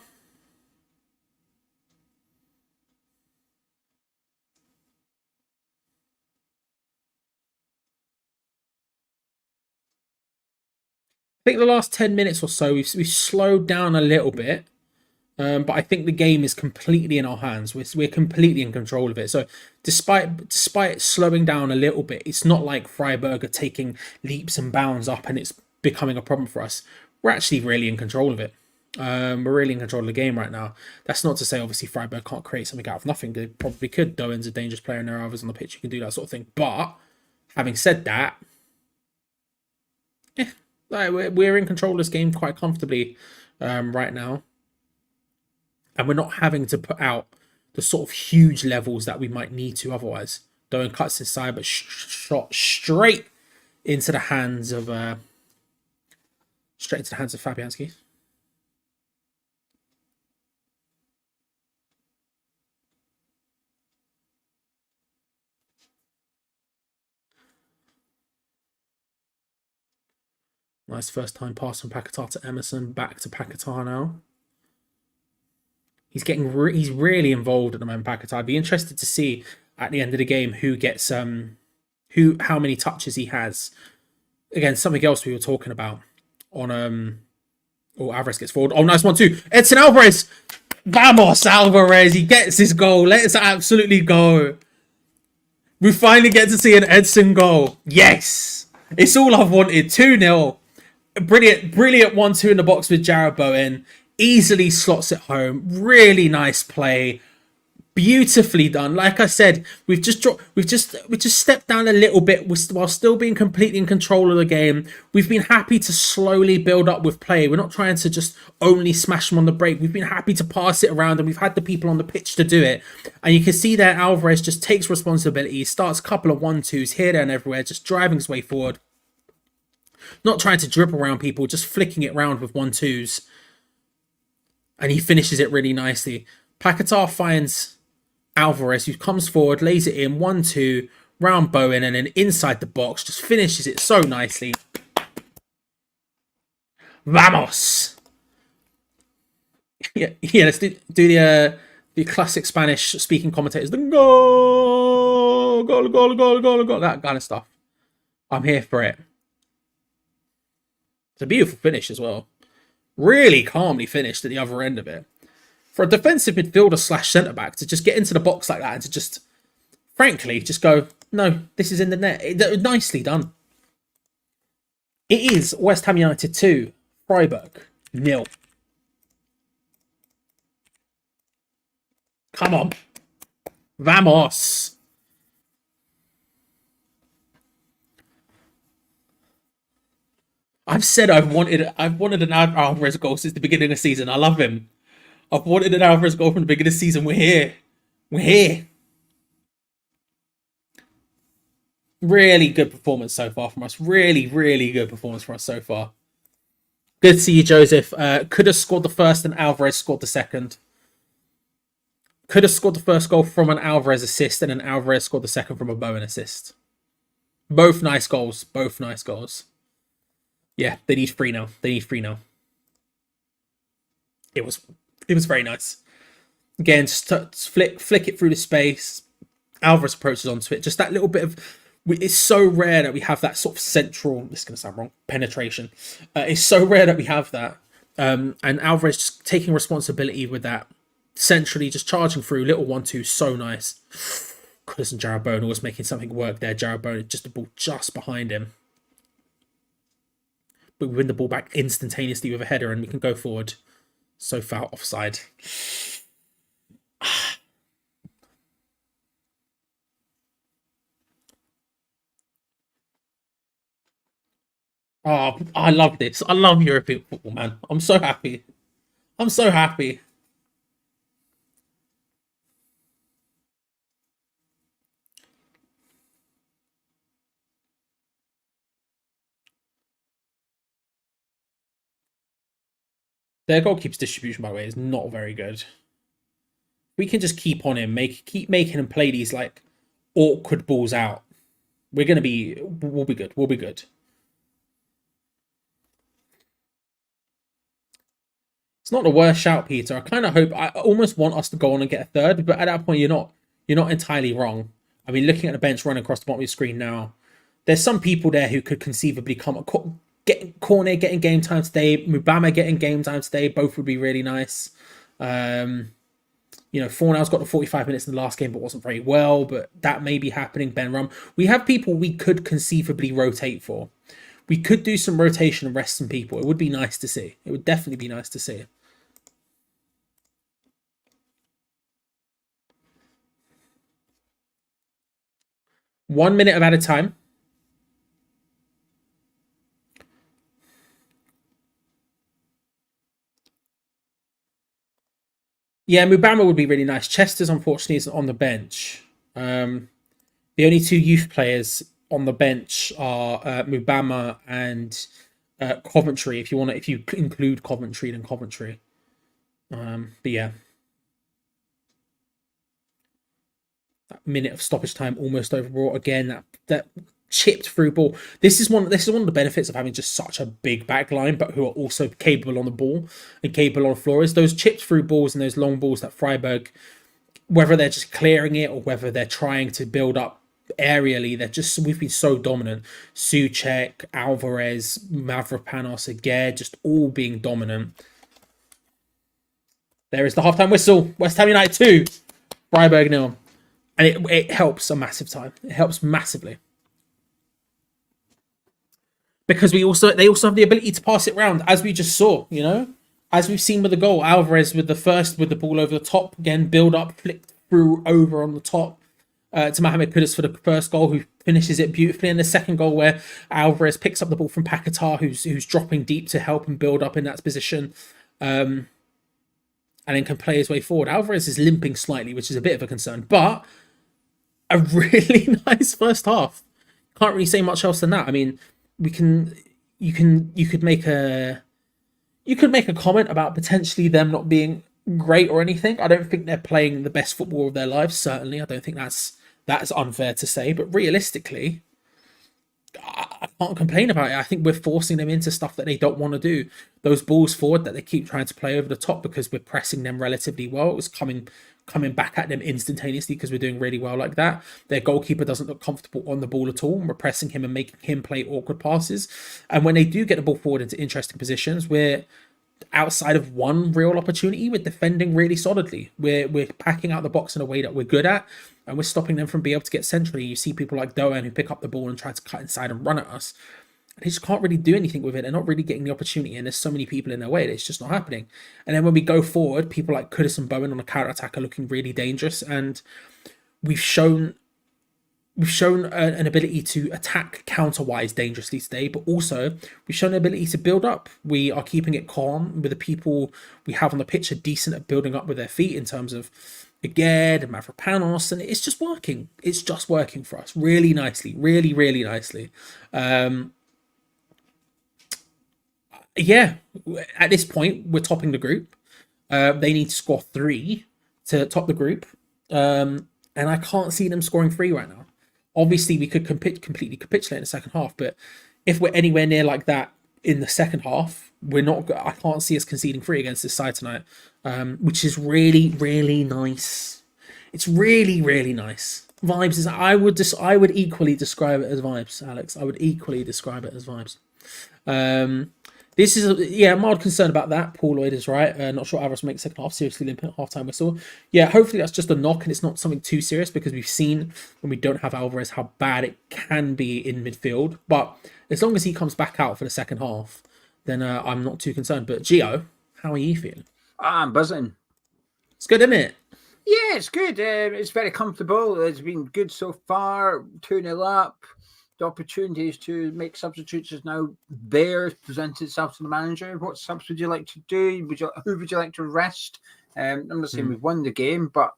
I think the last 10 minutes or so, we've slowed down a little bit. But I think the game is completely in our hands. We're completely in control of it. So despite slowing down a little bit, it's not like Freiburg are taking leaps and bounds up and it's becoming a problem for us. We're actually really in control of it. We're really in control of the game right now. That's not to say, obviously, Freiburg can't create something out of nothing. They probably could. Doan's a dangerous player and there are others on the pitch who can do that sort of thing. But having said that, we're in control of this game quite comfortably right now. And we're not having to put out the sort of huge levels that we might need to otherwise. Doan cuts inside, but shot straight into the hands of Fabianski. Nice first time pass from Paquetá to Emerson, back to Paquetá now. He's really involved at the moment, Paquetá. I'd be interested to see at the end of the game who gets how many touches he has. Again, something else we were talking about on Alvarez gets forward. Oh, nice one too. Edson Alvarez. Vamos, Alvarez. He gets his goal. Let's absolutely go. We finally get to see an Edson goal. Yes. It's all I've wanted. 2-0. Brilliant 1-2 in the box with Jarrod Bowen. Easily slots it home. Really nice play. Beautifully done. Like I said, we've just stepped down a little bit while still being completely in control of the game. We've been happy to slowly build up with play. We're not trying to just only smash them on the break. We've been happy to pass it around and we've had the people on the pitch to do it. And you can see there Alvarez just takes responsibility, starts a couple of 1-2s here, there and everywhere, just driving his way forward. Not trying to dribble around people, just flicking it around with 1-2s. And he finishes it really nicely. Paquetá finds Alvarez, who comes forward, lays it in, 1-2, round Bowen, and then inside the box, just finishes it so nicely. Vamos! Yeah, let's do the classic Spanish-speaking commentators. The goal, that kind of stuff. I'm here for it. It's a beautiful finish as well. Really calmly finished at the other end of it. For a defensive midfielder / centre-back to just get into the box like that and to just, frankly, just go, no, this is in the net. Nicely done. It is West Ham United 2, Freiburg 0. Come on. Vamos. I've said I've wanted an Alvarez goal since the beginning of the season. I love him. I've wanted an Alvarez goal from the beginning of the season. We're here. We're here. Really good performance so far from us. Really, really good performance from us so far. Good to see you, Joseph. Could have scored the first and Alvarez scored the second. Could have scored the first goal from an Alvarez assist and then Alvarez scored the second from a Bowen assist. Both nice goals. Both nice goals. Yeah, they need 3 now. They need 3 now. It was very nice. Again, just flick it through the space. Alvarez approaches onto it. Just that little bit of... It's so rare that we have that sort of central... This is going to sound wrong. Penetration. It's so rare that we have that. And Alvarez just taking responsibility with that. centrally, just charging through, little 1-2, so nice. Chris and Jared Bowen was making something work there. Jared Bowen, just the ball just behind him. But we win the ball back instantaneously with a header and we can go forward. So far offside. Oh, I love this. I love European football, man. I'm so happy. I'm so happy. Their goalkeeper's distribution, by the way, is not very good. We can just keep on him, keep making him play these like awkward balls out. We'll be good. We'll be good. It's not the worst shout, Peter. I kind of hope, I almost want us to go on and get a third, but at that point, you're not entirely wrong. I mean, looking at the bench running across the bottom of your screen now, there's some people there who could conceivably come getting Cornet getting game time today, Mubama getting game time today. Both would be really nice. Fornell's got the 45 minutes in the last game, but wasn't very well. But that may be happening. Ben Rum. We have people we could conceivably rotate for. We could do some rotation and rest some people. It would be nice to see. It would definitely be nice to see. One minute of added time. Yeah, Mubama would be really nice. Chester's unfortunately isn't on the bench. The only two youth players on the bench are Mubama and Coventry. If you include Coventry, then Coventry. But yeah, that minute of stoppage time almost overbrought again. That chipped through ball. This is one of the benefits of having just such a big back line, but who are also capable on the ball and capable on the floor. Is those chipped through balls and those long balls that Freiburg, whether they're just clearing it or whether they're trying to build up aerially, we've been so dominant. Souček, Alvarez, Mavropanos, again, just all being dominant. There is the halftime whistle. West Ham United 2, Freiburg 0. And it helps a massive time. It helps massively. Because they also have the ability to pass it round, as we just saw, as we've seen with the goal. Alvarez with the ball over the top, again, build up, flicked through over on the top to Mohamed Kudus for the first goal, who finishes it beautifully. And the second goal where Alvarez picks up the ball from Paquetá, who's dropping deep to help him build up in that position, and then can play his way forward. Alvarez is limping slightly, which is a bit of a concern, but a really nice first half. Can't really say much else than that. I mean, you could make a comment about potentially them not being great or anything. I don't think they're playing the best football of their lives. Certainly, I don't think that's unfair to say. But realistically, I can't complain about it. I think we're forcing them into stuff that they don't want to do. Those balls forward that they keep trying to play over the top because we're pressing them relatively well. It was coming back at them instantaneously because we're doing really well like that. Their goalkeeper doesn't look comfortable on the ball at all, and we're pressing him and making him play awkward passes. And when they do get the ball forward into interesting positions, we're outside of one real opportunity, we're defending really solidly. We're packing out the box in a way that we're good at, and we're stopping them from being able to get centrally. You see people like Doan who pick up the ball and try to cut inside and run at us. They just can't really do anything with it. They're not really getting the opportunity, and there's so many people in their way that it's just not happening. And then when we go forward, people like Kudus and Bowen on the counter-attack are looking really dangerous, and we've shown an ability to attack counter-wise dangerously today, but also we've shown an ability to build up. We are keeping it calm with the people we have on the pitch are decent at building up with their feet in terms of Aged and Mavropanos, and it's just working. It's just working for us really nicely, really, really nicely. Yeah, at this point, we're topping the group. They need to score 3 to top the group. And I can't see them scoring 3 right now. Obviously, we could completely capitulate in the second half, but if we're anywhere near like that in the second half, I can't see us conceding 3 against this side tonight, which is really, really nice. It's really, really nice. Vibes is, I would equally describe it as vibes, Alex. I would equally describe it as vibes. This is mild concern about that. Paul Lloyd is right. Not sure Alvarez will make second half. Seriously limping at halftime whistle. Yeah, hopefully that's just a knock and it's not something too serious, because we've seen when we don't have Alvarez how bad it can be in midfield. But as long as he comes back out for the second half, then I'm not too concerned. But Gio, how are you feeling? I'm buzzing. It's good, isn't it? Yeah, it's good. It's very comfortable. It's been good so far. 2-0 up. The opportunities to make substitutes is now there, presented itself to the manager. What subs would you like to do? Who would you like to rest? I'm not saying we've won the game, but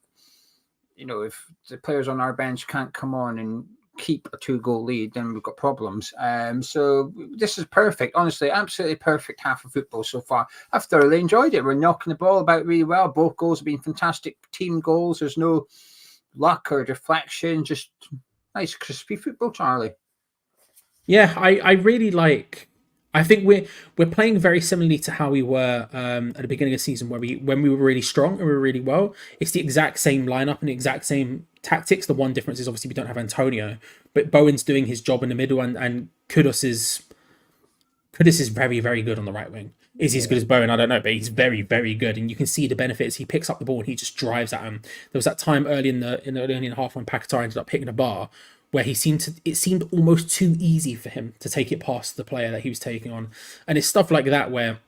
if the players on our bench can't come on and keep a 2-goal lead, then we've got problems. So this is perfect, honestly, absolutely perfect half of football so far. I've thoroughly enjoyed it. We're knocking the ball about really well. Both goals have been fantastic team goals. There's no luck or deflection, just nice crispy football, Charlie. Yeah, I really like. I think we're playing very similarly to how we were at the beginning of the season, when we were really strong and we were really well. It's the exact same lineup and the exact same tactics. The one difference is obviously we don't have Antonio, but Bowen's doing his job in the middle, and Kudus is very, very good on the right wing. Is he as good as Bowen? I don't know, but he's very, very good, and you can see the benefits. He picks up the ball and he just drives at him. There was that time early in the half when Paquetá ended up hitting the bar, where it seemed almost too easy for him to take it past the player that he was taking on. And it's stuff like that where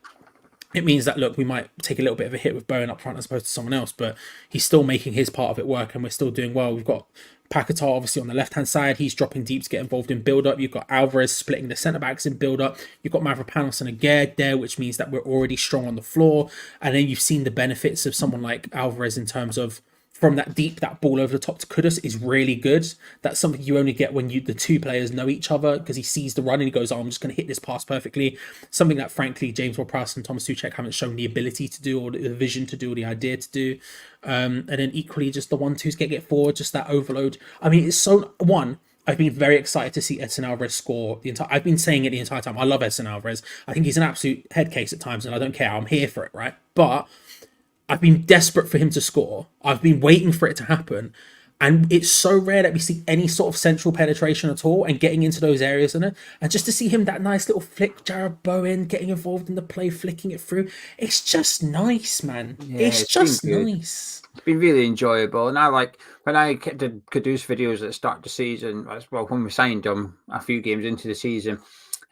it means that, look, we might take a little bit of a hit with Bowen up front as opposed to someone else, but he's still making his part of it work and we're still doing well. We've got Paquetá obviously on the left-hand side. He's dropping deep to get involved in build-up. You've got Alvarez splitting the centre-backs in build-up. You've got Mavropanos and Aguerd there, which means that we're already strong on the floor. And then you've seen the benefits of someone like Alvarez in terms of, from that deep, that ball over the top to Kudus is really good. That's something you only get when the two players know each other, because he sees the run and he goes, I'm just going to hit this pass perfectly. Something that, frankly, James Ward-Prowse and Thomas Tuchel haven't shown the ability to do, or the vision to do, or the idea to do. And then equally, just the 1-2s get forward, just that overload. I mean, it's so... I've been very excited to see Edson Alvarez score. I've been saying it the entire time. I love Edson Alvarez. I think he's an absolute head case at times, and I don't care. I'm here for it, right? But I've been desperate for him to score. I've been waiting for it to happen. And it's so rare that we see any sort of central penetration at all and getting into those areas in it. And just to see him, that nice little flick, Jared Bowen, getting involved in the play, flicking it through. It's just nice, man. Yeah, it's just nice. It's been really enjoyable. And I like, when I did Kudus videos at the start of the season, well, when we signed him a few games into the season,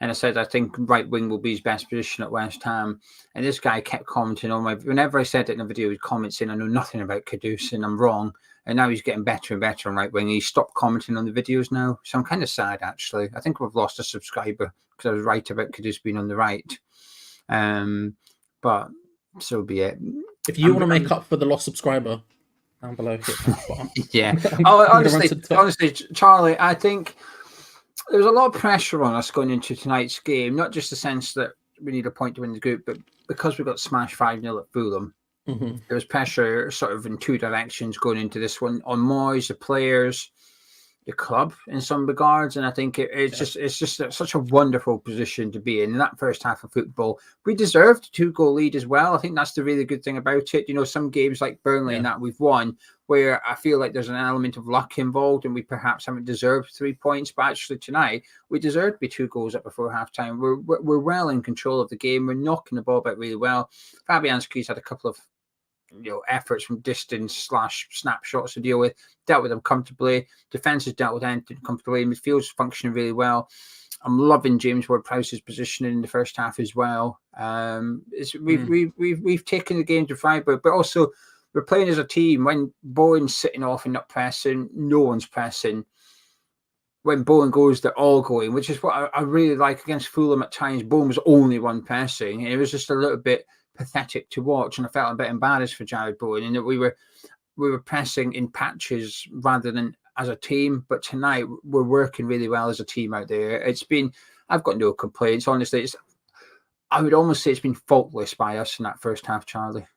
and I said, I think right wing will be his best position at West Ham. And this guy kept commenting on whenever I said it in a video, he'd comment saying, I know nothing about Kudus and I'm wrong. And now he's getting better and better on right wing. He stopped commenting on the videos now. So I'm kind of sad, actually. I think we've lost a subscriber because I was right about Kudus being on the right. But so be it. If you want to make up for the lost subscriber, down below, hit that button. Yeah. honestly, Charlie, I think there's a lot of pressure on us going into tonight's game, not just the sense that we need a point to win the group, but because we got smashed 5-0 at Fulham. Mm-hmm. There was pressure sort of in two directions going into this one, on Moyes, the players, the club in some regards. And I think it's just such a wonderful position to be in that first half of football. We deserved a 2-goal lead as well. I think that's the really good thing about it. Some games like Burnley and that we've won, where I feel like there's an element of luck involved and we perhaps haven't deserved 3 points. But actually tonight, we deserved to be 2 goals up before half-time. We're well in control of the game. We're knocking the ball about really well. Fabianski's had a couple of efforts from distance / snapshots to deal with, dealt with them comfortably. Defence has dealt with them comfortably. Midfield's functioning really well. I'm loving James Ward-Prowse's positioning in the first half as well. We've taken the game to Freiburg, but also we're playing as a team. When Bowen's sitting off and not pressing, no one's pressing. When Bowen goes, they're all going, which is what I really like against Fulham at times. Bowen was only one pressing, and it was just a little bit pathetic to watch, and I felt a bit embarrassed for Jared Bowen in that we were pressing in patches rather than as a team. But tonight we're working really well as a team out there. I've got no complaints, honestly. I would almost say it's been faultless by us in that first half, Charlie.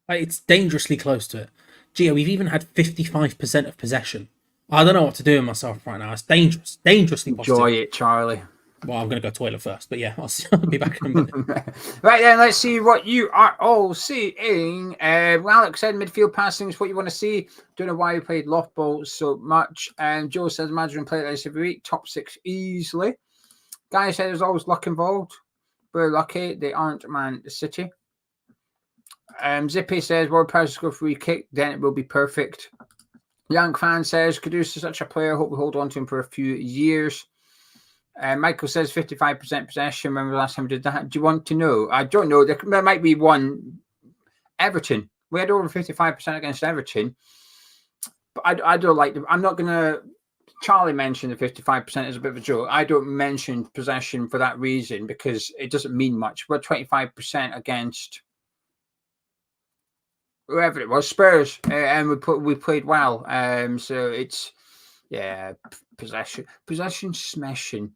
It's dangerously close to it. Gio, we've even had 55% of possession. I don't know what to do with myself right now. It's dangerously positive. Enjoy it, Charlie. Well, I'm going to go toilet first, but yeah, I'll be back in a minute. Right then, let's see what you are all seeing. Alex said midfield passing is what you want to see. Don't know why we played loft balls so much. Joe says imagine play like this every week. Top 6 easily. Guy said there's always luck involved. We're lucky they aren't Man City. Zippy says, Ward Prowse score free kick, then it will be perfect. Young fan says, Kudus is such a player. Hope we hold on to him for a few years. Michael says 55% possession. Remember the last time we did that? Do you want to know? I don't know. There might be one. Everton. We had over 55% against Everton. But I don't like them. I'm not going to... Charlie mentioned the 55% is a bit of a joke. I don't mention possession for that reason because it doesn't mean much. We're 25% against whoever it was, Spurs, and we played well. So it's possession smashing.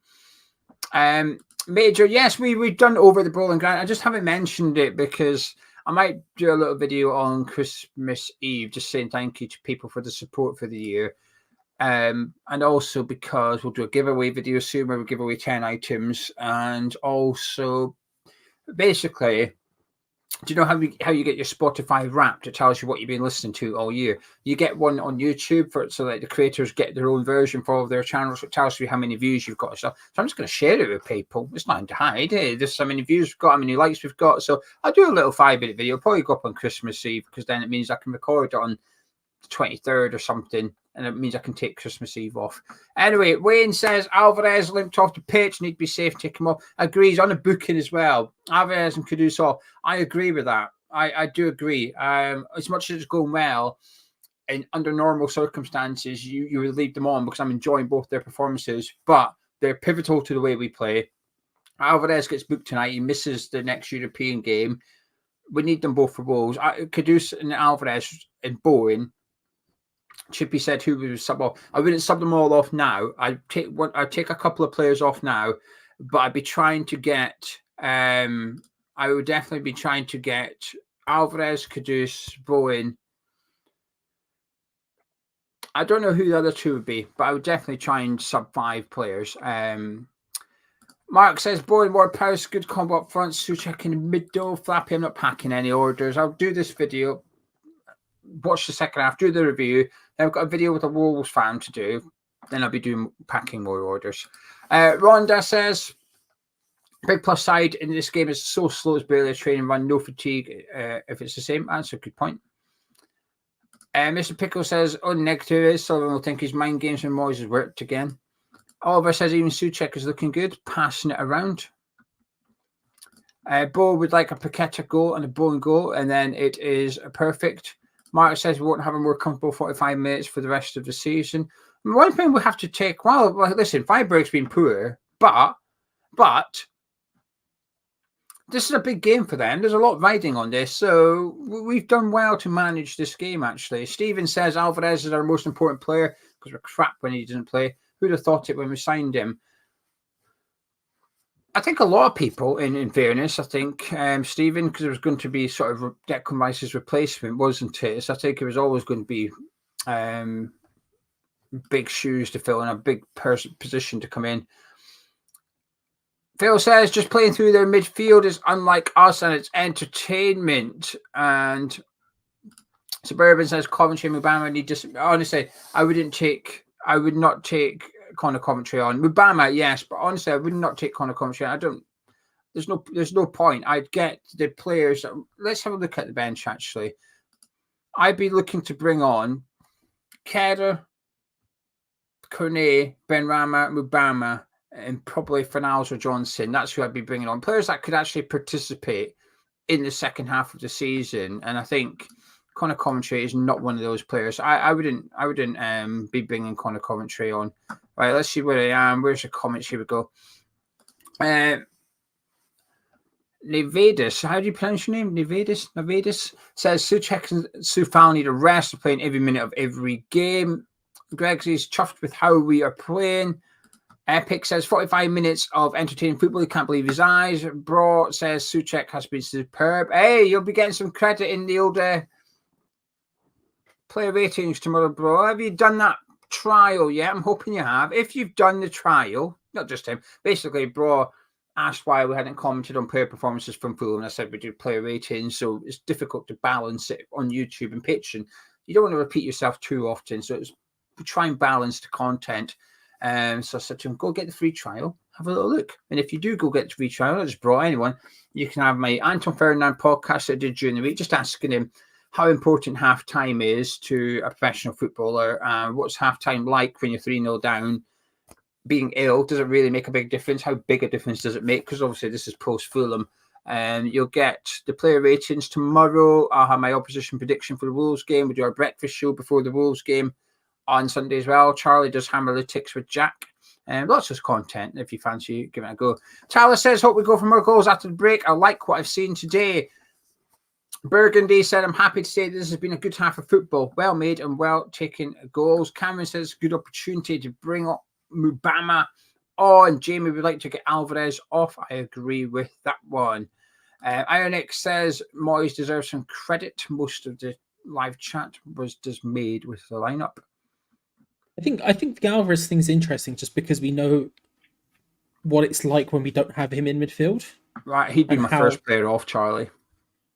Major, yes, we've done over the bowling ground. I just haven't mentioned it because I might do a little video on Christmas Eve, just saying thank you to people for the support for the year. And also because we'll do a giveaway video soon where we give away 10 items. And also, basically, do you know how you get your Spotify Wrapped? It tells you what you've been listening to all year. You get one on YouTube so that the creators get their own version for all of their channels. It tells you how many views you've got. So I'm just going to share it with people. It's nothing to hide. There's how many views we've got, how many likes we've got. So I'll do a little 5-minute video. Probably go up on Christmas Eve because then it means I can record it on the 23rd or something. And it means I can take Christmas Eve off. Anyway, Wayne says Alvarez limped off the pitch. Need to be safe, take him off. Agrees on a booking as well. Alvarez and Kudus off. I agree with that. I do agree. As much as it's going well, and under normal circumstances, you would leave them on because I'm enjoying both their performances. But they're pivotal to the way we play. Alvarez gets booked tonight. He misses the next European game. We need them both for Wolves. Kudus and Alvarez and Bowen. Chippy said who would sub off. I wouldn't sub them all off now. I'd take a couple of players off now, but I'd be trying to get. I would definitely be trying to get Alvarez, Kudus, Bowen. I don't know who the other two would be, but I would definitely try and sub 5 players. Mark says Bowen, Ward Prowse, good combo up front. Souček in the middle. Flappy, I'm not packing any orders. I'll do this video. Watch the second half, do the review. Then I've got a video with a Wolves fan to do. Then I'll be packing more orders. Rhonda says, big plus side in this game is so slow, it's barely a training run, no fatigue. If it's the same, that's a good point. Mr. Pickle says, negative is Sullivan will think his mind games and Moyes has worked again. Oliver says even Souček is looking good, passing it around. Bo would like a Paqueta goal and a Bowen goal, and then it is perfect. Mark says we won't have a more comfortable 45 minutes for the rest of the season. One thing we have to take, listen, Freiburg's been poor, but this is a big game for them. There's a lot riding on this, so we've done well to manage this game, actually. Stephen says Alvarez is our most important player because we're crap when he doesn't play. Who'd have thought it when we signed him? I think a lot of people, in fairness, I think, Stephen, because it was going to be sort of Declan Rice's replacement, wasn't it? So I think it was always going to be big shoes to fill and a big position to come in. Phil says, just playing through their midfield is unlike us and it's entertainment. And Suburban says, Coventry and Mubama honestly, I would not take Connor Coventry on. Mubama, yes, but honestly, I would not take Connor Coventry on. There's no point. I'd get the players. Let's have a look at the bench, actually. I'd be looking to bring on Keder, Cornet, Benrahma, Mubama, and probably Fornals or Johnson. That's who I'd be bringing on. Players that could actually participate in the second half of the season. And I think Connor Coventry is not one of those players. I wouldn't be bringing Connor Coventry on. Right, let's see where I am. Where's the comments? Here we go. Nevadis, how do you pronounce your name? Nevadis says Souček and Soufal need a rest. They're playing every minute of every game. Gregsy's chuffed with how we are playing. Epic says 45 minutes of entertaining football. He can't believe his eyes. Bro says Souček has been superb. Hey, you'll be getting some credit in the old player ratings tomorrow, bro. Have you done that trial yet? I'm hoping you have. If you've done the trial, not just him, basically, bro asked why we hadn't commented on player performances from Fulham, and I said we do player ratings, so it's difficult to balance it on YouTube and Patreon. You don't want to repeat yourself too often, so we try and balance the content. So I said to him, go get the free trial. have a little look. And if you do go get to retrial, I just brought anyone, you can have my Anton Ferdinand podcast I did during the week, just asking him how important halftime is to a professional footballer. What's halftime like when you're 3-0 down? Being ill, does it really make a big difference? How big a difference does it make? Because obviously this is post-Fulham. You'll get the player ratings tomorrow. I'll have my opposition prediction for the Wolves game. We do our breakfast show before the Wolves game on Sunday as well. Charlie does Hammerlytics with Jack. Lots of content if you fancy giving it a go. Tyler says, hope we go for more goals after the break. I like what I've seen today. Burgundy said, I'm happy to say this has been a good half of football. Well made and well taken goals. Cameron says, good opportunity to bring up Mubama on. Jamie would like to get Alvarez off. I agree with that one. Ironix says Moyes deserves some credit. Most of the live chat was just made with the lineup. I think the Alvarez thing's interesting just because we know what it's like when we don't have him in midfield. Right, he'd be my first player off, Charlie.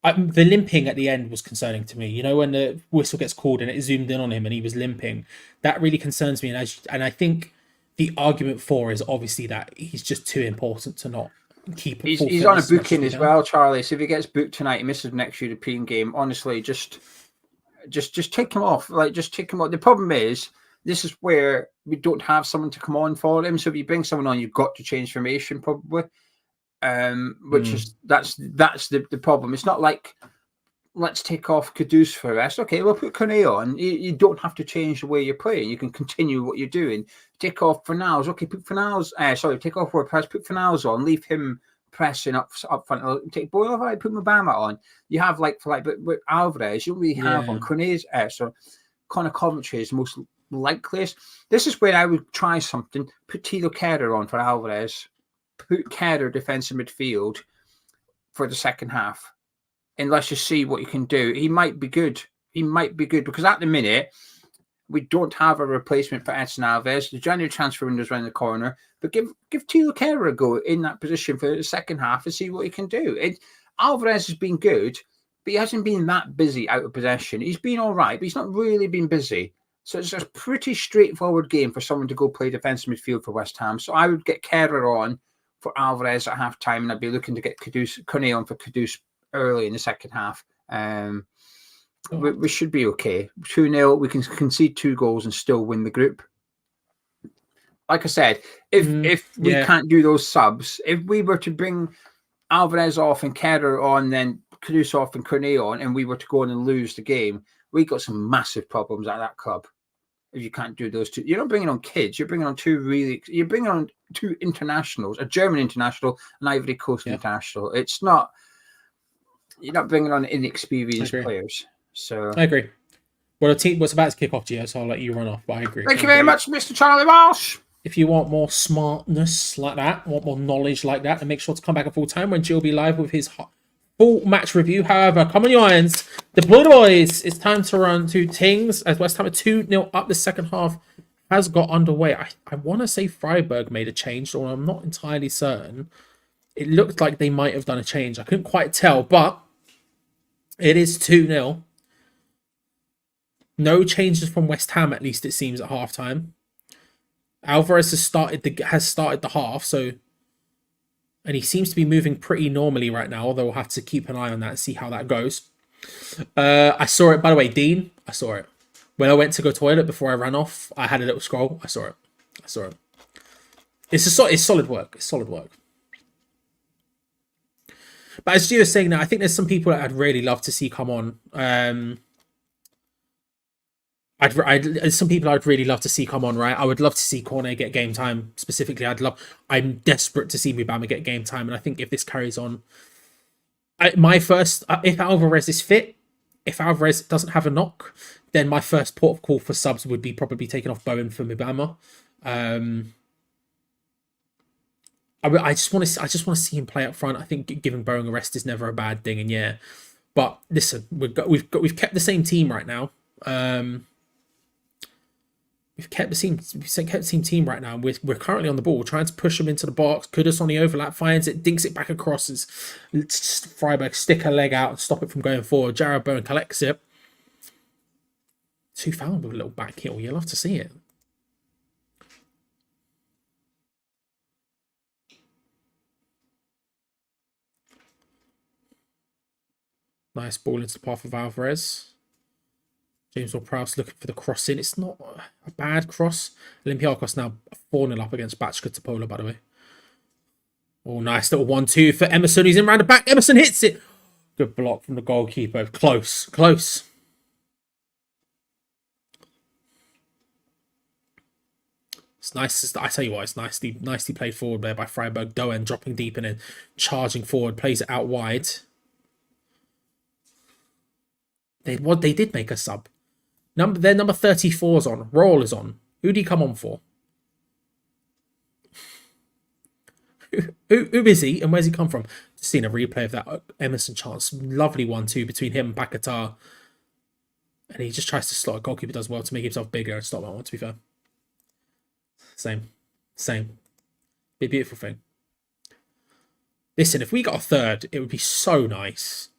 The limping at the end was concerning to me. You know, when the whistle gets called and it zoomed in on him and he was limping, that really concerns me. And I think the argument for is obviously that he's just too important to not keep. He's on a booking as well, Charlie. So if he gets booked tonight, he misses the next European game. Honestly, just take him off. Like, just take him off. The problem is, this is where we don't have someone to come on for him. So if you bring someone on, you've got to change formation probably. Which is that's the problem. It's not like let's take off Kudus for rest. Okay, we'll put Kone on. You don't have to change the way you're playing. You can continue what you're doing. Take off Fornals. Okay, put Fornals. Take off Ward-Prowse. Put Fornals on. Leave him pressing up front. Take Boyle. Put Mubama on. You have but with Alvarez, you don't really have on Kone's. So Connor Coventry is the most likeliest. This is where I would try something. Put Tilo Kehrer on for Alvarez. Put Kehrer defensive midfield for the second half. And let's just see what you can do. He might be good. Because at the minute, we don't have a replacement for Edson Alvarez. The January transfer window is around the corner. But give Tilo Kehrer a go in that position for the second half and see what he can do. Alvarez has been good, but he hasn't been that busy out of possession. He's been all right, but he's not really been busy. So it's a pretty straightforward game for someone to go play defensive midfield for West Ham. So I would get Kehrer on for Alvarez at half time, and I'd be looking to get Kone on for Kudus early in the second half. We should be okay. 2-0, we can concede 2 goals and still win the group. Like I said, if we can't do those subs, if we were to bring Alvarez off and Kehrer on, then Kudus off and Kone on, and we were to go on and lose the game, we got some massive problems at that club. If you can't do those two, you're not bringing on kids. You're bringing on you're bringing on 2 internationals, a German international, an Ivory Coast international. It's not, you're not bringing on inexperienced players. So I agree. Well, the team was about to kick off, Gio, so I'll let you run off. But I agree. Thank you very much, Mr. Charlie Walsh. If you want more smartness like that, want more knowledge like that, then make sure to come back at full time when Gio will be live with his full match review. However, come on, your irons. Deploy the boys. It's time to run 2 things as West Ham are 2-0 up. The second half has got underway. I want to say Freiburg made a change, or I'm not entirely certain. It looked like they might have done a change. I couldn't quite tell, but it is 2-0. No changes from West Ham, at least it seems, at halftime. Alvarez has started the half, and he seems to be moving pretty normally right now, although we'll have to keep an eye on that and see how that goes. I saw it, by the way, Dean. I saw it. When I went to go toilet before I ran off, I had a little scroll. I saw it. It's solid work. It's solid work. But as Gio was saying now, I think there's some people that I'd really love to see come on. Some people I'd really love to see come on, right? I would love to see Cornet get game time specifically. I'm desperate to see Mubama get game time, and I think if this carries on, if Alvarez is fit, if Alvarez doesn't have a knock, then my first port of call for subs would be probably taking off Bowen for Mubama. I just want to see him play up front. I think giving Bowen a rest is never a bad thing, and but listen, we've kept the same team right now. We've kept the same team right now. We're currently on the ball, trying to push them into the box. Kudus on the overlap, finds it, dinks it back across as Freiburg stick a leg out and stop it from going forward. Jared Bowen collects it. 2 fouled with a little back heel. You'll love to see it. Nice ball into the path of Alvarez. James Ward-Prowse looking for the cross in. It's not a bad cross. Olympiacos now 4-0 up against Bachka Topola, by the way. Oh, nice little 1-2 for Emerson. He's in round the back. Emerson hits it. Good block from the goalkeeper. Close. It's nice. I tell you what, it's nicely played forward there by Freiburg. Doen dropping deep and then charging forward. Plays it out wide. They did make a sub. Their number 34's on. Roll is on. Who did he come on for? Who is he and where's he come from? Just seen a replay of that Emerson chance. Lovely 1-2 between him and Paquetá. And he just tries to slot. Goalkeeper does well to make himself bigger and stop that one, to be fair. Same. Be a beautiful thing. Listen, if we got a third, it would be so nice.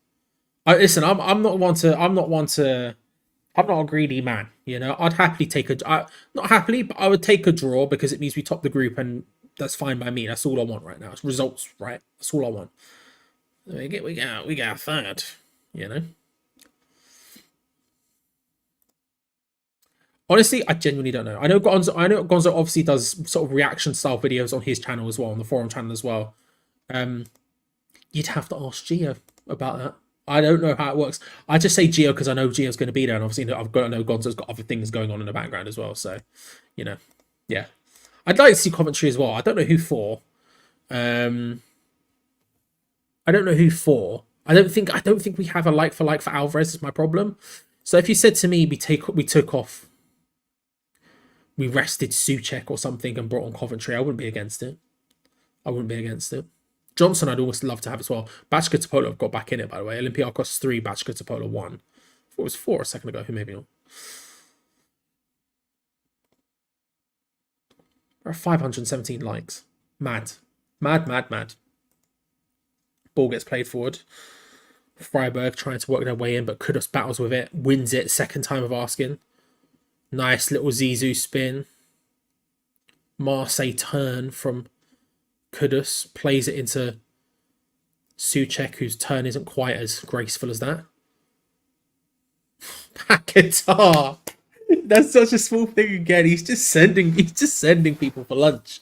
I'm not a greedy man, you know. I'd happily take not happily, but I would take a draw because it means we top the group, and that's fine by me. That's all I want right now. It's results, right? That's all I want. We get a third, you know. Honestly, I genuinely don't know. I know Gonzo obviously does sort of reaction style videos on his channel as well, on the forum channel as well. You'd have to ask Geo about that. I don't know how it works. I just say Geo because I know Geo's going to be there, and obviously I know Gonzo's got other things going on in the background as well. So, you know, yeah. I'd like to see commentary as well. I don't know who for. I don't know who for. I don't think we have a like for Alvarez is my problem. So if you said to me we took off, we rested Souček or something and brought on Coventry, I wouldn't be against it. Johnson, I'd almost love to have as well. Bachka Topola have got back in it, by the way. Olympiacos 3, Bachka Topola 1. I thought it was 4 a second ago. Who maybe not? There are 517 likes. Mad. Ball gets played forward. Freiburg trying to work their way in, but Kudus battles with it. Wins it. Second time of asking. Nice little Zizou spin. Marseille turn from Kudus, plays it into Souček, whose turn isn't quite as graceful as that. Paquetá. That's such a small thing again. He's just sending people for lunch.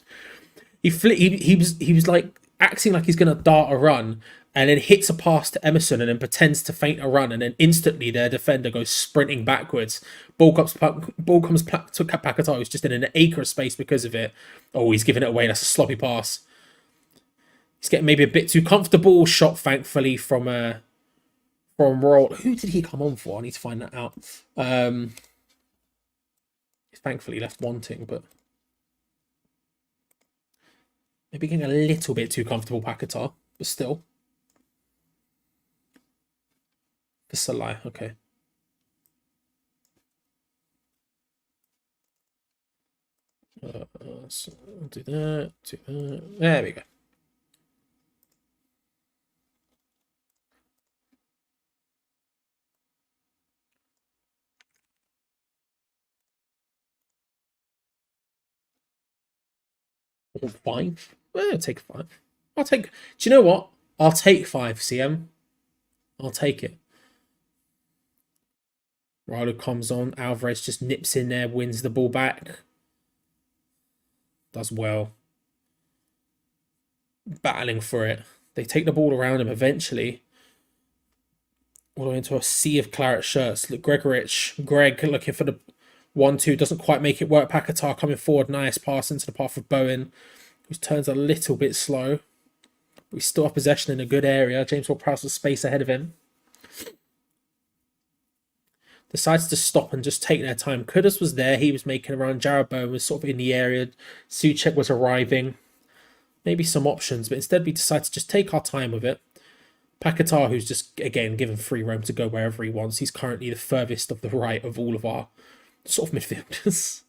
He was like acting like he's gonna dart a run, and then hits a pass to Emerson, and then pretends to feint a run, and then instantly their defender goes sprinting backwards. Ball comes to Paquetá, who's just in an acre of space because of it. Oh, he's giving it away. That's a sloppy pass. He's getting maybe a bit too comfortable. Shot, thankfully, from Roll. Who did he come on for? I need to find that out. He's thankfully left wanting, but maybe getting a little bit too comfortable, Paquetá, but still. For Salai, okay. So I'll do that. There we go. Five? Well, I'll take 5. Do you know what? I'll take 5, CM. I'll take it. Rado comes on. Alvarez just nips in there, wins the ball back. Does well. Battling for it. They take the ball around him eventually. All the way into a sea of claret shirts. Look, Greg looking for the 1-2. Doesn't quite make it work. Paquetá coming forward. Nice pass into the path of Bowen, whose turns a little bit slow. We still have possession in a good area. James Ward-Prowse with space ahead of him. Decides to stop and just take their time. Kudus was there. He was making around. Jared Bowen was sort of in the area. Souček was arriving. Maybe some options, but instead we decide to just take our time with it. Paquetá, who's just, again, given free roam to go wherever he wants. He's currently the furthest of the right of all of our sort of midfielders.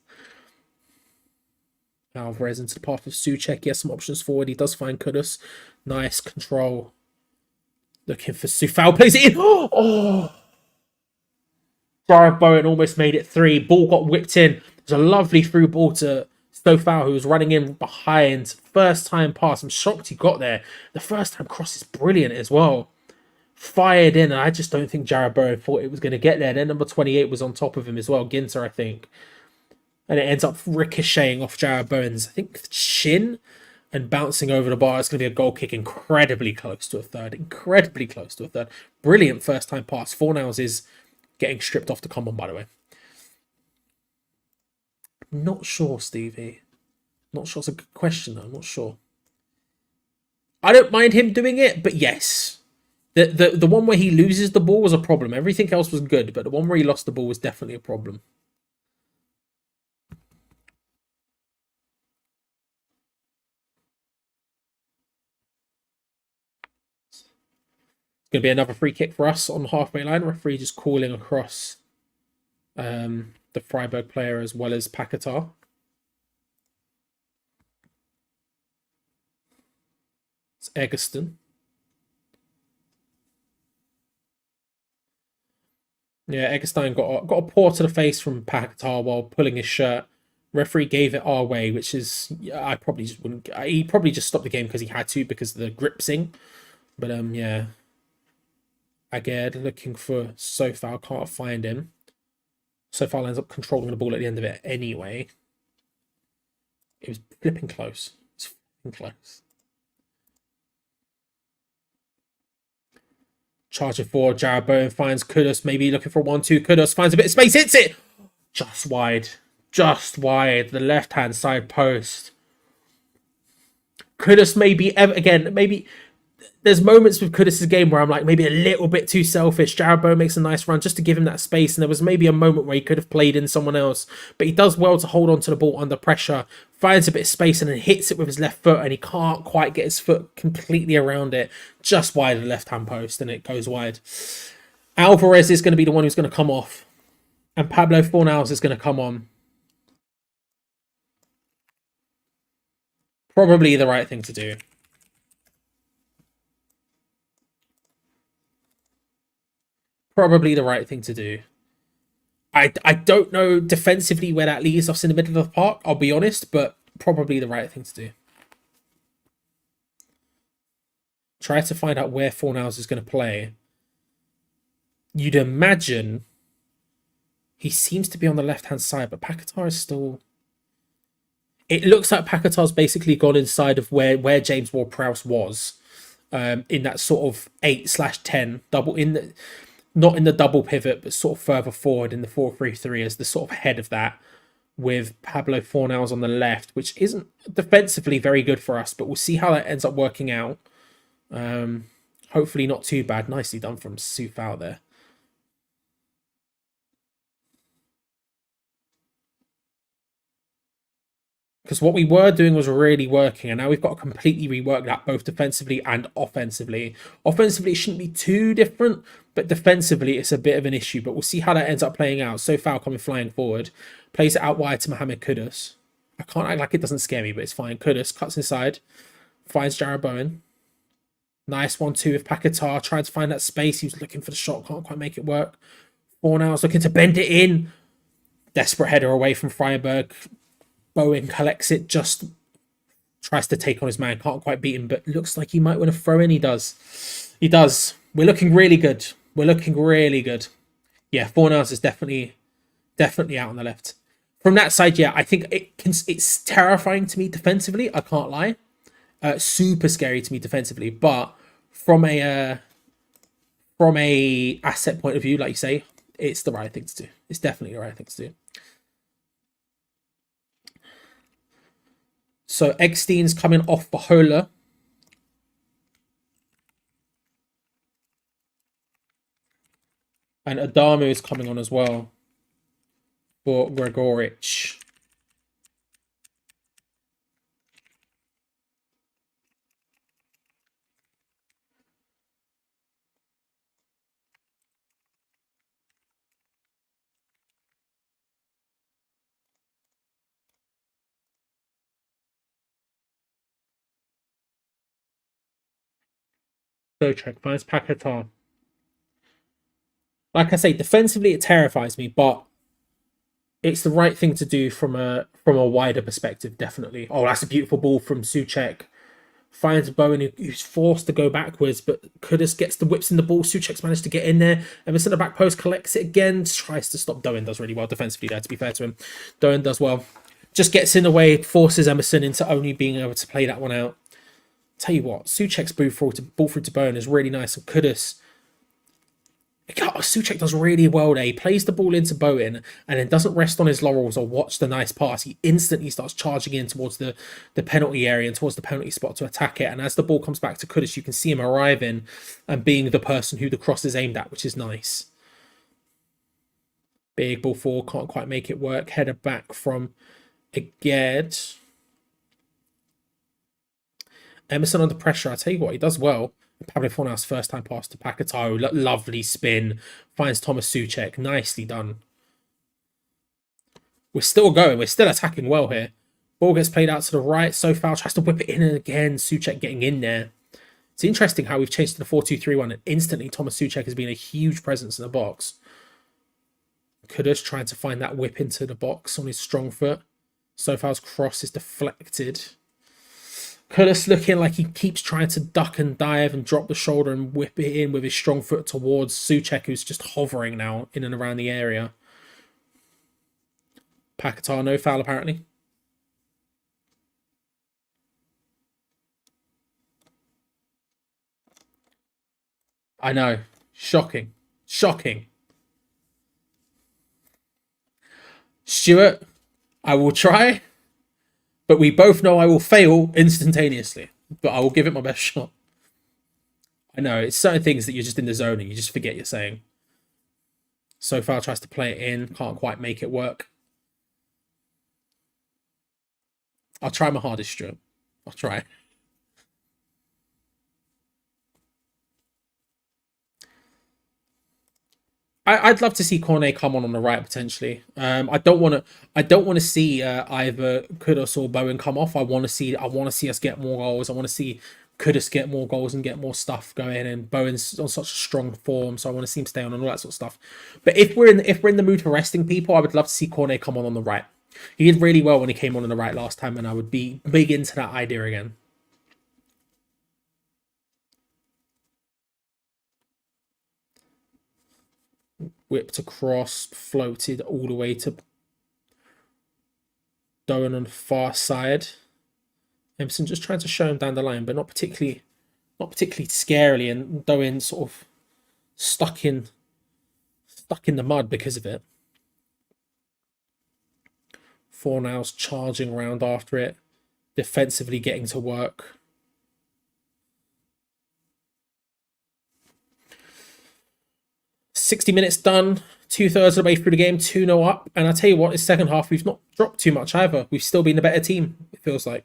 Alvarez into the path of Souček. He has some options forward. He does find Kudus. Nice control. Looking for Soufal. Plays it in. Oh! Jared Bowen almost made it 3. Ball got whipped in. There's a lovely through ball to Soufal, who was running in behind. First time pass. I'm shocked he got there. The first time cross is brilliant as well. fired in, and I just don't think Jarrod Bowen thought it was going to get there. Then number 28 was on top of him as well, Ginter, I think. And it ends up ricocheting off Jarrod Bowen's, I think, shin and bouncing over the bar. It's going to be a goal kick, incredibly close to a third. Incredibly close to a third. Brilliant first-time pass. Fornals is getting stripped off the come on, by the way. Not sure, Stevie. Not sure. It's a good question, though. I'm not sure. I don't mind him doing it, but yes. The one where he loses the ball was a problem. Everything else was good, but the one where he lost the ball was definitely a problem. It's going to be another free kick for us on the halfway line. Referee just calling across the Freiburg player as well as Paquetá. It's Egerton. Yeah, Egerstein got a paw to the face from Paquetá while pulling his shirt. Referee gave it our way, which is I probably just wouldn't. He probably just stopped the game because he had to because of the gripsing. But yeah, Aged looking for Sofal, can't find him. Sofal ends up controlling the ball at the end of it anyway. It was flipping close. It's flipping close. Charging forward, Jarrod Bowen finds Kudus, maybe looking for 1-2. Kudus finds a bit of space, hits it! Just wide. Just wide. The left-hand side post. Kudus maybe, again, maybe... There's moments with Kudus' game where I'm like, maybe a little bit too selfish. Jarrod Bowen makes a nice run just to give him that space, and there was maybe a moment where he could have played in someone else, but he does well to hold on to the ball under pressure, finds a bit of space, and then hits it with his left foot, and he can't quite get his foot completely around it, just wide of the left-hand post, and it goes wide. Alvarez is going to be the one who's going to come off, and Pablo Fornals is going to come on. Probably the right thing to do. Probably the right thing to do. I don't know defensively where that leaves us in the middle of the park, I'll be honest, but probably the right thing to do. Try to find out where Fornals is going to play. You'd imagine he seems to be on the left-hand side, but Paquetá is still... It looks like Paquetá's basically gone inside of where James Ward-Prowse was, in that sort of 8/10 double in the... Not in the double pivot, but sort of further forward in the 4-3-3 as the sort of head of that, with Pablo Fornals on the left, which isn't defensively very good for us, but we'll see how that ends up working out. Hopefully not too bad. Nicely done from Sofal there. Because what we were doing was really working, and now we've got to completely rework that both defensively and offensively. Offensively, it shouldn't be too different, but defensively, it's a bit of an issue. But we'll see how that ends up playing out. Sofal coming flying forward, plays it out wide to Mohamed Kudus. I can't act like it doesn't scare me, but it's fine. Kudus cuts inside, finds Jarrod Bowen. Nice 1-2 with Paquetá, trying to find that space. He was looking for the shot, can't quite make it work. Fornals looking to bend it in. Desperate header away from Freiburg. Bowen collects it, just tries to take on his man, can't quite beat him, but looks like he might win a throw in. He does. He does. We're looking really good. We're looking really good. Yeah, Fornals is definitely out on the left. From that side, yeah, I think it's terrifying to me defensively. I can't lie. Super scary to me defensively, but from a asset point of view, like you say, it's the right thing to do. It's definitely the right thing to do. So Eggstein's coming off Bahola. And Adamu is coming on as well for Gregoric. So check finds Paquetá. Like I say, defensively it terrifies me, but it's the right thing to do from a wider perspective, definitely. Oh, that's a beautiful ball from Souček. finds Bowen, who's forced to go backwards, but Kudus gets the whips in the ball. Souček's managed to get in there. Emerson at the back post collects it again, tries to stop. Doan does really well defensively there, to be fair to him. Doan does well. Just gets in the way, forces Emerson into only being able to play that one out. Tell you what, Souček's ball through to Bowen is really nice, and Kudus. Souček does really well there. He plays the ball into Bowen and then doesn't rest on his laurels or watch the nice pass. He instantly starts charging in towards the penalty area and towards the penalty spot to attack it. And as the ball comes back to Kudus, you can see him arriving and being the person who the cross is aimed at, which is nice. Big ball forward, can't quite make it work. Header back from Aged. Emerson under pressure. I tell you what, he does well. Pablo Fornal's first time pass to Paquetá. Lovely spin. Finds Thomas Souček. Nicely done. We're still going. We're still attacking well here. Ball gets played out to the right. Sofal tries to whip it in again. Souček getting in there. It's interesting how we've changed to the 4-2-3-1 and instantly Thomas Souček has been a huge presence in the box. Kudus trying to find that whip into the box on his strong foot. Sofal's cross is deflected. Kudus looking like he keeps trying to duck and dive and drop the shoulder and whip it in with his strong foot towards Souček, who's just hovering now in and around the area. Paquetá, no foul apparently. I know. Shocking. Shocking. Stuart, I will try. But we both know I will fail instantaneously. But I will give it my best shot. I know, it's certain things that you're just in the zone and you just forget you're saying. Sofal tries to play it in. Can't quite make it work. I'll try my hardest, Stuart. I'll try. I'd love to see Cornet come on the right potentially. I don't want to see either Kudus or Bowen come off. I want to see us get more goals. I want to see Kudus get more goals and get more stuff going. And Bowen's on such a strong form, so I want to see him stay on and all that sort of stuff. But if we're in the mood for resting people, I would love to see Cornet come on the right. He did really well when he came on the right last time, and I would be big into that idea again. Whipped across, floated all the way to Doan on the far side. Emerson just trying to show him down the line, but not particularly scarily, and Doan sort of stuck in the mud because of it. Fornal's charging around after it, defensively getting to work. "60 minutes done, 2/3 of the way through the game, 2-0 up. And I tell you what, this second half, we've not dropped too much either. We've still been the better team, it feels like.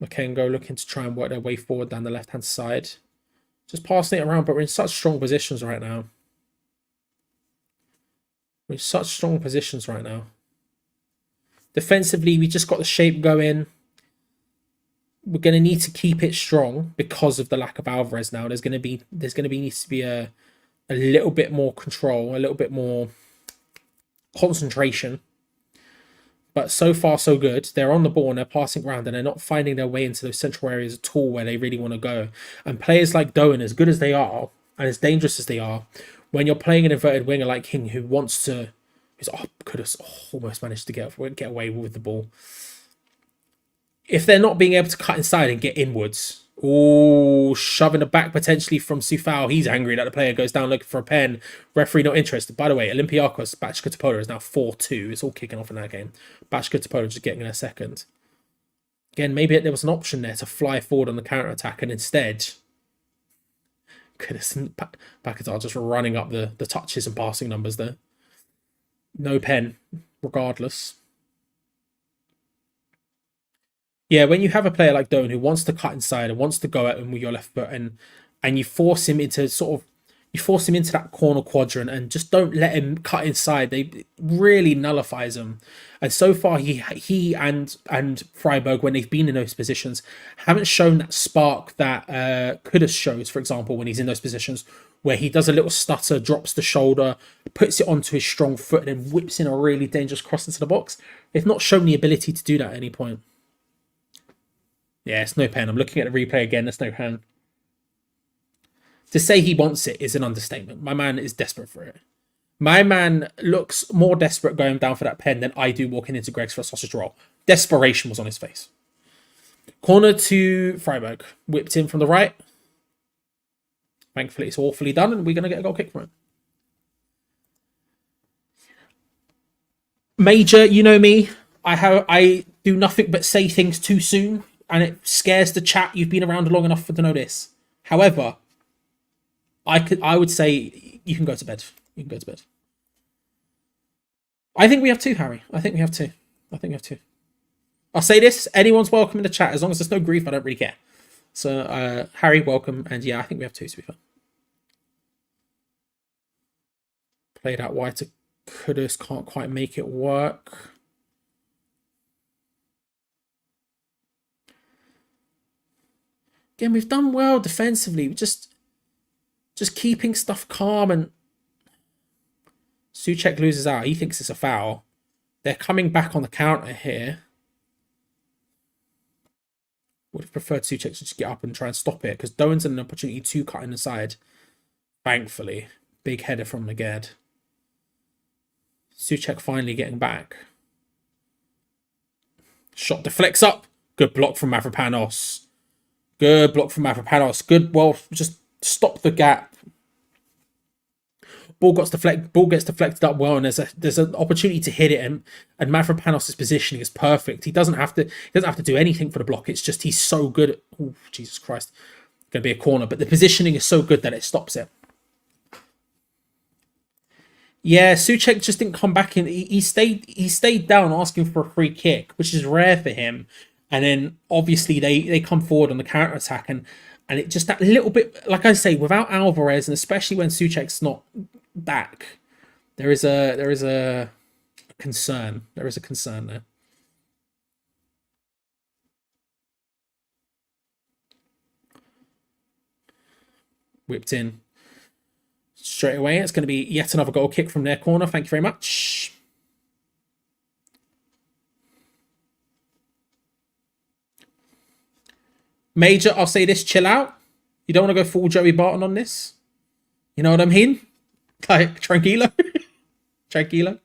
Makengo looking to try and work their way forward down the left-hand side. Just passing it around, but we're in such strong positions right now. We're in such strong positions right now. Defensively, we just got the shape going. We're going to need to keep it strong because of the lack of Alvarez now. Needs to be a little bit more control, a little bit more concentration. But so far, so good. They're on the ball and they're passing around and they're not finding their way into those central areas at all where they really want to go. And players like Doan, as good as they are and as dangerous as they are, when you're playing an inverted winger like King who wants to... could have almost managed to get away with the ball. If they're not being able to cut inside and get inwards, shoving the back potentially from Sufal. He's angry that the player goes down looking for a pen. Referee not interested. By the way, Olympiacos, Bachka Topola is now 4-2. It's all kicking off in that game. Bachka Topola just getting in a second. Again, maybe there was an option there to fly forward on the counter-attack, and instead... Paquetá just running up the touches and passing numbers there. No pen, regardless. Yeah, when you have a player like Doan who wants to cut inside and wants to go at him with your left foot and you force him into sort of... You force him into that corner quadrant and just don't let him cut inside. They really nullifies him. And so far, he and Freiburg, when they've been in those positions, haven't shown that spark that Kudus shows, for example, when he's in those positions, where he does a little stutter, drops the shoulder, puts it onto his strong foot, and then whips in a really dangerous cross into the box. They've not shown the ability to do that at any point. Yeah, it's no pen. I'm looking at the replay again. There's no pen. To say he wants it is an understatement. My man is desperate for it. My man looks more desperate going down for that pen than I do walking into Greg's for a sausage roll. Desperation was on his face. Corner to Freiburg. Whipped in from the right. Thankfully, it's awfully done, and we're going to get a goal kick from it. Major, you know me. I do nothing but say things too soon, and it scares the chat. You've been around long enough to know this. However, I would say you can go to bed. You can go to bed. I think we have two, Harry. I think we have two. I'll say this. Anyone's welcome in the chat. As long as there's no grief, I don't really care. So, Harry, welcome. And yeah, I think we have two, to be fair. Played out wide to Kudus. Can't quite make it work. Again, we've done well defensively. Just keeping stuff calm, and Souček loses out. He thinks it's a foul. They're coming back on the counter here. Would have preferred Souček to just get up and try and stop it, because Doan's an opportunity to cut in the side. Thankfully. Big header from Naged. Souček finally getting back. Shot deflects up. Good block from Mavropanos. Good block from Mavropanos. Good, well, just stop the gap. Ball gets deflected up well, and there's an opportunity to hit it, and Mavropanos' positioning is perfect. He doesn't have to do anything for the block. It's just he's so good at, oh, Jesus Christ. Gonna be a corner, but the positioning is so good that it stops it. Yeah, Souček just didn't come back in. He stayed down asking for a free kick, which is rare for him. And then obviously they come forward on the counter attack, and it just that little bit, like I say, without Alvarez, and especially when Souček's not back, there is a concern. There is a concern there. Whipped in straight away. It's going to be yet another goal kick from their corner. Thank you very much. Major, I'll say this, chill out. You don't want to go full Joey Barton on this. You know what I mean? Like, tranquilo. Tranquilo.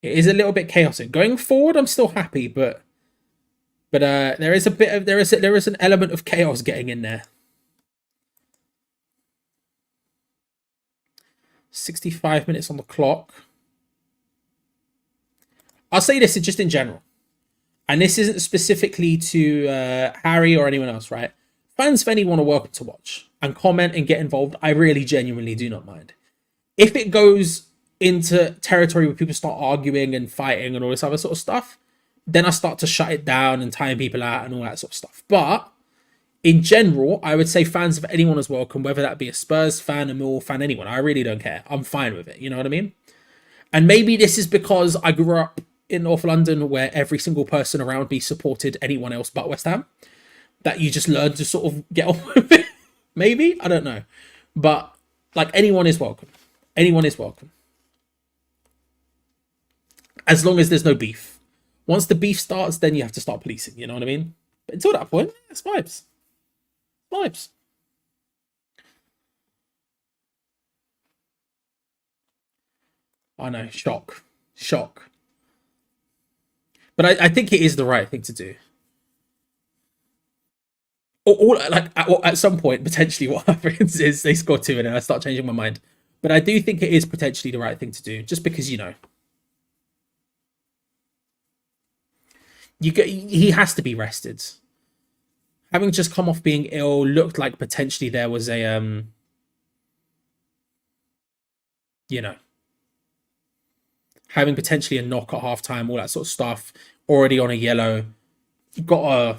It is a little bit chaotic. Going forward, I'm still happy, but there is an element of chaos getting in there. 65 minutes on the clock. I'll say this just in general, and this isn't specifically to Harry or anyone else, right? Fans of anyone are welcome to watch and comment and get involved. I really genuinely do not mind. If it goes into territory where people start arguing and fighting and all this other sort of stuff, then I start to shut it down and time people out and all that sort of stuff. But in general, I would say fans of anyone is welcome, whether that be a Spurs fan, a Millwall fan, anyone. I really don't care. I'm fine with it. You know what I mean? And maybe this is because I grew up in North London where every single person around me supported anyone else but West Ham, that you just learn to sort of get on with it. Maybe? I don't know. But like, anyone is welcome. Anyone is welcome. As long as there's no beef. Once the beef starts, then you have to start policing. You know what I mean? But until that point, it's vibes. Vibes. I know. Shock. But I think it is the right thing to do. Or like at some point, potentially what happens is they score 2 and then I start changing my mind. But I do think it is potentially the right thing to do, just because, you know, he has to be rested. having just come off being ill, looked like potentially there was a you know, having potentially a knock at halftime, all that sort of stuff, already on a yellow. You gotta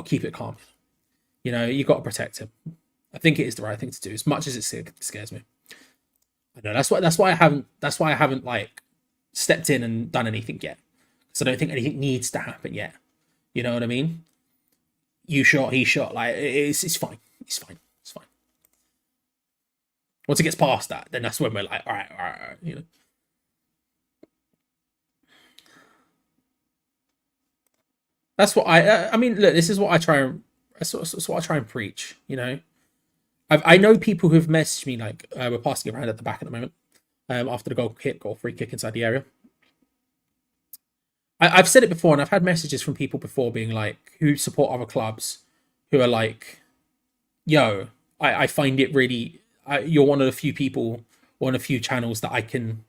keep it calm. You know, you gotta protect him. I think it is the right thing to do, as much as it scares me. I know that's why I haven't like stepped in and done anything yet. Because I don't think anything needs to happen yet. You know what I mean? You shot, he shot. Like it's fine. It's fine. It's fine. Once it gets past that, then that's when we're like, all right, you know. That's what I mean. Look, this is what I try. That's what I try and preach. You know, I know people who've messaged me like we're passing it around at the back at the moment. After the goal free kick inside the area. I've said it before, and I've had messages from people before being like, who support other clubs, who are like, yo, I find it really, you're one of the few people, one of the few channels that I can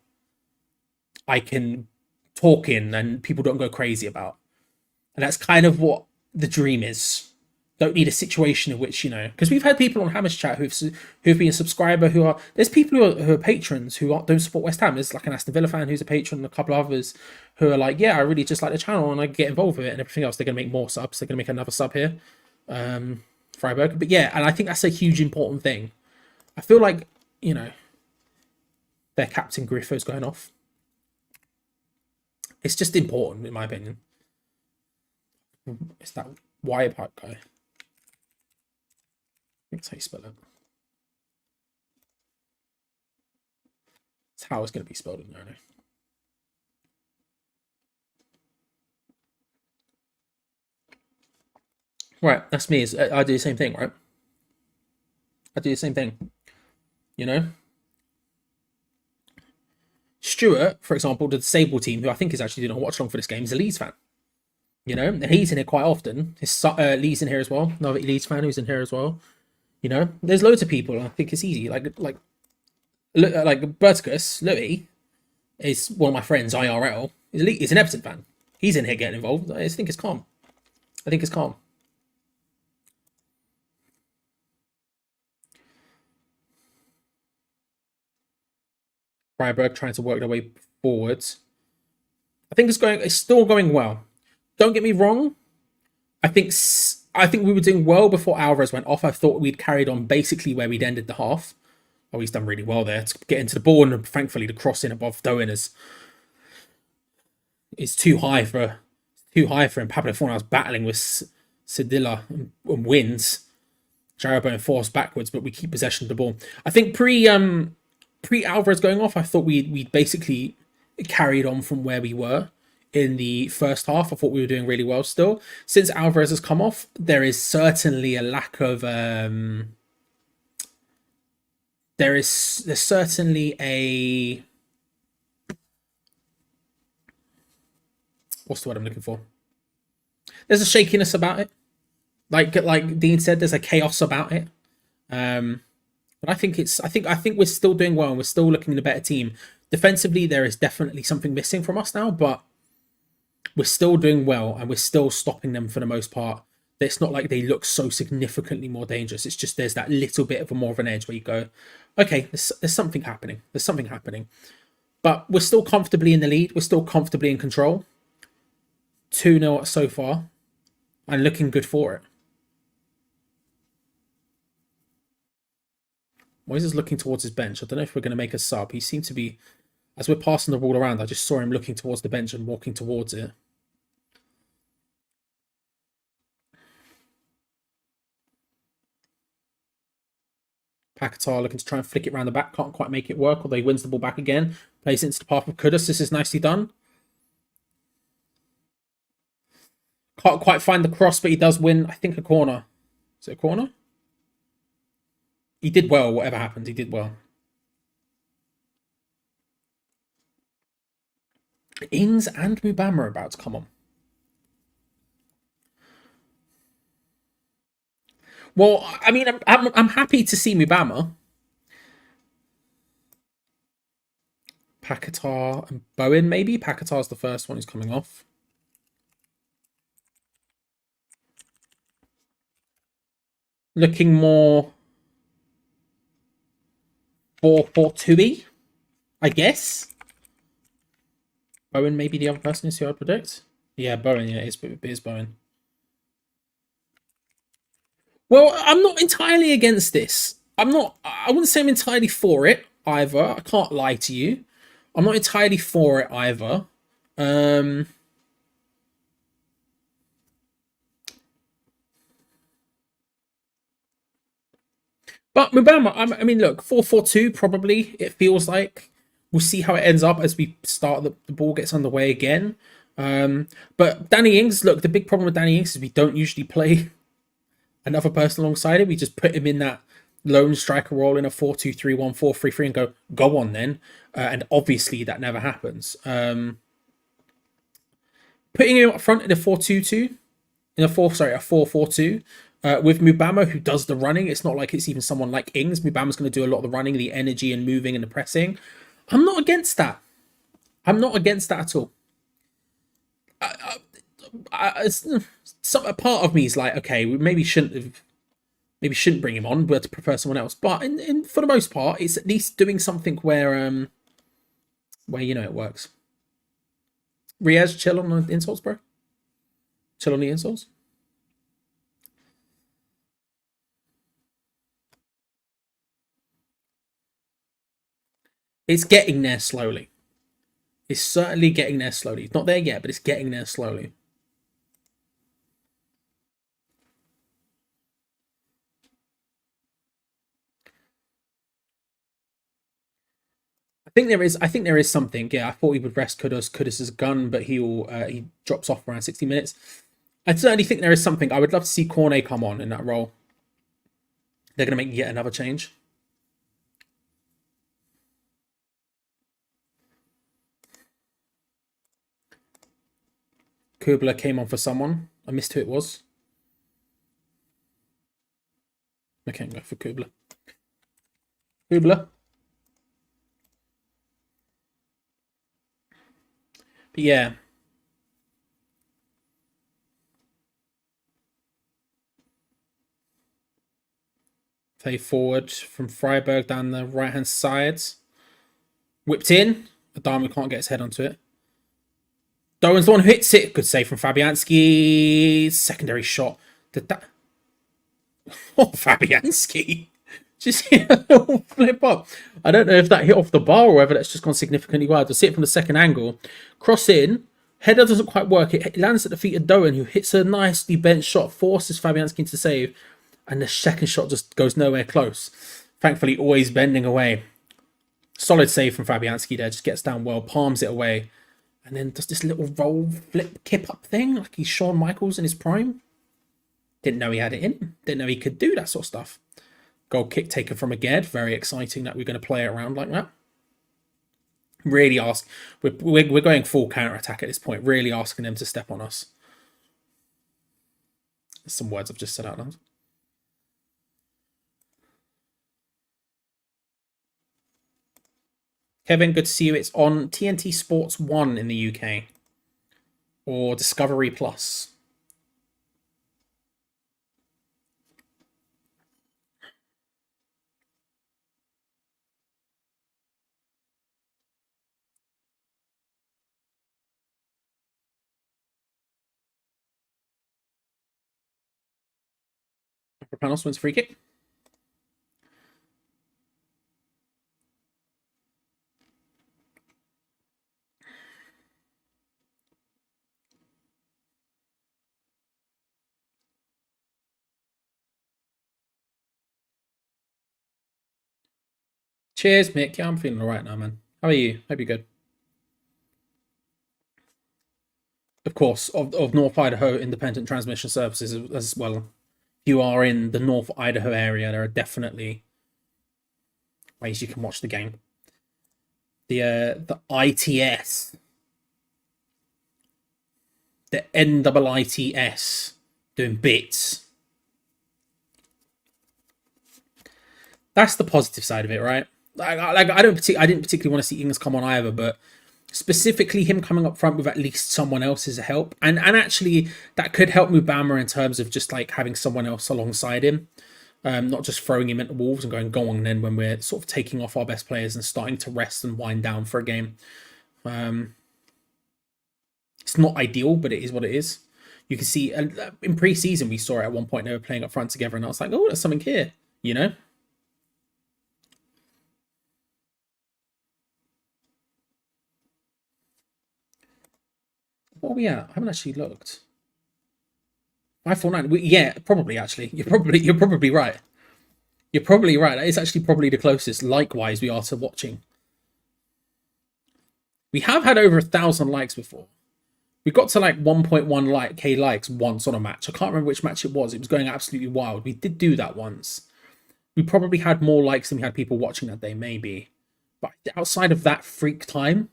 talk in and people don't go crazy about. And that's kind of what the dream is. Don't need a situation in which, you know, because we've had people on Hammers Chat who've been a subscriber there's people who are patrons who don't support West Ham. There's like an Aston Villa fan who's a patron and a couple of others who are like, yeah, I really just like the channel and I get involved with it and everything else. They're going to make more subs. They're going to make another sub here. Freiburg. But yeah, and I think that's a huge important thing. I feel like, you know, their captain Griffo's going off. It's just important, in my opinion. It's that Wirepipe guy. That's how you spell it. It's how it's going to be spelled in there, I know. Right, that's me. I do the same thing, right? I do the same thing. You know? Stuart, for example, the disabled team, who I think is actually doing a watch along for this game, is a Leeds fan. You know? And he's in here quite often. Lee's in here as well. Another Leeds fan who's in here as well. You know? There's loads of people. I think it's easy. Like Berticus, Louis, is one of my friends, IRL. He's an Everton fan. He's in here getting involved. I think it's calm. I think it's calm. Freiburg trying to work their way forwards. I think it's still going well. Don't get me wrong. I think we were doing well before Alvarez went off. I thought we'd carried on basically where we'd ended the half. Oh, he's done really well there to get into the ball, and thankfully the crossing above Doan is too high for him. Pablo Fornal's battling with Sedilla and wins. Jarabo forced backwards, but we keep possession of the ball. I think pre Alvarez going off, I thought we'd basically carried on from where we were in the first half. I thought we were doing really well still. Since Alvarez has come off, there is certainly a lack of there's certainly a, what's the word I'm looking for? There's a shakiness about it. Like Dean said, there's a chaos about it. But I think we're still doing well and we're still looking at a better team. Defensively, there is definitely something missing from us now, but we're still doing well and we're still stopping them for the most part. It's not like they look so significantly more dangerous. It's just there's that little bit of more of an edge where you go, okay, there's something happening. There's something happening. But we're still comfortably in the lead. We're still comfortably in control. 2-0 so far. And looking good for it. Moyes is looking towards his bench. I don't know if we're going to make a sub. He seemed to be, as we're passing the ball around, I just saw him looking towards the bench and walking towards it. Paquetá looking to try and flick it around the back. Can't quite make it work, although he wins the ball back again. Plays it into the path of Kudus. This is nicely done. Can't quite find the cross, but he does win, I think, a corner. Is it a corner? He did well, whatever happened. He did well. Ings and Mubama are about to come on. Well, I mean, I'm happy to see Mubama. Paquetá and Bowen, maybe. Paquetá's the first one who's coming off. looking more 4-4-2-y, I guess. Bowen may be the other person is who I predict. Yeah, Bowen. Yeah, it is Bowen. Well, I'm not entirely against this. I wouldn't say I'm entirely for it either. I can't lie to you. I'm not entirely for it either. But Mubama, I mean, look, 4-4-2 probably. It feels like we'll see how it ends up as we start. The ball gets underway again. But Danny Ings, look, the big problem with Danny Ings is we don't usually play another person alongside him. We just put him in that lone striker role in a 4-2-3-1, 4-3-3 and go on then. And obviously that never happens. Putting him up front in a 4-2-2, a 4-4-2. With Mubama, who does the running, it's not like it's even someone like Ings. Mubama's going to do a lot of the running, the energy and moving and the pressing. I'm not against that. I'm not against that at all. A part of me is like, okay, we maybe shouldn't bring him on, but prefer someone else. But for the most part, it's at least doing something where you know it works. Riaz, chill on the insults, bro. Chill on the insults. It's getting there slowly. It's certainly getting there slowly. It's not there yet, but it's getting there slowly. I think there is something. Yeah, I thought he would rest Kudus. Kudus is a gun, but he drops off around 60 minutes. I certainly think there is something. I would love to see Cornet come on in that role. They're going to make yet another change. Kubler came on for someone. I missed who it was. I can't go for Kubler. Kubler. But yeah. Play forward from Freiburg down the right-hand side. Whipped in. Adama can't get his head onto it. Doan's the one who hits it. Good save from Fabianski. Secondary shot. Did that... Oh, Fabianski. Just flip up. I don't know if that hit off the bar or whether that's just gone significantly wide. We'll see it from the second angle. Cross in. Header doesn't quite work. It lands at the feet of Doan, who hits a nicely bent shot, forces Fabianski into save, and the second shot just goes nowhere close. Thankfully, always bending away. Solid save from Fabianski there. Just gets down well, palms it away, and then does this little roll, flip, kip up thing like he's Shawn Michaels in his prime. Didn't know he had it in him. Didn't know he could do that sort of stuff. Goal kick taken from Aged. Very exciting that we're going to play it around like that. Really ask. We're going full counter attack at this point. Really asking them to step on us. There's some words I've just said out loud. Kevin, good to see you. It's on TNT Sports 1 in the UK. Or Discovery Plus. Panos wins free kick. Cheers, Mick. Yeah, I'm feeling all right now, man. How are you? Hope you're good. Of course, of North Idaho Independent Transmission Services as well. If you are in the North Idaho area, there are definitely ways you can watch the game. The ITS, the NIITS doing bits. That's the positive side of it, right? I didn't particularly want to see Ings come on either, but specifically him coming up front with at least someone else is a help, and actually that could help Mubama in terms of just like having someone else alongside him. not just throwing him into Wolves and going, go on then, when we're sort of taking off our best players and starting to rest and wind down for a game. It's not ideal, but it is what it is. You can see in pre-season, we saw it at one point, they were playing up front together, and I was like, oh, there's something here, you know? What are we at? I haven't actually looked. 549. Yeah, probably actually. You're probably right. You're probably right. That is actually probably the closest. Likewise, we are to watching. We have had over 1,000 likes before. We got to like 1.1 K likes once on a match. I can't remember which match it was. It was going absolutely wild. We did do that once. We probably had more likes than we had people watching that day, maybe. But outside of that freak time,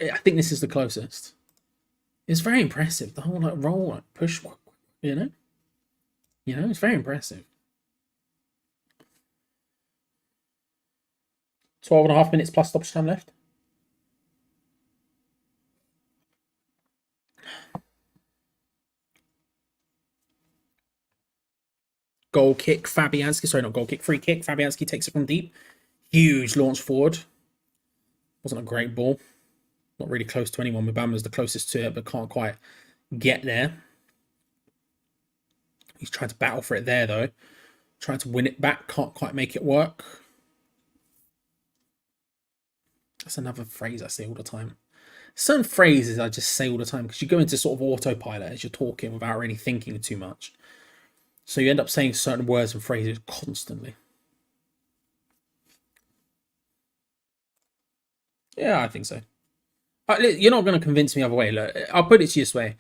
I think this is the closest. It's very impressive. The whole like roll, like push, you know? You know, it's very impressive. 12.5 minutes plus stoppage time left. Goal kick, Fabianski. Sorry, not goal kick. Free kick. Fabianski takes it from deep. Huge launch forward. Wasn't a great ball. Not really close to anyone. Mubama's the closest to it, but can't quite get there. He's trying to battle for it there, though. Trying to win it back. Can't quite make it work. That's another phrase I say all the time. Certain phrases I just say all the time because you go into sort of autopilot as you're talking without really thinking too much. So you end up saying certain words and phrases constantly. Yeah, I think so. You're not going to convince me other way. Look, I'll put it to you this way.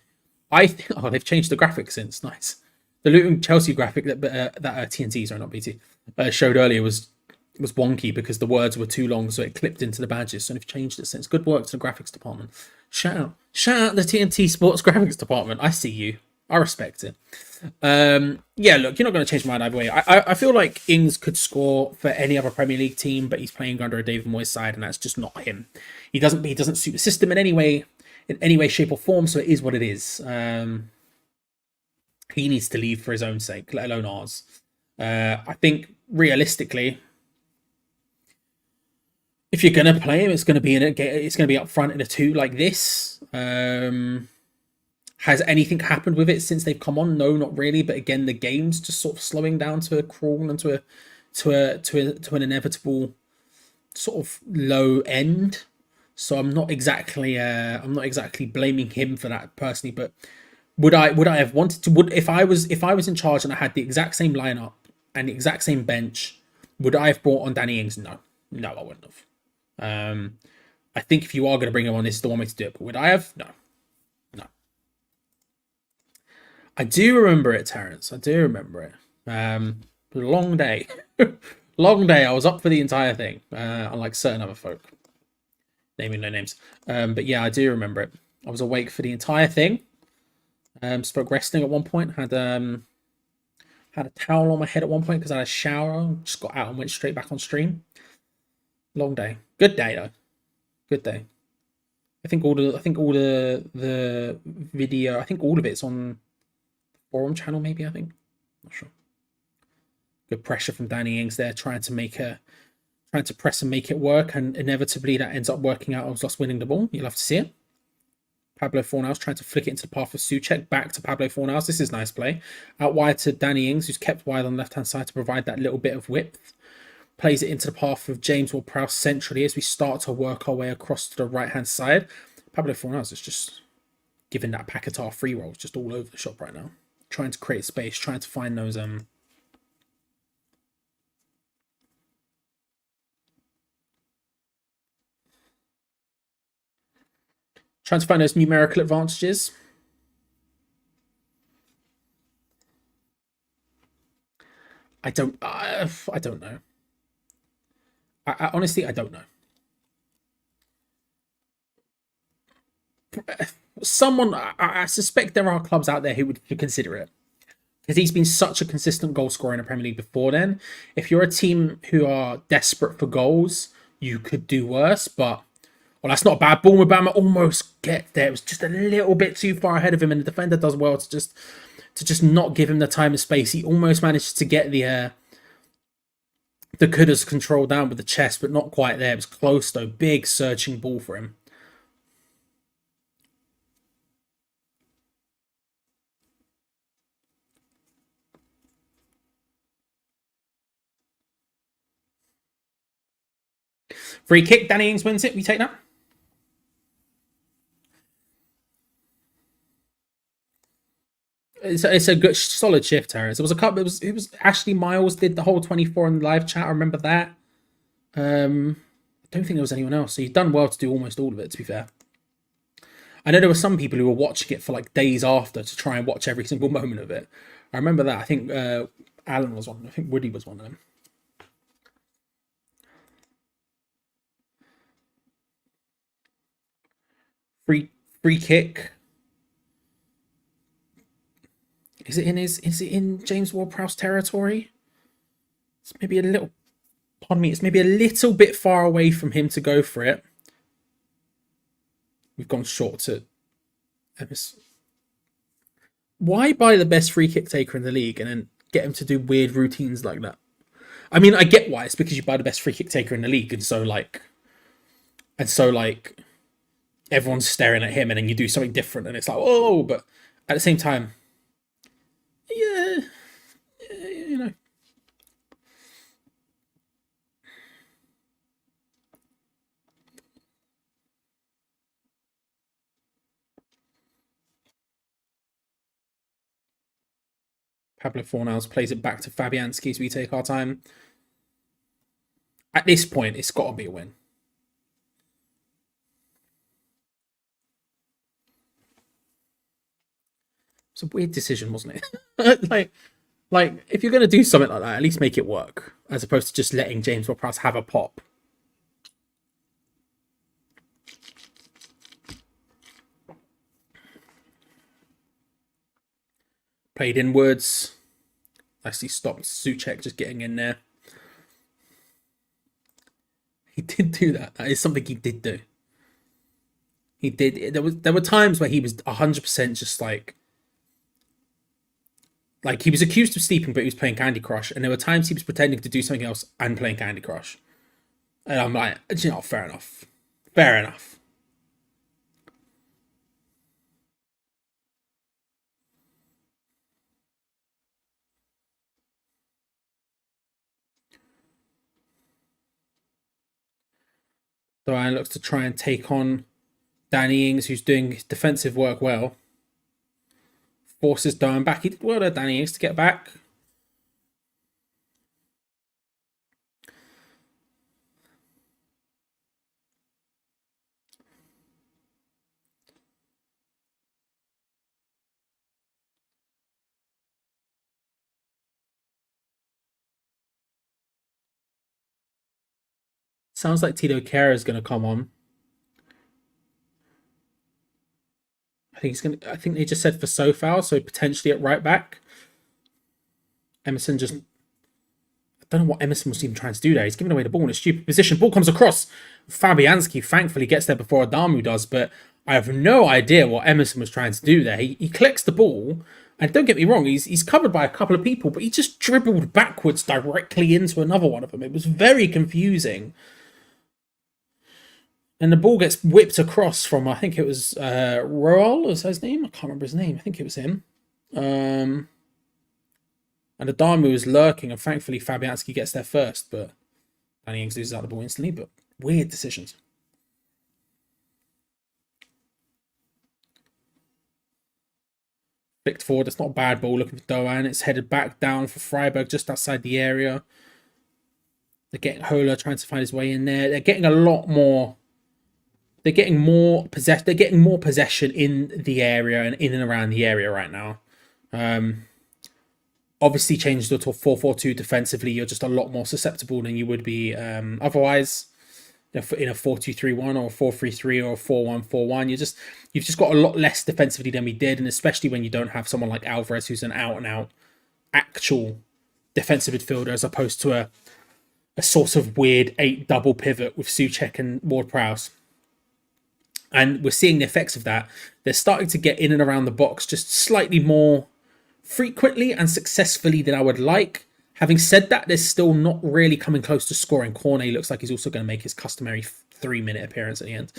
I think, they've changed the graphics since. Nice. The Luton Chelsea graphic that TNT, sorry, not BT, showed earlier was wonky because the words were too long, so it clipped into the badges. So they've changed it since. Good work to the graphics department. Shout out the TNT Sports graphics department. I see you. I respect it. Yeah, look, you're not going to change my mind either way. I feel like Ings could score for any other Premier League team, but he's playing under a David Moyes side, and that's just not him. He doesn't suit the system in any way, shape, or form. So it is what it is. He needs to leave for his own sake, let alone ours. I think realistically, if you're going to play him, it's going to be up front in a 2 like this. Has anything happened with it since they've come on? No, not really. But again, the game's just sort of slowing down to a crawl and to an inevitable sort of low end. So I'm not exactly blaming him for that personally. But would I have wanted to? If I was in charge and I had the exact same lineup and the exact same bench, would I have brought on Danny Ings? No, I wouldn't have. I think if you are going to bring him on, this is the one way to do it. But would I have? No. I do remember it, Terence. I do remember it. A long day. Long day. I was up for the entire thing. Unlike certain other folk. Naming no names. But yeah, I do remember it. I was awake for the entire thing. Spoke wrestling at one point. Had a towel on my head at one point because I had a shower. Just got out and went straight back on stream. Long day. Good day though. Good day. I think all the video. I think all of it's on forum channel, maybe. I think. Not sure. Good pressure from Danny Ings there, trying to press and make it work, and inevitably that ends up working out. I was lost winning the ball. You'll have to see it. Pablo Fornals trying to flick it into the path of Souček, back to Pablo Fornals. This is nice play. Out wide to Danny Ings, who's kept wide on the left-hand side to provide that little bit of width. Plays it into the path of James Ward-Prowse centrally as we start to work our way across to the right-hand side. Pablo Fornals is just giving that Paquetá free rolls just all over the shop right now. Trying to create space, trying to find those numerical advantages. I don't know. I honestly, I don't know. I suspect there are clubs out there who would consider it, because he's been such a consistent goal scorer in the Premier League before then. If you're a team who are desperate for goals, you could do worse, but well, that's not a bad ball. Mubama almost gets there. It was just a little bit too far ahead of him, and the defender does well to just to just not give him the time and space. He almost managed to get the Kudus control down with the chest, but not quite there. It was close though. Big searching ball for him. Free kick. Danny Ings wins it. We take that. It's a good, solid shift, Harris. It was a couple. It was Ashley Miles did the whole 24 in the live chat. I remember that. I don't think there was anyone else. So you've done well to do almost all of it. To be fair, I know there were some people who were watching it for like days after to try and watch every single moment of it. I remember that. I think Alan was one. I think Woody was one of them. Free kick. Is it in James Ward-Prowse territory? It's maybe a little. Pardon me. It's maybe a little bit far away from him to go for it. We've gone short to Emerson. Why buy the best free kick taker in the league and then get him to do weird routines like that? I mean, I get why. It's because you buy the best free kick taker in the league, and so everyone's staring at him, and then you do something different, and it's like, oh, but at the same time, yeah, you know. Pablo Fornals plays it back to Fabianski as we take our time. At this point, it's got to be a win. It's a weird decision, wasn't it? like if you're going to do something like that, at least make it work, as opposed to just letting James Ward-Prowse have a pop. Played inwards. Nicely stopped Souček just getting in there. He did do that. That is something he did do. He did. There were times where he was 100% just like he was accused of sleeping, but he was playing Candy Crush. And there were times he was pretending to do something else and playing Candy Crush. And I'm like, you know, fair enough. Fair enough. Doan looks to try and take on Danny Ings, who's doing his defensive work well. Forces Doan back. He did well there, Danny Ings, to get back. Sounds like Tito Kehrer is going to come on. I think they just said for Sofal, so potentially at right back. Emerson just... I don't know what Emerson was even trying to do there. He's giving away the ball in a stupid position. Ball comes across. Fabianski thankfully gets there before Adamu does, but I have no idea what Emerson was trying to do there. He collects the ball, and don't get me wrong, he's covered by a couple of people, but he just dribbled backwards directly into another one of them. It was very confusing. And the ball gets whipped across from, I think it was Roel, was his name? I can't remember his name. I think it was him. And Adamu was lurking, and thankfully Fabianski gets there first, but Danny Ings loses out the ball instantly, but weird decisions. Flicked forward, it's not a bad ball, looking for Doan. It's headed back down for Freiburg, just outside the area. They're getting Hola trying to find his way in there. They're getting a lot more... They're getting more possession in the area and in and around the area right now. Obviously, changed to a 4-4-2 defensively. You're just a lot more susceptible than you would be otherwise. In a 4-2-3-1 or a 4-3-3 or a 4-1-4-1, you've just got a lot less defensively than we did, and especially when you don't have someone like Alvarez, who's an out-and-out actual defensive midfielder, as opposed to a sort of weird 8 double pivot with Souček and Ward-Prowse. And we're seeing the effects of that. They're starting to get in and around the box just slightly more frequently and successfully than I would like. Having said that, they're still not really coming close to scoring. Cornet looks like he's also going to make his customary 3-minute appearance at the end.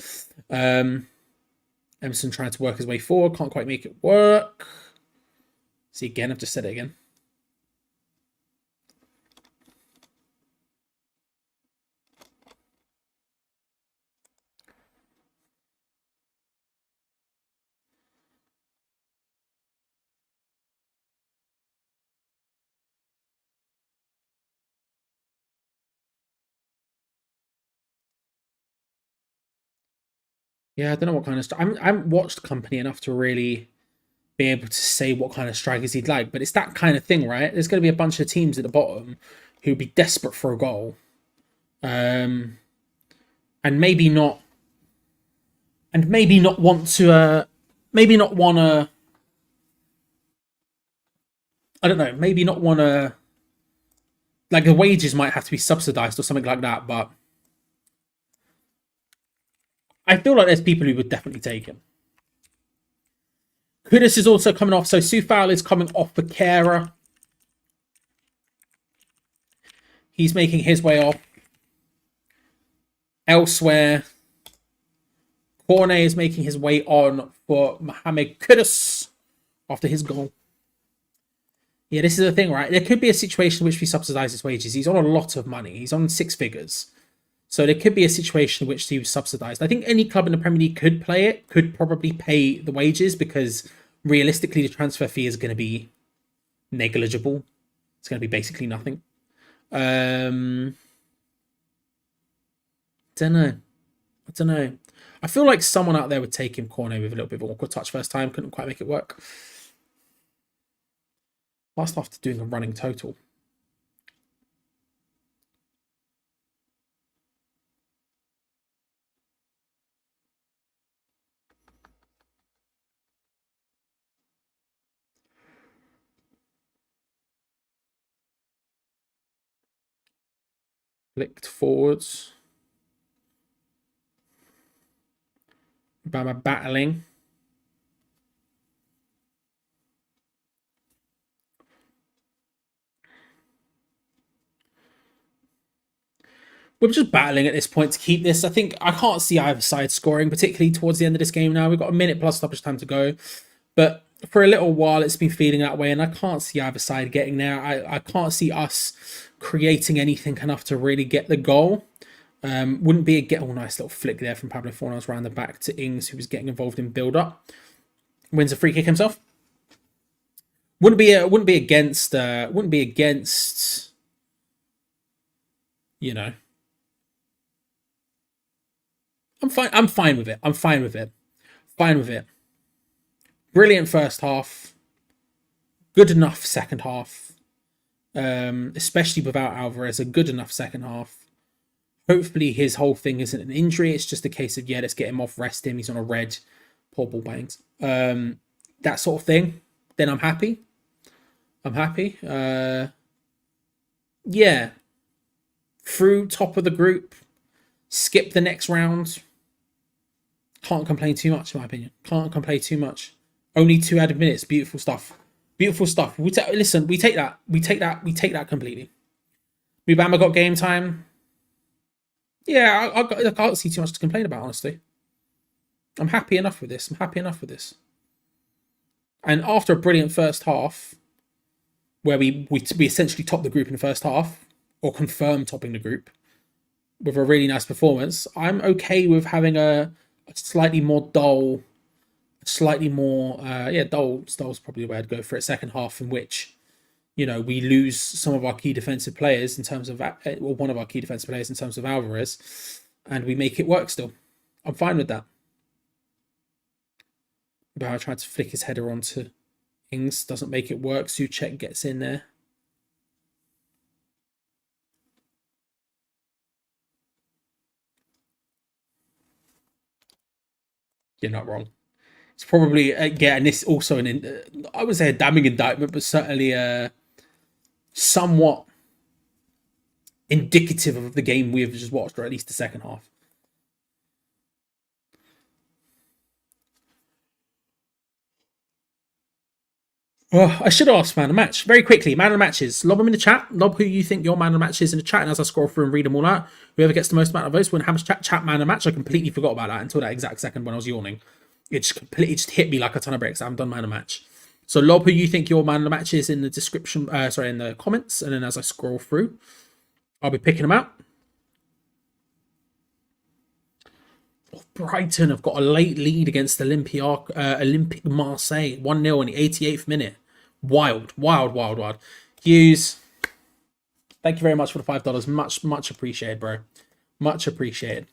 Emerson trying to work his way forward. Can't quite make it work. See, again, I've just said it again. Yeah, I don't know what kind of... I haven't watched Company enough to really be able to say what kind of strikers he'd like, but it's that kind of thing, right? There's going to be a bunch of teams at the bottom who'd be desperate for a goal. And maybe not want to... maybe not want to... I don't know, maybe not want to... Like, the wages might have to be subsidised or something like that, but... I feel like there's people who would definitely take him. Kudus is also coming off. So Sufal is coming off for Kera. He's making his way off. Elsewhere, Cornet is making his way on for Mohamed Kudus after his goal. Yeah, this is the thing, right? There could be a situation in which we subsidise his wages. He's on a lot of money. He's on 6 figures. So there could be a situation in which he was subsidised. I think any club in the Premier League could play it, could probably pay the wages, because realistically the transfer fee is going to be negligible. It's going to be basically nothing. Don't know. I don't know. I feel like someone out there would take him. Cornet with a little bit of an awkward touch first time. Couldn't quite make it work. Last after doing a running total. Flicked forwards. Bama battling. We're just battling at this point to keep this. I think I can't see either side scoring, particularly towards the end of this game now. We've got a minute plus stoppage time to go. But for a little while, it's been feeling that way, and I can't see either side getting there. I can't see us creating anything enough to really get the goal. Wouldn't be a nice little flick there from Pablo Fornals around the back to Ings, who was getting involved in build-up. Wins a free kick himself. Wouldn't be against. You know. I'm fine with it. Fine with it. Brilliant first half. Good enough second half. Especially without Alvarez, a good enough second half. Hopefully his whole thing isn't an injury. It's just a case of, let's get him off, rest him. He's on a red. Poor ball bangs. That sort of thing. Then I'm happy. Yeah. Through top of the group. Skip the next round. Can't complain too much, in my opinion. Can't complain too much. Only 2 added minutes. Beautiful stuff. We take that. We take that completely. Mubama got game time. Yeah, I can't see too much to complain about, honestly. I'm happy enough with this. And after a brilliant first half, where we essentially topped the group in the first half, or confirmed topping the group, with a really nice performance, I'm okay with having a slightly more dull, dull's probably the way I'd go for it, second half in which, we lose some of our key defensive players in terms of, one of our key defensive players in terms of Alvarez, and we make it work still. I'm fine with that. But I tried to flick his header onto Ings, doesn't make it work. Souček gets in there. You're not wrong. It's probably, and this also I would say a damning indictment, but certainly somewhat indicative of the game we've just watched, or at least the second half. Oh, I should ask man of the match very quickly. Man of the matches. Lob them in the chat. Lob who you think your man of the match is in the chat. And as I scroll through and read them all out, whoever gets the most amount of votes win Ham's chat man of the match. I completely forgot about that until that exact second when I was yawning. It just completely hit me like a ton of bricks. I haven't done man of the match. So lob who you think your man of the match is in the description. In the comments. And then as I scroll through, I'll be picking them out. Brighton have got a late lead against Olympique Marseille. 1-0 in the 88th minute. Wild. Hughes, thank you very much for the $5. Much appreciated, bro. Much appreciated.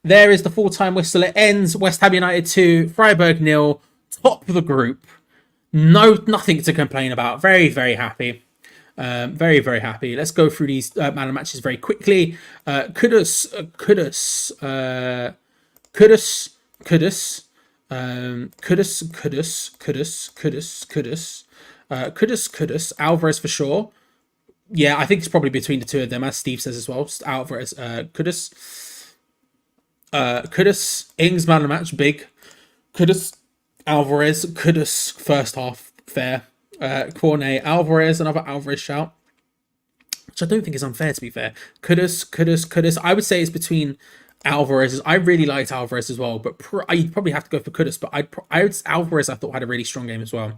There is the full-time whistle. It ends. West Ham United 2, Freiburg 0. Top of the group. Nothing to complain about. Very, very happy. Very, very happy. Let's go through these man of matches very quickly. Kudus. Alvarez for sure. Yeah, I think it's probably between the two of them, as Steve says as well. Alvarez, Kudus. Ings man of the match, big. Kudus, Alvarez, Kudus first half, fair. Cornet, Alvarez, another Alvarez shout, which I don't think is unfair, to be fair. Kudus. I would say it's between Alvarez. I really liked Alvarez as well, but you'd probably have to go for Kudus. But Alvarez I thought had a really strong game as well,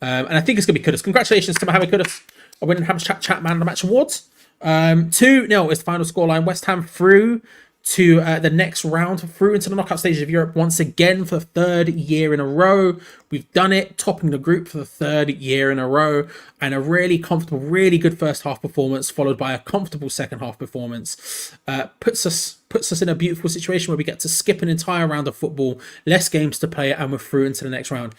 and I think it's gonna be Kudus. Congratulations to Mohamed Kudus. I win Ham's chat man of the match awards. 2-0 is the final scoreline. West Ham through to the next round, through into the knockout stages of Europe once again for the third year in a row. We've done it, topping the group for the third year in a row, and a really comfortable, really good first half performance followed by a comfortable second half performance puts us in a beautiful situation where we get to skip an entire round of football, less games to play, and we're through into the next round.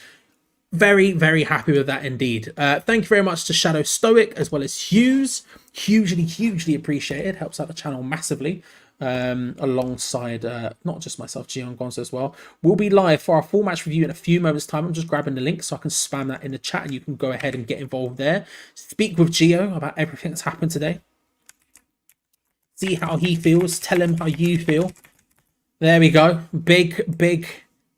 Very, very happy with that indeed. Thank you very much to Shadow Stoic as well as Hughes. Hugely appreciated. Helps out the channel massively. Alongside not just myself, Geo Gonzo as well. We'll be live for our full match review in a few moments time. I'm just grabbing the link so I can spam that in the chat and you can go ahead and get involved there. Speak with Geo about everything that's happened today. See how he feels. Tell him how you feel. There we go. Big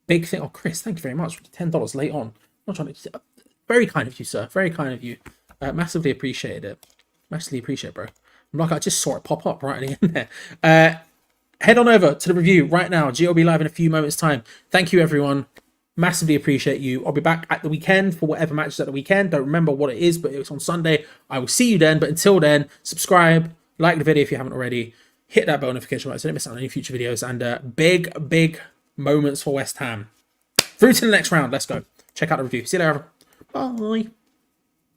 thing. Oh, Chris, thank you very much. $10 late on. I'm not trying to... Very kind of you, sir. Very kind of you. Massively appreciated it. Massively appreciate it, bro. I'm like, I just saw it pop up right at the end there. Head on over to the review right now. Geo will be live in a few moments' time. Thank you, everyone. Massively appreciate you. I'll be back at the weekend for whatever matches at the weekend. Don't remember what it is, but it's on Sunday. I will see you then. But until then, subscribe, like the video if you haven't already. Hit that bell notification button so don't miss out on any future videos. And big moments for West Ham. Through to the next round. Let's go. Check out the review. See you later. Bye.